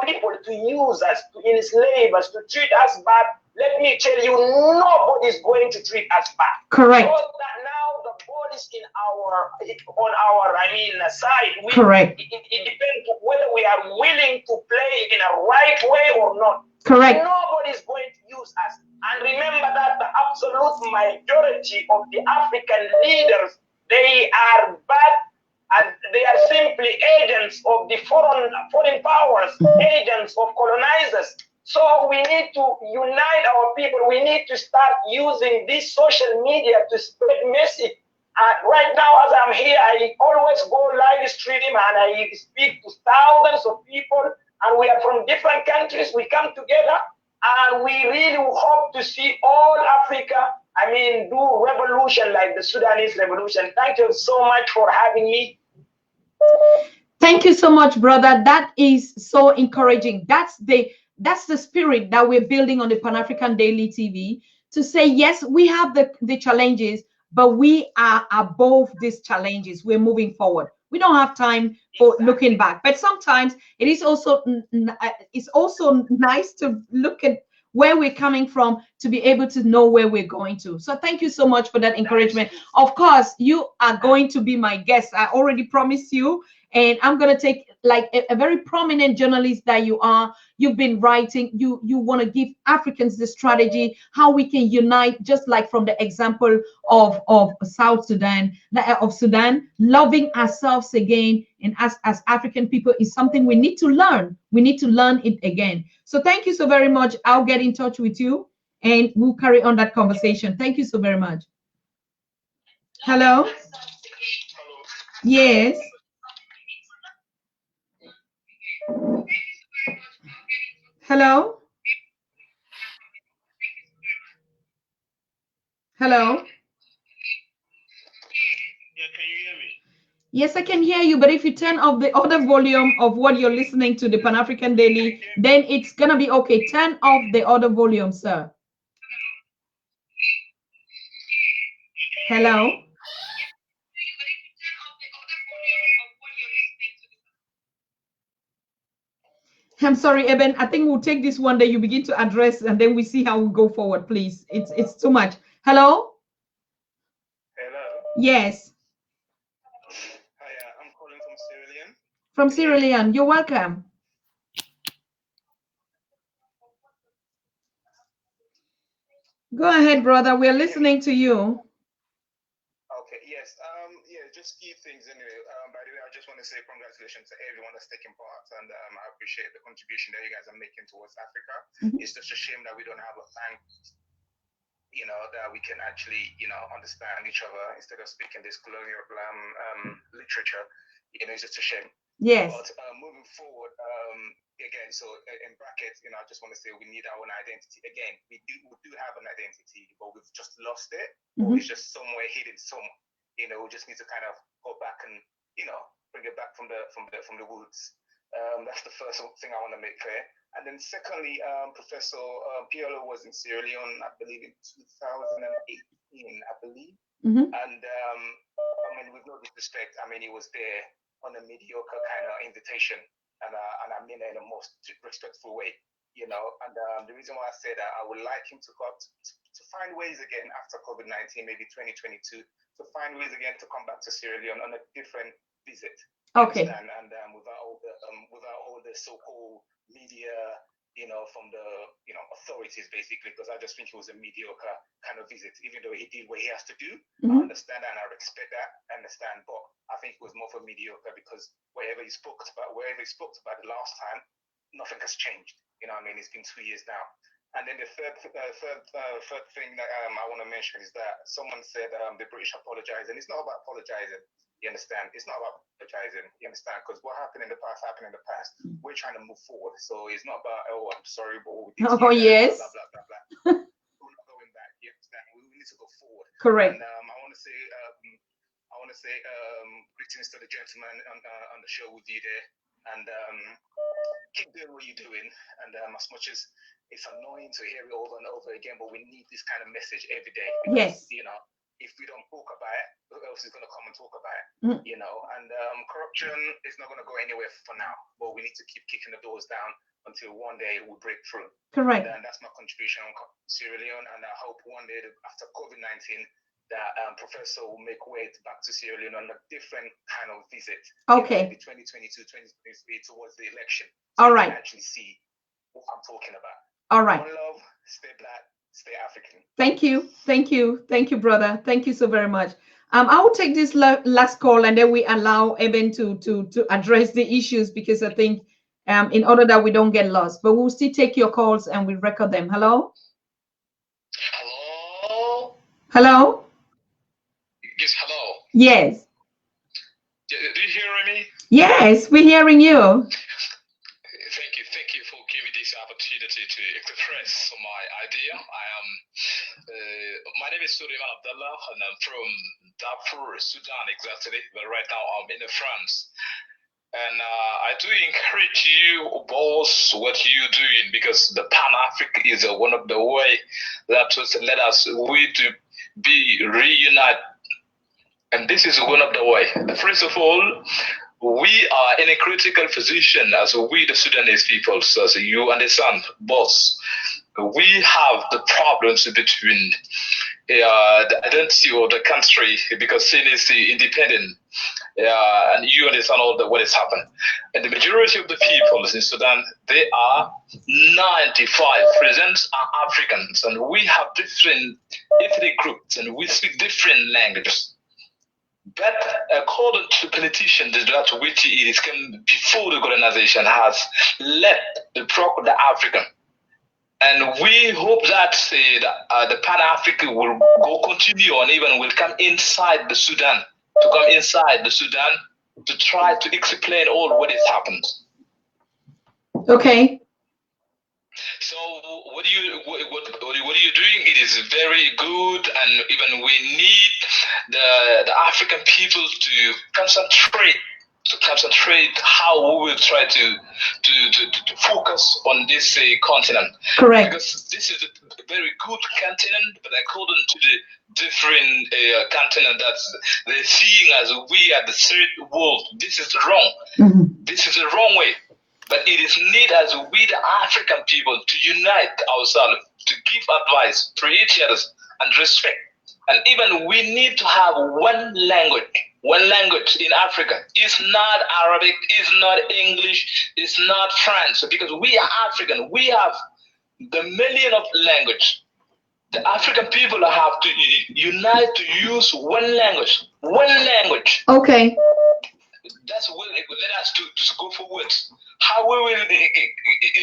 Speaker 8: people to use us, to enslave us, to treat us bad, let me tell you, nobody is going to treat us bad.
Speaker 1: Correct.
Speaker 8: Because that now the ball is on our side.
Speaker 1: Correct.
Speaker 8: It depends whether we are willing to play in a right way or not.
Speaker 1: Correct.
Speaker 8: Nobody is going to use us. And remember that the absolute majority of the African leaders, they are bad, and they are simply agents of the foreign powers, agents of colonizers. So we need to unite our people. We need to start using this social media to spread message. Right now, as I'm here, I always go live stream and I speak to thousands of people, and we are from different countries. We come together and we really hope to see all Africa, do revolution like the Sudanese revolution. Thank you so much for having me.
Speaker 1: Thank you so much, brother. That is so encouraging. That's the spirit that we're building on the Pan-African Daily TV, to say, yes, we have the challenges, but we are above these challenges. We're moving forward. We don't have time for looking back, but sometimes it is also nice to look at where we're coming from, to be able to know where we're going to. So thank you so much for that encouragement. Of course, you are going to be my guest. I already promised you, and I'm going to take like a very prominent journalist that you are. You've been writing, you want to give Africans the strategy, how we can unite, just like from the example of South Sudan, of Sudan, loving ourselves again. And as African people is something we need to learn. We need to learn it again. So thank you so very much. I'll get in touch with you and we'll carry on that conversation. Thank you so very much. Hello? Yes. Hello? Hello?
Speaker 5: Yeah, can you hear me?
Speaker 1: Yes, I can hear you, but if you turn off the other volume of what you're listening to, the Pan-African Daily, then it's going to be okay. Turn off the other volume, sir. Hello? I'm sorry, Eben. I think we'll take this one that you begin to address, and then we see how we go forward, please. It's too much. Hello?
Speaker 5: Hello?
Speaker 1: Yes.
Speaker 5: Hi, I'm calling from Sierra Leone.
Speaker 1: From Sierra Leone. You're welcome. Go ahead, brother. We're listening to you.
Speaker 5: Okay, yes. Just few things anyway. By the way, I just want to say congratulations to everyone that's taking part, and I appreciate the contribution that you guys are making towards Africa. It's just a shame that we don't have a bank, that we can actually, understand each other instead of speaking this colonial literature. It's just a shame.
Speaker 1: Yes.
Speaker 5: But moving forward, again, so in brackets, I just want to say we need our own identity. Again, we do have an identity, but we've just lost it, or it's just somewhere hidden somewhere. We just need to kind of go back and, bring it back from the woods. That's the first thing I want to make clear. And then secondly, Professor Piolo was in Sierra Leone, I believe in 2018, I believe. And with no disrespect, he was there on a mediocre kind of invitation, and I mean it in the most respectful way, And the reason why I say that, I would like him to find ways again after COVID-19, maybe 2022, to find ways again to come back to Sierra Leone on a different visit.
Speaker 1: Okay.
Speaker 5: And without all the so-called media,
Speaker 9: from the, authorities, basically, because I just think it was a mediocre kind of visit, even though he did what he has to do. I understand that and I respect that, but I think it was more for mediocre, because wherever he spoke about the last time, nothing has changed. It's been 2 years now. And then the third thing that I want to mention is that someone said the British apologize, and it's not about apologizing. You understand? It's not about apologizing. You understand? Because what happened in the past happened in the past. We're trying to move forward, so it's not about I'm sorry, but what we did.
Speaker 1: Oh yes.
Speaker 9: Blah blah blah blah. We're not going back. You understand? We need to go forward.
Speaker 1: Correct.
Speaker 9: And I want to say greetings to the gentleman on the show with you there, and keep doing what you're doing. And as much as it's annoying to hear it over and over again, but we need this kind of message every day. Because,
Speaker 1: yes.
Speaker 9: If we don't talk about it, who else is going to come and talk about it? And corruption is not going to go anywhere for now, but we need to keep kicking the doors down until one day it will break through.
Speaker 1: Correct.
Speaker 9: And that's my contribution on Sierra Leone, and I hope one day after COVID-19 that Professor will make way back to Sierra Leone on a different kind of visit.
Speaker 1: Okay.
Speaker 9: Maybe 2022, 2023 towards the election.
Speaker 1: So all right.
Speaker 9: You can actually see what I'm talking about.
Speaker 1: All right.
Speaker 9: One love, stay black. Stay African.
Speaker 1: Thank you, brother. Thank you so very much. I will take this last call, and then we allow Eben to address the issues, because I think in order that we don't get lost, but we'll still take your calls and we record them. Hello. Hello.
Speaker 10: Yes. Hello.
Speaker 1: Yes.
Speaker 10: Do you hear me?
Speaker 1: Yes, we're hearing you.
Speaker 10: Thank you for giving me this opportunity to express my idea. My name is Suleiman Abdallah, and I'm from Darfur, Sudan, exactly. But right now I'm in France. And I do encourage you both what you're doing, because the Pan-Africa is one of the way that let us to be reunited. And this is one of the way. First of all, we are in a critical position as we, the Sudanese people, so as you understand, boss. We have the problems between the identity of the country, because sin is independent, and you understand what has happened. And the majority of the people in Sudan, they are 95% are Africans, and we have different ethnic groups, and we speak different languages. But according to politicians, that which is before the colonization has left the African. And we hope that the Pan-African will continue on, even will come inside the Sudan, to try to explain all what has happened.
Speaker 1: Okay.
Speaker 10: So what are you doing? It is very good, and even we need the African people to concentrate how we will try to focus on this continent.
Speaker 1: Correct.
Speaker 10: Because this is a very good continent, but according to the different continent that they're seeing as we are the third world, this is wrong.
Speaker 1: Mm-hmm.
Speaker 10: This is the wrong way. But it is need as we, the African people, to unite ourselves, to give advice to each other and respect. And even we need to have one language in Africa. It's not Arabic, it's not English, it's not French. Because we are African, we have the million of language. The African people have to unite to use one language.
Speaker 1: Okay.
Speaker 10: That's what let us to go forward. How we will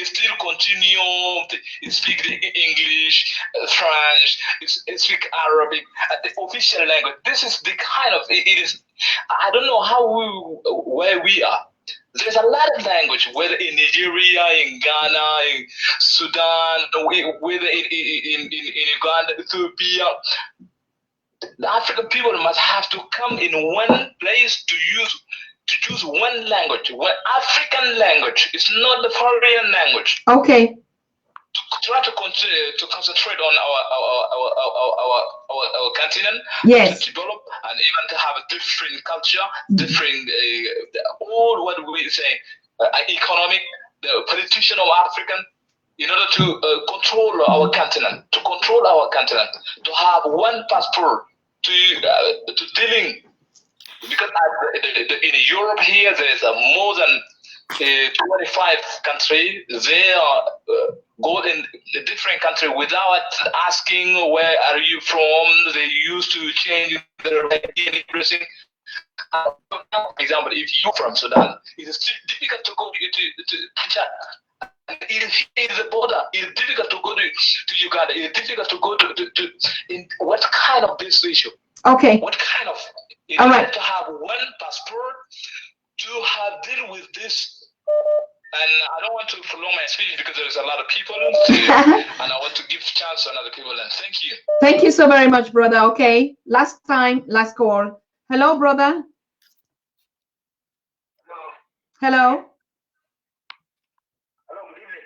Speaker 10: still continue to speak the English, French, speak Arabic, the official language. This is the kind of, it is, I don't know where we are. There's a lot of language, whether in Nigeria, in Ghana, in Sudan, whether in Uganda, Ethiopia. The African people must have to come in one place to choose one language, one African language. It's not the foreign language.
Speaker 1: Okay.
Speaker 10: To try to concentrate on our continent,
Speaker 1: yes,
Speaker 10: to develop, and even to have a different culture, different all what we say, economic, the politician of African, in order to control our continent, to have one passport to dealing. Because in Europe here, there's more than 25 countries, they go in a different country without asking where are you from. They used to change their ID and everything. For example, if you're from Sudan, it is difficult to go to Chad. If it's the border, it's difficult to go to Uganda. It's difficult to go to in what kind of this issue?
Speaker 1: Okay.
Speaker 10: What kind of? You
Speaker 1: All
Speaker 10: have
Speaker 1: right.
Speaker 10: to have one passport to have deal with this. And I don't want to prolong my speech because there's a lot of people, and I want to give chance to other people. And thank you.
Speaker 1: Thank you so very much, brother. Okay, last time, last call. Hello, brother. Hello.
Speaker 8: Hello, good evening.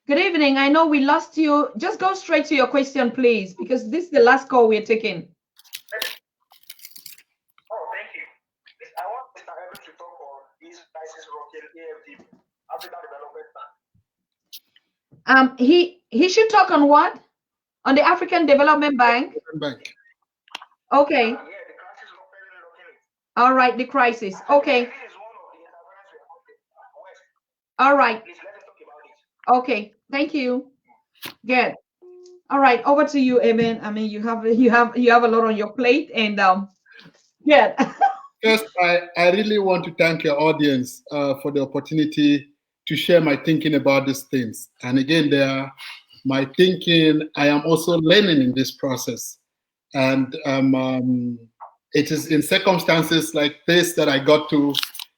Speaker 1: Good evening. I know we lost you. Just go straight to your question, please, because this is the last call we're taking.
Speaker 8: Oh, thank you. I want Mr. Eben to talk on this crisis rocking AFDB, African Development Bank.
Speaker 1: He should talk on what? On the African Development Bank. Okay.
Speaker 8: Yeah, the crisis rocking.
Speaker 1: All right, the crisis. Okay.
Speaker 8: This is one of the interference we have with West.
Speaker 1: All right.
Speaker 8: Please let us talk about it.
Speaker 1: Okay. Thank you. Good. All right. Over to you, Eben. I mean, you have a lot on your plate, and yeah.
Speaker 2: First, I really want to thank your audience for the opportunity to share my thinking about these things. And again, my thinking, I am also learning in this process. And it is in circumstances like this that I got to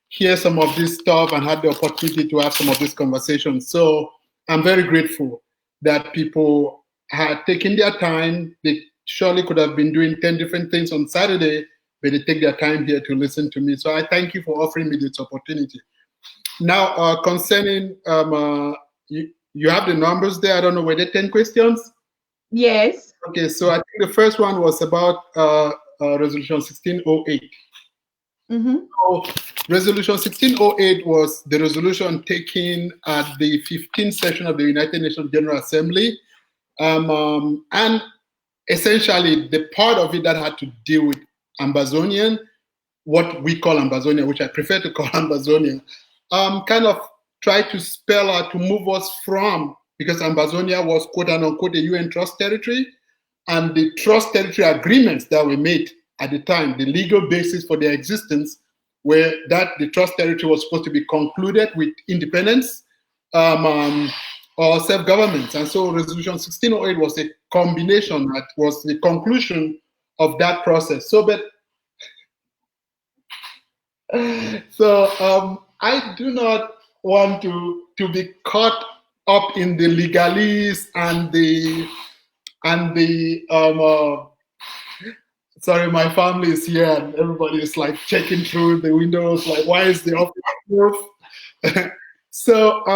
Speaker 2: hear some of this stuff and had the opportunity to have some of this conversation. So I'm very grateful that people had taken their time. They surely could have been doing 10 different things on Saturday, but they take their time here to listen to me. So I thank you for offering me this opportunity. Now, concerning, you have the numbers there. I don't know, were there 10 questions?
Speaker 1: Yes.
Speaker 2: Okay, so I think the first one was about Resolution 1608.
Speaker 1: Mm-hmm.
Speaker 2: So Resolution 1608 was the resolution taken at the 15th session of the United Nations General Assembly. And essentially, the part of it that had to deal with Ambaonia, what we call Ambaonia, which I prefer to call Ambaonia, kind of tried to spell out to move us from, because Ambaonia was quote unquote a UN trust territory, and the trust territory agreements that were made at the time, the legal basis for their existence, were that the trust territory was supposed to be concluded with independence or self-government. And so Resolution 1608 was a combination, that was the conclusion of that process. So, but I do not want to be caught up in the legalese and the sorry, my family is here and everybody is like checking through the windows, like, why is the office closed? So I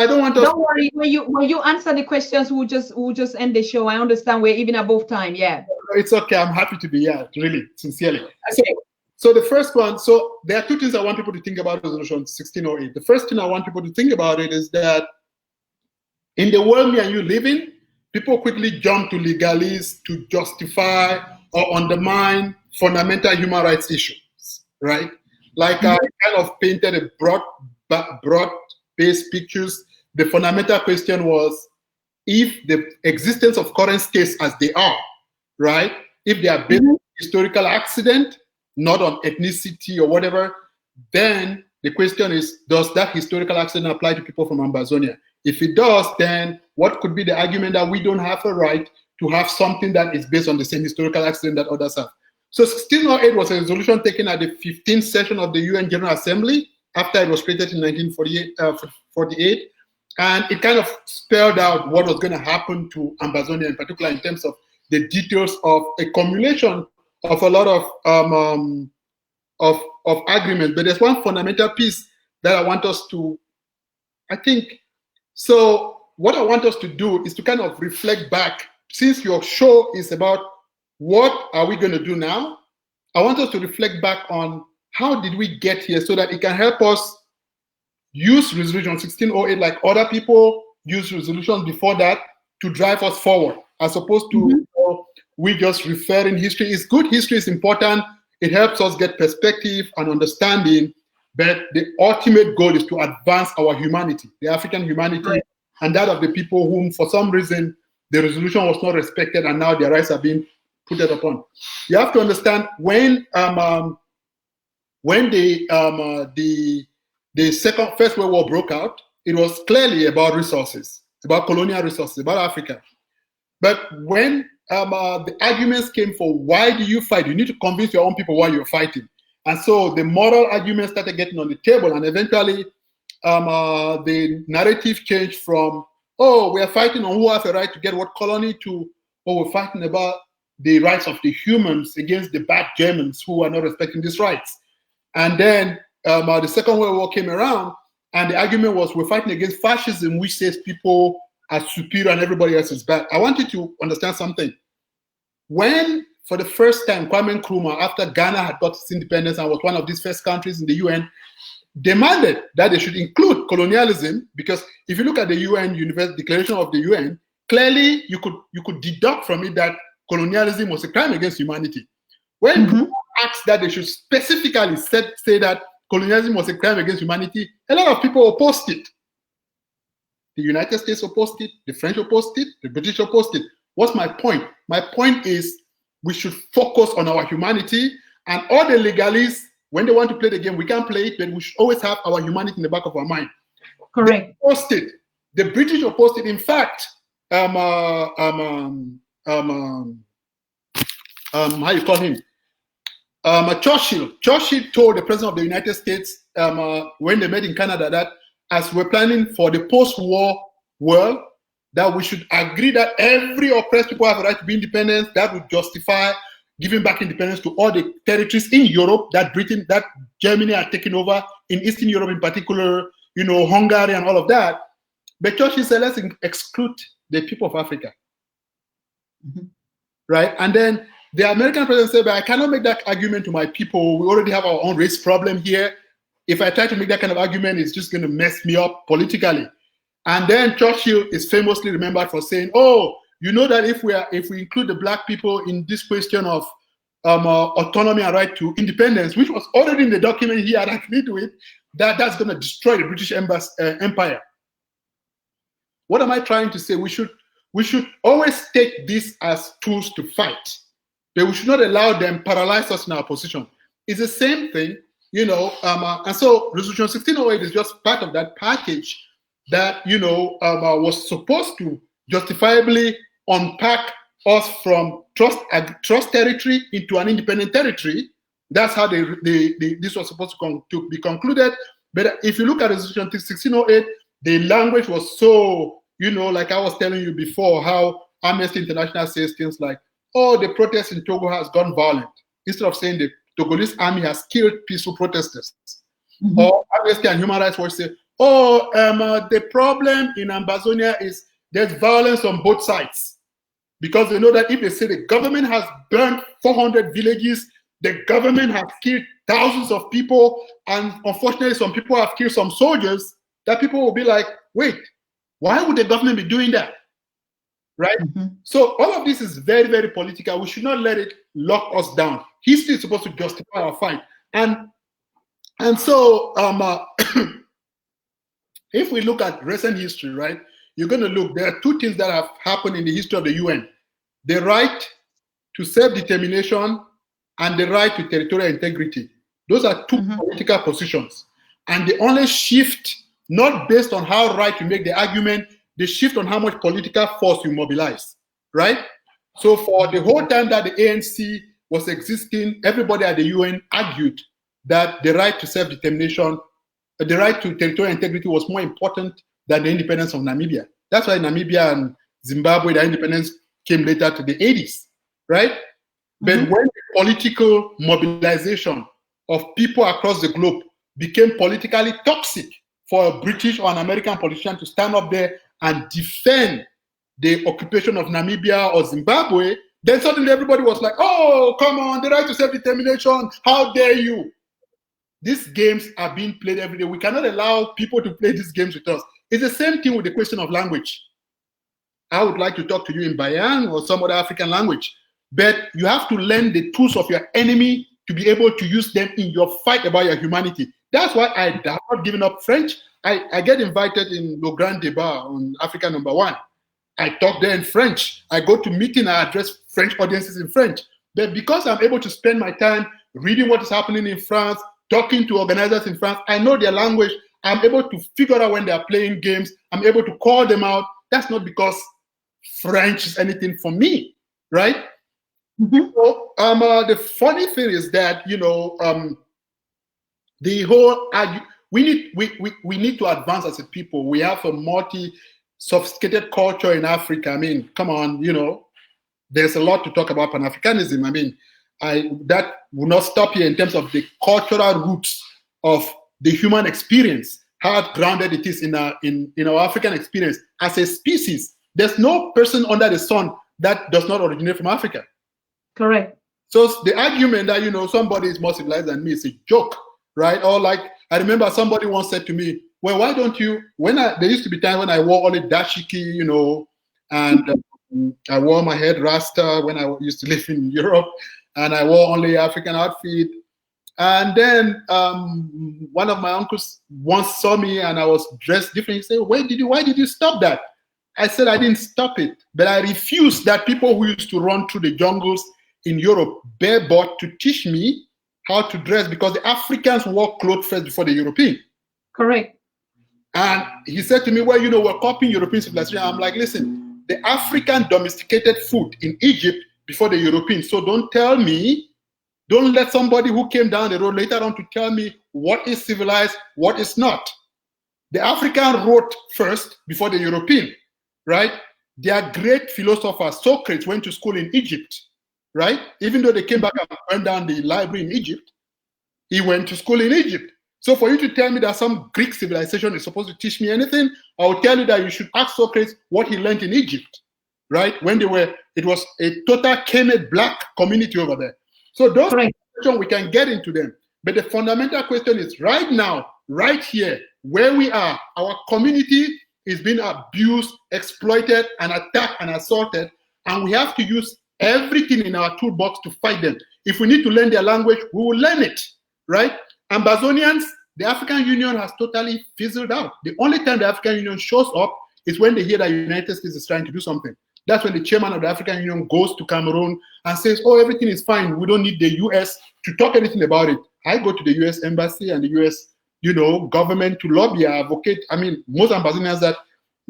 Speaker 2: don't want to.
Speaker 1: Don't worry. When you answer the questions, we'll just end the show. I understand we're even above time. Yeah.
Speaker 2: It's okay. I'm happy to be here. Really, sincerely.
Speaker 1: Okay.
Speaker 2: So the first one. So there are two things I want people to think about Resolution 1608. The first thing I want people to think about it is that in the world me and you live in, people quickly jump to legalese to justify or undermine fundamental human rights issues, right? Like I kind of painted a broad-based pictures. The fundamental question was, if the existence of current states as they are, right? If they are based on historical accident, not on ethnicity or whatever, then the question is, does that historical accident apply to people from Ambaonia? If it does, then what could be the argument that we don't have a right to have something that is based on the same historical accident that others have? So 1608 was a resolution taken at the 15th session of the UN General Assembly after it was created in 1948, and it kind of spelled out what was going to happen to Ambaonia in particular in terms of the details of a cumulation of a lot of agreements. But there's one fundamental piece that I want us to, I think, so what I want us to do is to kind of reflect back, since your show is about what are we going to do now, I want us to reflect back on how did we get here so that it can help us use Resolution 1608 like other people use resolutions before that to drive us forward, as opposed to we just refer in history. It's good, history is important. It helps us get perspective and understanding, but the ultimate goal is to advance our humanity, the African humanity,
Speaker 1: right,
Speaker 2: and that of the people whom, for some reason, the resolution was not respected, and now their rights are being put upon. You have to understand when the First World War broke out, it was clearly about resources, about colonial resources, about Africa. But when the arguments came for why do you fight, you need to convince your own people why you're fighting. And so the moral arguments started getting on the table, and eventually the narrative changed from, oh, we are fighting on who has a right to get what colony, to, oh, we're fighting about the rights of the humans against the bad Germans who are not respecting these rights. And then the Second World War came around, and the argument was, we're fighting against fascism, which says people are superior and everybody else is bad. I want you to understand something. When, for the first time, Kwame Nkrumah, after Ghana had got its independence and was one of these first countries in the UN, demanded that they should include colonialism, because if you look at the UN Universal Declaration of the UN, clearly you could deduct from it that colonialism was a crime against humanity. When people asked that they should specifically say that colonialism was a crime against humanity, a lot of people opposed it. The United States opposed it, the French opposed it, the British opposed it. What's my point? My point is we should focus on our humanity, and all the legalists, when they want to play the game, we can play it, but we should always have our humanity in the back of our mind.
Speaker 1: correct.
Speaker 2: They opposed it. The British opposed it. In fact, how you call him? Churchill told the president of the United States when they met in Canada that as we're planning for the post-war world, that we should agree that every oppressed people have a right to be independent. That would justify giving back independence to all the territories in Europe that Germany had taken over, in Eastern Europe in particular, Hungary and all of that. But Churchill said, let's exclude the people of Africa. Right? And then the American president said, but I cannot make that argument to my people. We already have our own race problem here. If I try to make that kind of argument, it's just going to mess me up politically. And then Churchill is famously remembered for saying, oh, you know that if we include the black people in this question of autonomy and right to independence, which was already in the document he had agreed with, that's going to destroy the British Empire. What am I trying to say? We should always take this as tools to fight, but we should not allow them paralyze us in our position. It's the same thing, and so Resolution 1608 is just part of that package that, was supposed to justifiably unpack us from trust territory into an independent territory. That's how this was supposed to be concluded. But if you look at Resolution 1608, the language was so, like I was telling you before, how Amnesty International says things like, oh, the protest in Togo has gone violent, instead of saying the Togolese army has killed peaceful protesters. Or Amnesty and Human Rights Watch say, oh, the problem in Ambaonia is there's violence on both sides. Because they know that if they say the government has burned 400 villages, the government has killed thousands of people, and unfortunately some people have killed some soldiers, that people will be like, wait, why would the government be doing that? Right? So all of this is very, very political. We should not let it lock us down. History is supposed to justify our fight. And so if we look at recent history, right, you're going to look, there are two things that have happened in the history of the UN. The right to self-determination and the right to territorial integrity. Those are two political positions. And they only shift not based on how right you make the argument, they shift on how much political force you mobilize, right? So for the whole time that the ANC was existing, everybody at the UN argued that the right to self-determination, the right to territorial integrity was more important than the independence of Namibia. That's why Namibia and Zimbabwe, their independence came later to the 80s, right? But when the political mobilization of people across the globe became politically toxic for a British or an American politician to stand up there and defend the occupation of Namibia or Zimbabwe, then suddenly everybody was like, oh, come on, the right to self-determination, how dare you? These games are being played every day. We cannot allow people to play these games with us. It's the same thing with the question of language. I would like to talk to you in Bayan or some other African language, but you have to learn the tools of your enemy to be able to use them in your fight about your humanity. That's why I have not given up French. I get invited in Le Grand Débat on Africa #1. I talk there in French. I go to meeting, I address French audiences in French. But because I'm able to spend my time reading what is happening in France, talking to organizers in France, I know their language. I'm able to figure out when they are playing games. I'm able to call them out. That's not because French is anything for me, right? So, the funny thing is that, you know, the whole we need to advance as a people. We have a multi-sophisticated culture in Africa. I mean, come on, you know, there's a lot to talk about Pan-Africanism. I mean, that will not stop here in terms of the cultural roots of the human experience, how grounded it is in our African experience as a species. There's no person under the sun that does not originate from Africa.
Speaker 1: Correct.
Speaker 2: So the argument that, you know, somebody is more civilized than me is a joke, right? Or like, I remember somebody once said to me, well, why don't you, there used to be times when I wore only dashiki, you know, and I wore my head rasta when I used to live in Europe, and I wore only African outfit. And then one of my uncles once saw me and I was dressed different. He said, why did you stop that? I said, I didn't stop it, but I refused that people who used to run through the jungles in Europe barefoot to teach me how to dress, because the Africans wore clothes first before the European.
Speaker 1: Correct.
Speaker 2: And he said to me, well, you know, we're copying European civilization. I'm like, listen, the African domesticated food in Egypt before the Europeans. So don't let somebody who came down the road later on to tell me what is civilized, what is not. The African wrote first before the European, right? Their great philosopher, Socrates, went to school in Egypt, right? Even though they came back and burned down the library in Egypt, he went to school in Egypt. So for you to tell me that some Greek civilization is supposed to teach me anything, I will tell you that you should ask Socrates what he learned in Egypt, right? When it was a total Kemet black community over there. So those questions, we can get into them. But the fundamental question is right now, right here, where we are, our community is being abused, exploited, and attacked and assaulted, and we have to use everything in our toolbox to fight them. If we need to learn their language, we will learn it, right? Ambazonians, the African Union has totally fizzled out. The only time the African Union shows up is when they hear that the United States is trying to do something. That's when the chairman of the African Union goes to Cameroon and says, oh, everything is fine. We don't need the US to talk anything about it. I go to the US embassy and the US, you know, government to lobby, advocate. I mean, most Ambazonians that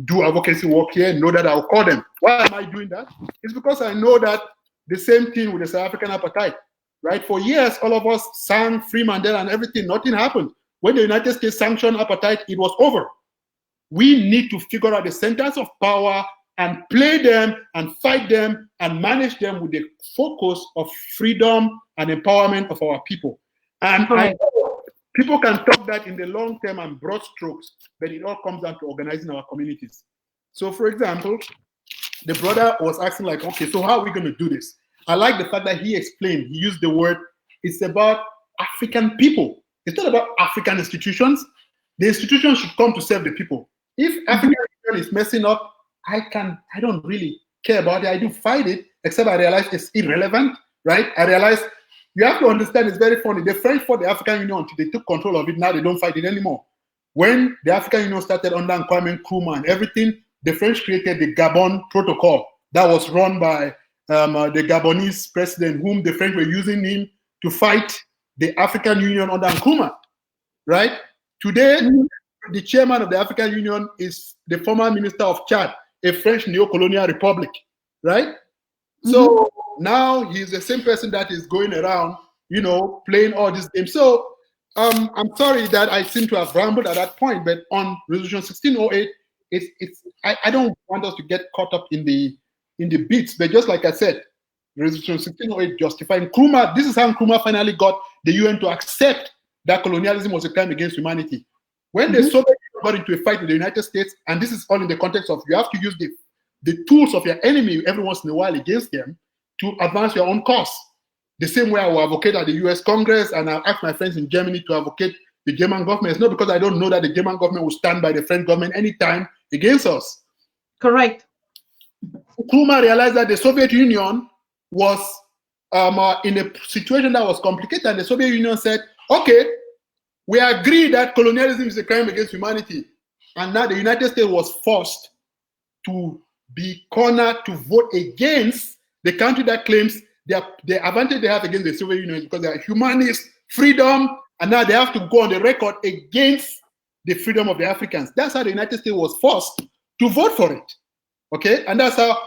Speaker 2: do advocacy work here know that I'll call them. Why am I doing that? It's because I know that the same thing with the South African apartheid, right? For years, all of us sang Free Mandela and everything. Nothing happened. When the United States sanctioned apartheid, it was over. We need to figure out the centers of power and play them and fight them and manage them with the focus of freedom and empowerment of our people. And people can talk that in the long term and broad strokes, but it all comes down to organizing our communities. So, for example, the brother was asking like, okay, so how are we going to do this? I like the fact that he explained, he used the word, it's about African people. It's not about African institutions. The institutions should come to serve the people. If African Union is messing up, I don't really care about it. I do fight it, except I realize it's irrelevant, right? I realize you have to understand it's very funny. The French fought the African Union until they took control of it. Now they don't fight it anymore. When the African Union started under Kwame Nkrumah and everything, the French created the Gabon Protocol that was run by the Gabonese president, whom the French were using him to fight the African Union under Nkrumah, right? Today, the chairman of the African Union is the former minister of Chad, a French neo-colonial republic, right? So now he's the same person that is going around, you know, playing all these games. So I'm sorry that I seem to have rambled at that point, but on Resolution 1608, I don't want us to get caught up in the bits, but just like I said, Resolution 1608 justifying Nkrumah. This is how Nkrumah finally got the UN to accept that colonialism was a crime against humanity. When the Soviet Union got into a fight with the United States, and this is all in the context of you have to use the tools of your enemy every once in a while against them to advance your own cause. The same way I will advocate at the US Congress, and I'll ask my friends in Germany to advocate the German government. It's not because I don't know that the German government will stand by the French government anytime against us.
Speaker 1: Correct.
Speaker 2: Nkrumah realized that the Soviet Union was in a situation that was complicated, and the Soviet Union said, okay, We agree that colonialism is a crime against humanity. And now the United States was forced to be cornered to vote against the country that claims the advantage they have against the Soviet Union is because they are humanist, freedom, and now they have to go on the record against the freedom of the Africans. That's how the United States was forced to vote for it. Okay, and that's how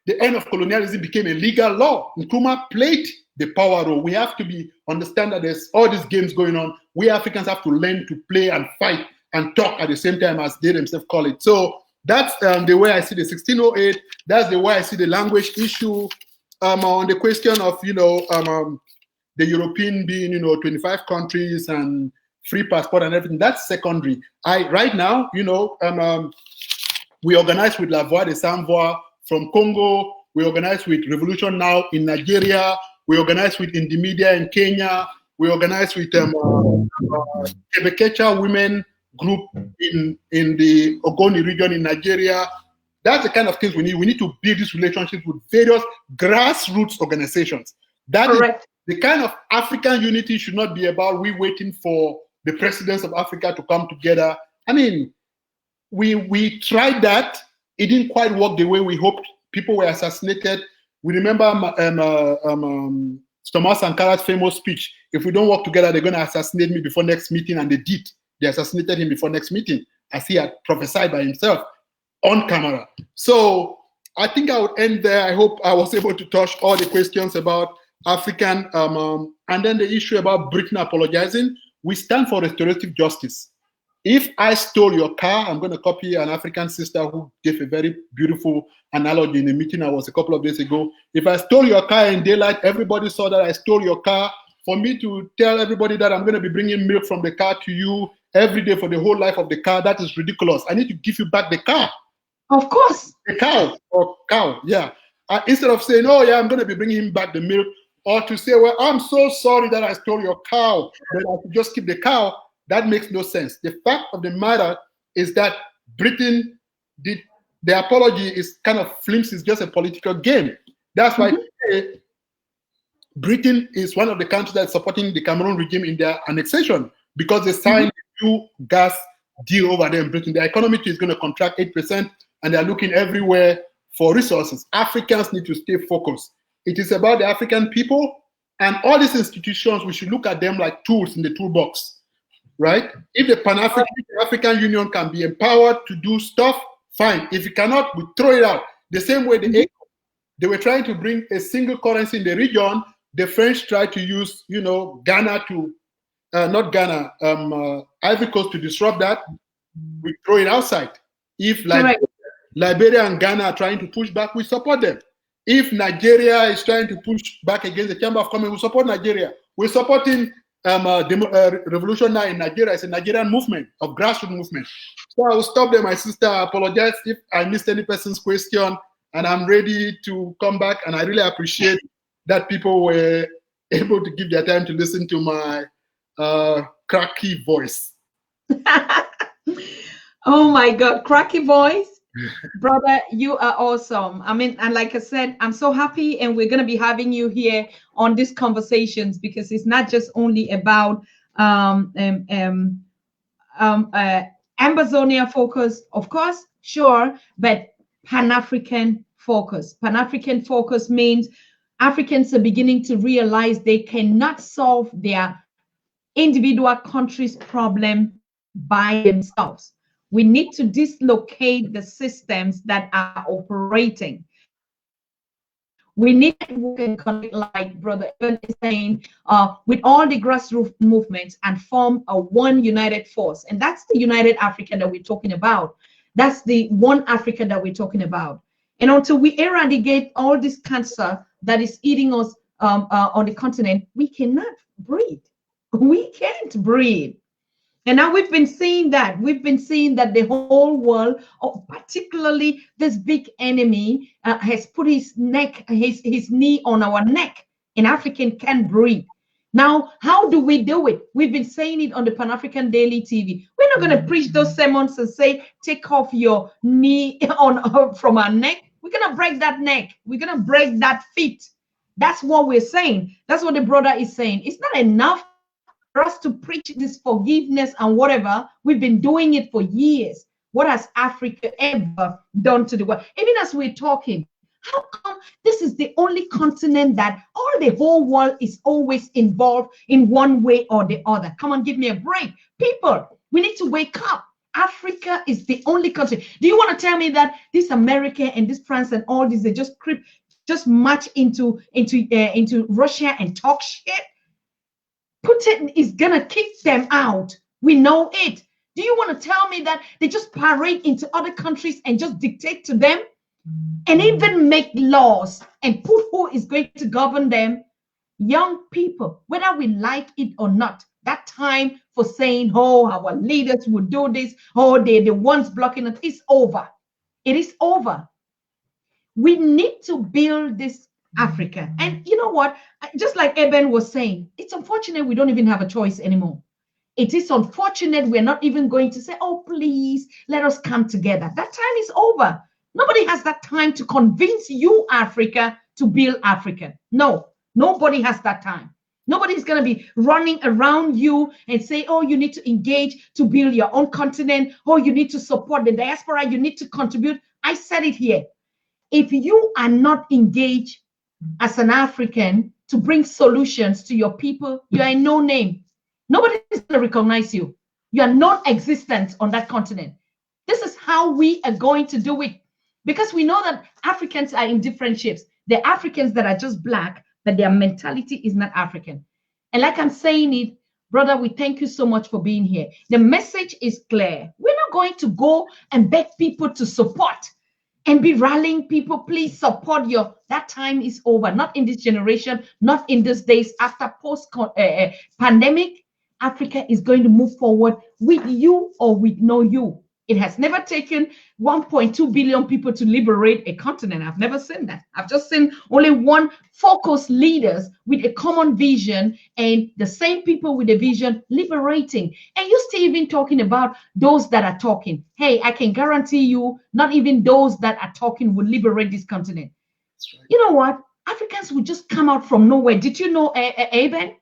Speaker 2: the end of colonialism became a legal law. Nkrumah played the power role. We have to understand that there's all these games going on. We Africans have to learn to play and fight and talk at the same time, as they themselves call it. So that's the way I see the 1608. That's the way I see the language issue. On the question of the European being 25 countries and free passport and everything, that's secondary. Right now we organize with La Voix de Sans Voix from Congo. We organize with Revolution Now in Nigeria. We organize with Indymedia in Kenya. We organize with Kebekecha women group in the Ogoni region in Nigeria. That's the kind of things we need. We need to build this relationship with various grassroots organizations. That Correct. Is the kind of African unity should not be about we waiting for the presidents of Africa to come together. I mean, we tried that. It didn't quite work the way we hoped. People were assassinated. We remember Thomas Sankara's famous speech, if we don't work together, they're going to assassinate me before next meeting, and they did. They assassinated him before next meeting, as he had prophesied by himself on camera. So I think I would end there. I hope I was able to touch all the questions about African, and then the issue about Britain apologizing. We stand for restorative justice. If I stole your car, I'm going to copy an African sister who gave a very beautiful analogy in a meeting I was a couple of days ago. If I stole your car in daylight, everybody saw that I stole your car. For me to tell everybody that I'm going to be bringing milk from the car to you every day for the whole life of the car, that is ridiculous. I need to give you back the car.
Speaker 1: Of course.
Speaker 2: The cow, yeah. Instead of saying, oh yeah, I'm going to be bringing him back the milk, or to say, well, I'm so sorry that I stole your cow, but I should just keep the cow. That makes no sense. The fact of the matter is that Britain did, the apology is kind of flimsy, it's just a political game. That's why Britain is one of the countries that's supporting the Cameroon regime in their annexation, because they signed a new gas deal over there in Britain. The economy is going to contract 8%, and they're looking everywhere for resources. Africans need to stay focused. It is about the African people, and all these institutions, we should look at them like tools in the toolbox. Right? If the Pan-African Union can be empowered to do stuff, fine. If it cannot, we throw it out. The same way they were trying to bring a single currency in the region. The French tried to use, Ghana to, not Ghana, Ivory Coast to disrupt that. We throw it outside. If Liberia and Ghana are trying to push back, we support them. If Nigeria is trying to push back against the Chamber of Commerce, we support Nigeria. We're supporting Revolution Now in Nigeria. Is a Nigerian movement, of grassroots movement. So I will stop there, my sister. I apologize if I missed any person's question, and I'm ready to come back. And I really appreciate that people were able to give their time to listen to my cracky voice.
Speaker 1: Oh my God, cracky voice. Brother, you are awesome. I mean, and like I said, I'm so happy, and we're going to be having you here on these conversations, because it's not just only about Ambaonia focus, of course, sure, but Pan-African focus. Pan-African focus means Africans are beginning to realize they cannot solve their individual country's problem by themselves. We need to dislocate the systems that are operating. We need to work and connect, like Brother Eben is saying, with all the grassroots movements and form a one united force. And that's the United Africa that we're talking about. That's the one Africa that we're talking about. And until we eradicate all this cancer that is eating us on the continent, we cannot breathe. We can't breathe. And now we've been seeing that. We've been seeing that the whole world, particularly this big enemy, has put his knee on our neck, and African can't breathe. Now, how do we do it? We've been saying it on the Pan-African Daily TV. We're not going to preach those sermons and say, take off your knee from our neck. We're going to break that neck. We're going to break that feet. That's what we're saying. That's what the brother is saying. It's not enough us to preach this forgiveness and whatever. We've been doing it for years. What has Africa ever done to the world? Even as we're talking, how come this is the only continent that the whole world is always involved in one way or the other? Come on, give me a break. People, we need to wake up. Africa is the only country. Do you want to tell me that this America and this France and all this, they just march into Russia and talk shit? Putin is gonna kick them out. We know it. Do you want to tell me that they just parade into other countries and just dictate to them and even make laws and put who is going to govern them? Young people, whether we like it or not, that time for saying, oh, our leaders will do this, oh, they're the ones blocking it, is over. It is over. We need to build this Africa. And you know what? Just like Eben was saying, it's unfortunate we don't even have a choice anymore. It is unfortunate we're not even going to say, oh, please, let us come together. That time is over. Nobody has that time to convince you, Africa, to build Africa. No, nobody has that time. Nobody's going to be running around you and say, oh, you need to engage to build your own continent. Oh, you need to support the diaspora. You need to contribute. I said it here. If you are not engaged as an African to bring solutions to your people, you are in no name. Nobody is going to recognize you. You are non-existent on that continent. This is how we are going to do it. Because we know that Africans are in different shapes. There are Africans that are just black, but their mentality is not African. And like I'm saying it, brother, we thank you so much for being here. The message is clear. We're not going to go and beg people to support and be rallying people. Please support that time is over. Not in this generation, not in these days. After post-pandemic, Africa is going to move forward with you or with no you. It has never taken 1.2 billion people to liberate a continent. I've never seen that. I've just seen only one focused leaders with a common vision and the same people with a vision liberating. And you're still even talking about those that are talking. Hey, I can guarantee you, not even those that are talking will liberate this continent. Right. You know what? Africans will just come out from nowhere. Did you know Eben?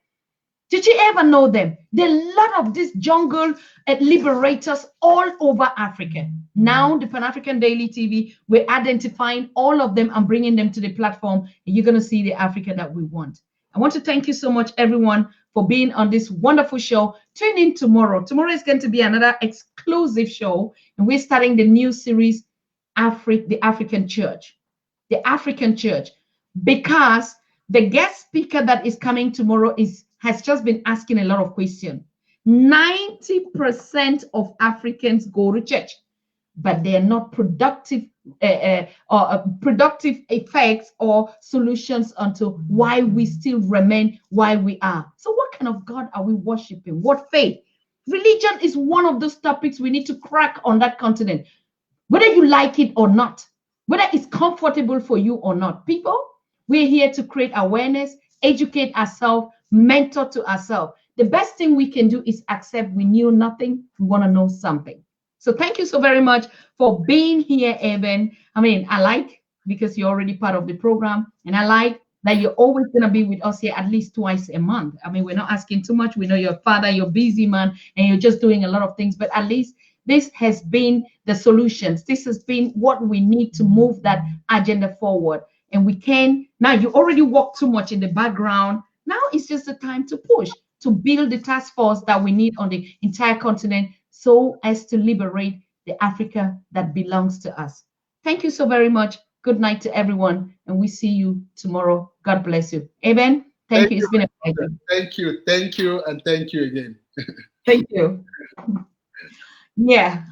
Speaker 1: Did you ever know them? There are a lot of these jungle liberators all over Africa. Now, the Pan-African Daily TV, we're identifying all of them and bringing them to the platform, and you're going to see the Africa that we want. I want to thank you so much, everyone, for being on this wonderful show. Tune in tomorrow. Tomorrow is going to be another exclusive show, and we're starting the new series, The African Church. The African Church. Because the guest speaker that is coming tomorrow has just been asking a lot of questions. 90% of Africans go to church, but they are not productive productive effects or solutions onto why we still remain why we are. So what kind of God are we worshiping? What faith? Religion is one of those topics we need to crack on that continent, whether you like it or not, whether it's comfortable for you or not. People, we're here to create awareness, educate ourselves, mentor to ourselves. The best thing we can do is accept we knew nothing. We want to know something. So thank you so very much for being here, Eben. I mean, I like, because you're already part of the program, and I like that you're always going to be with us here at least twice a month. I mean, we're not asking too much. We know you're a father, you're a busy man, and you're just doing a lot of things, but at least this has been the solutions. This has been what we need to move that agenda forward. And we can, now you already work too much in the background. Now it's just the time to push, to build the task force that we need on the entire continent so as to liberate the Africa that belongs to us. Thank you so very much. Good night to everyone, and we see you tomorrow. God bless you. Eben, thank you. It's been a pleasure.
Speaker 2: Thank you, and thank you again.
Speaker 1: Thank you. Yeah.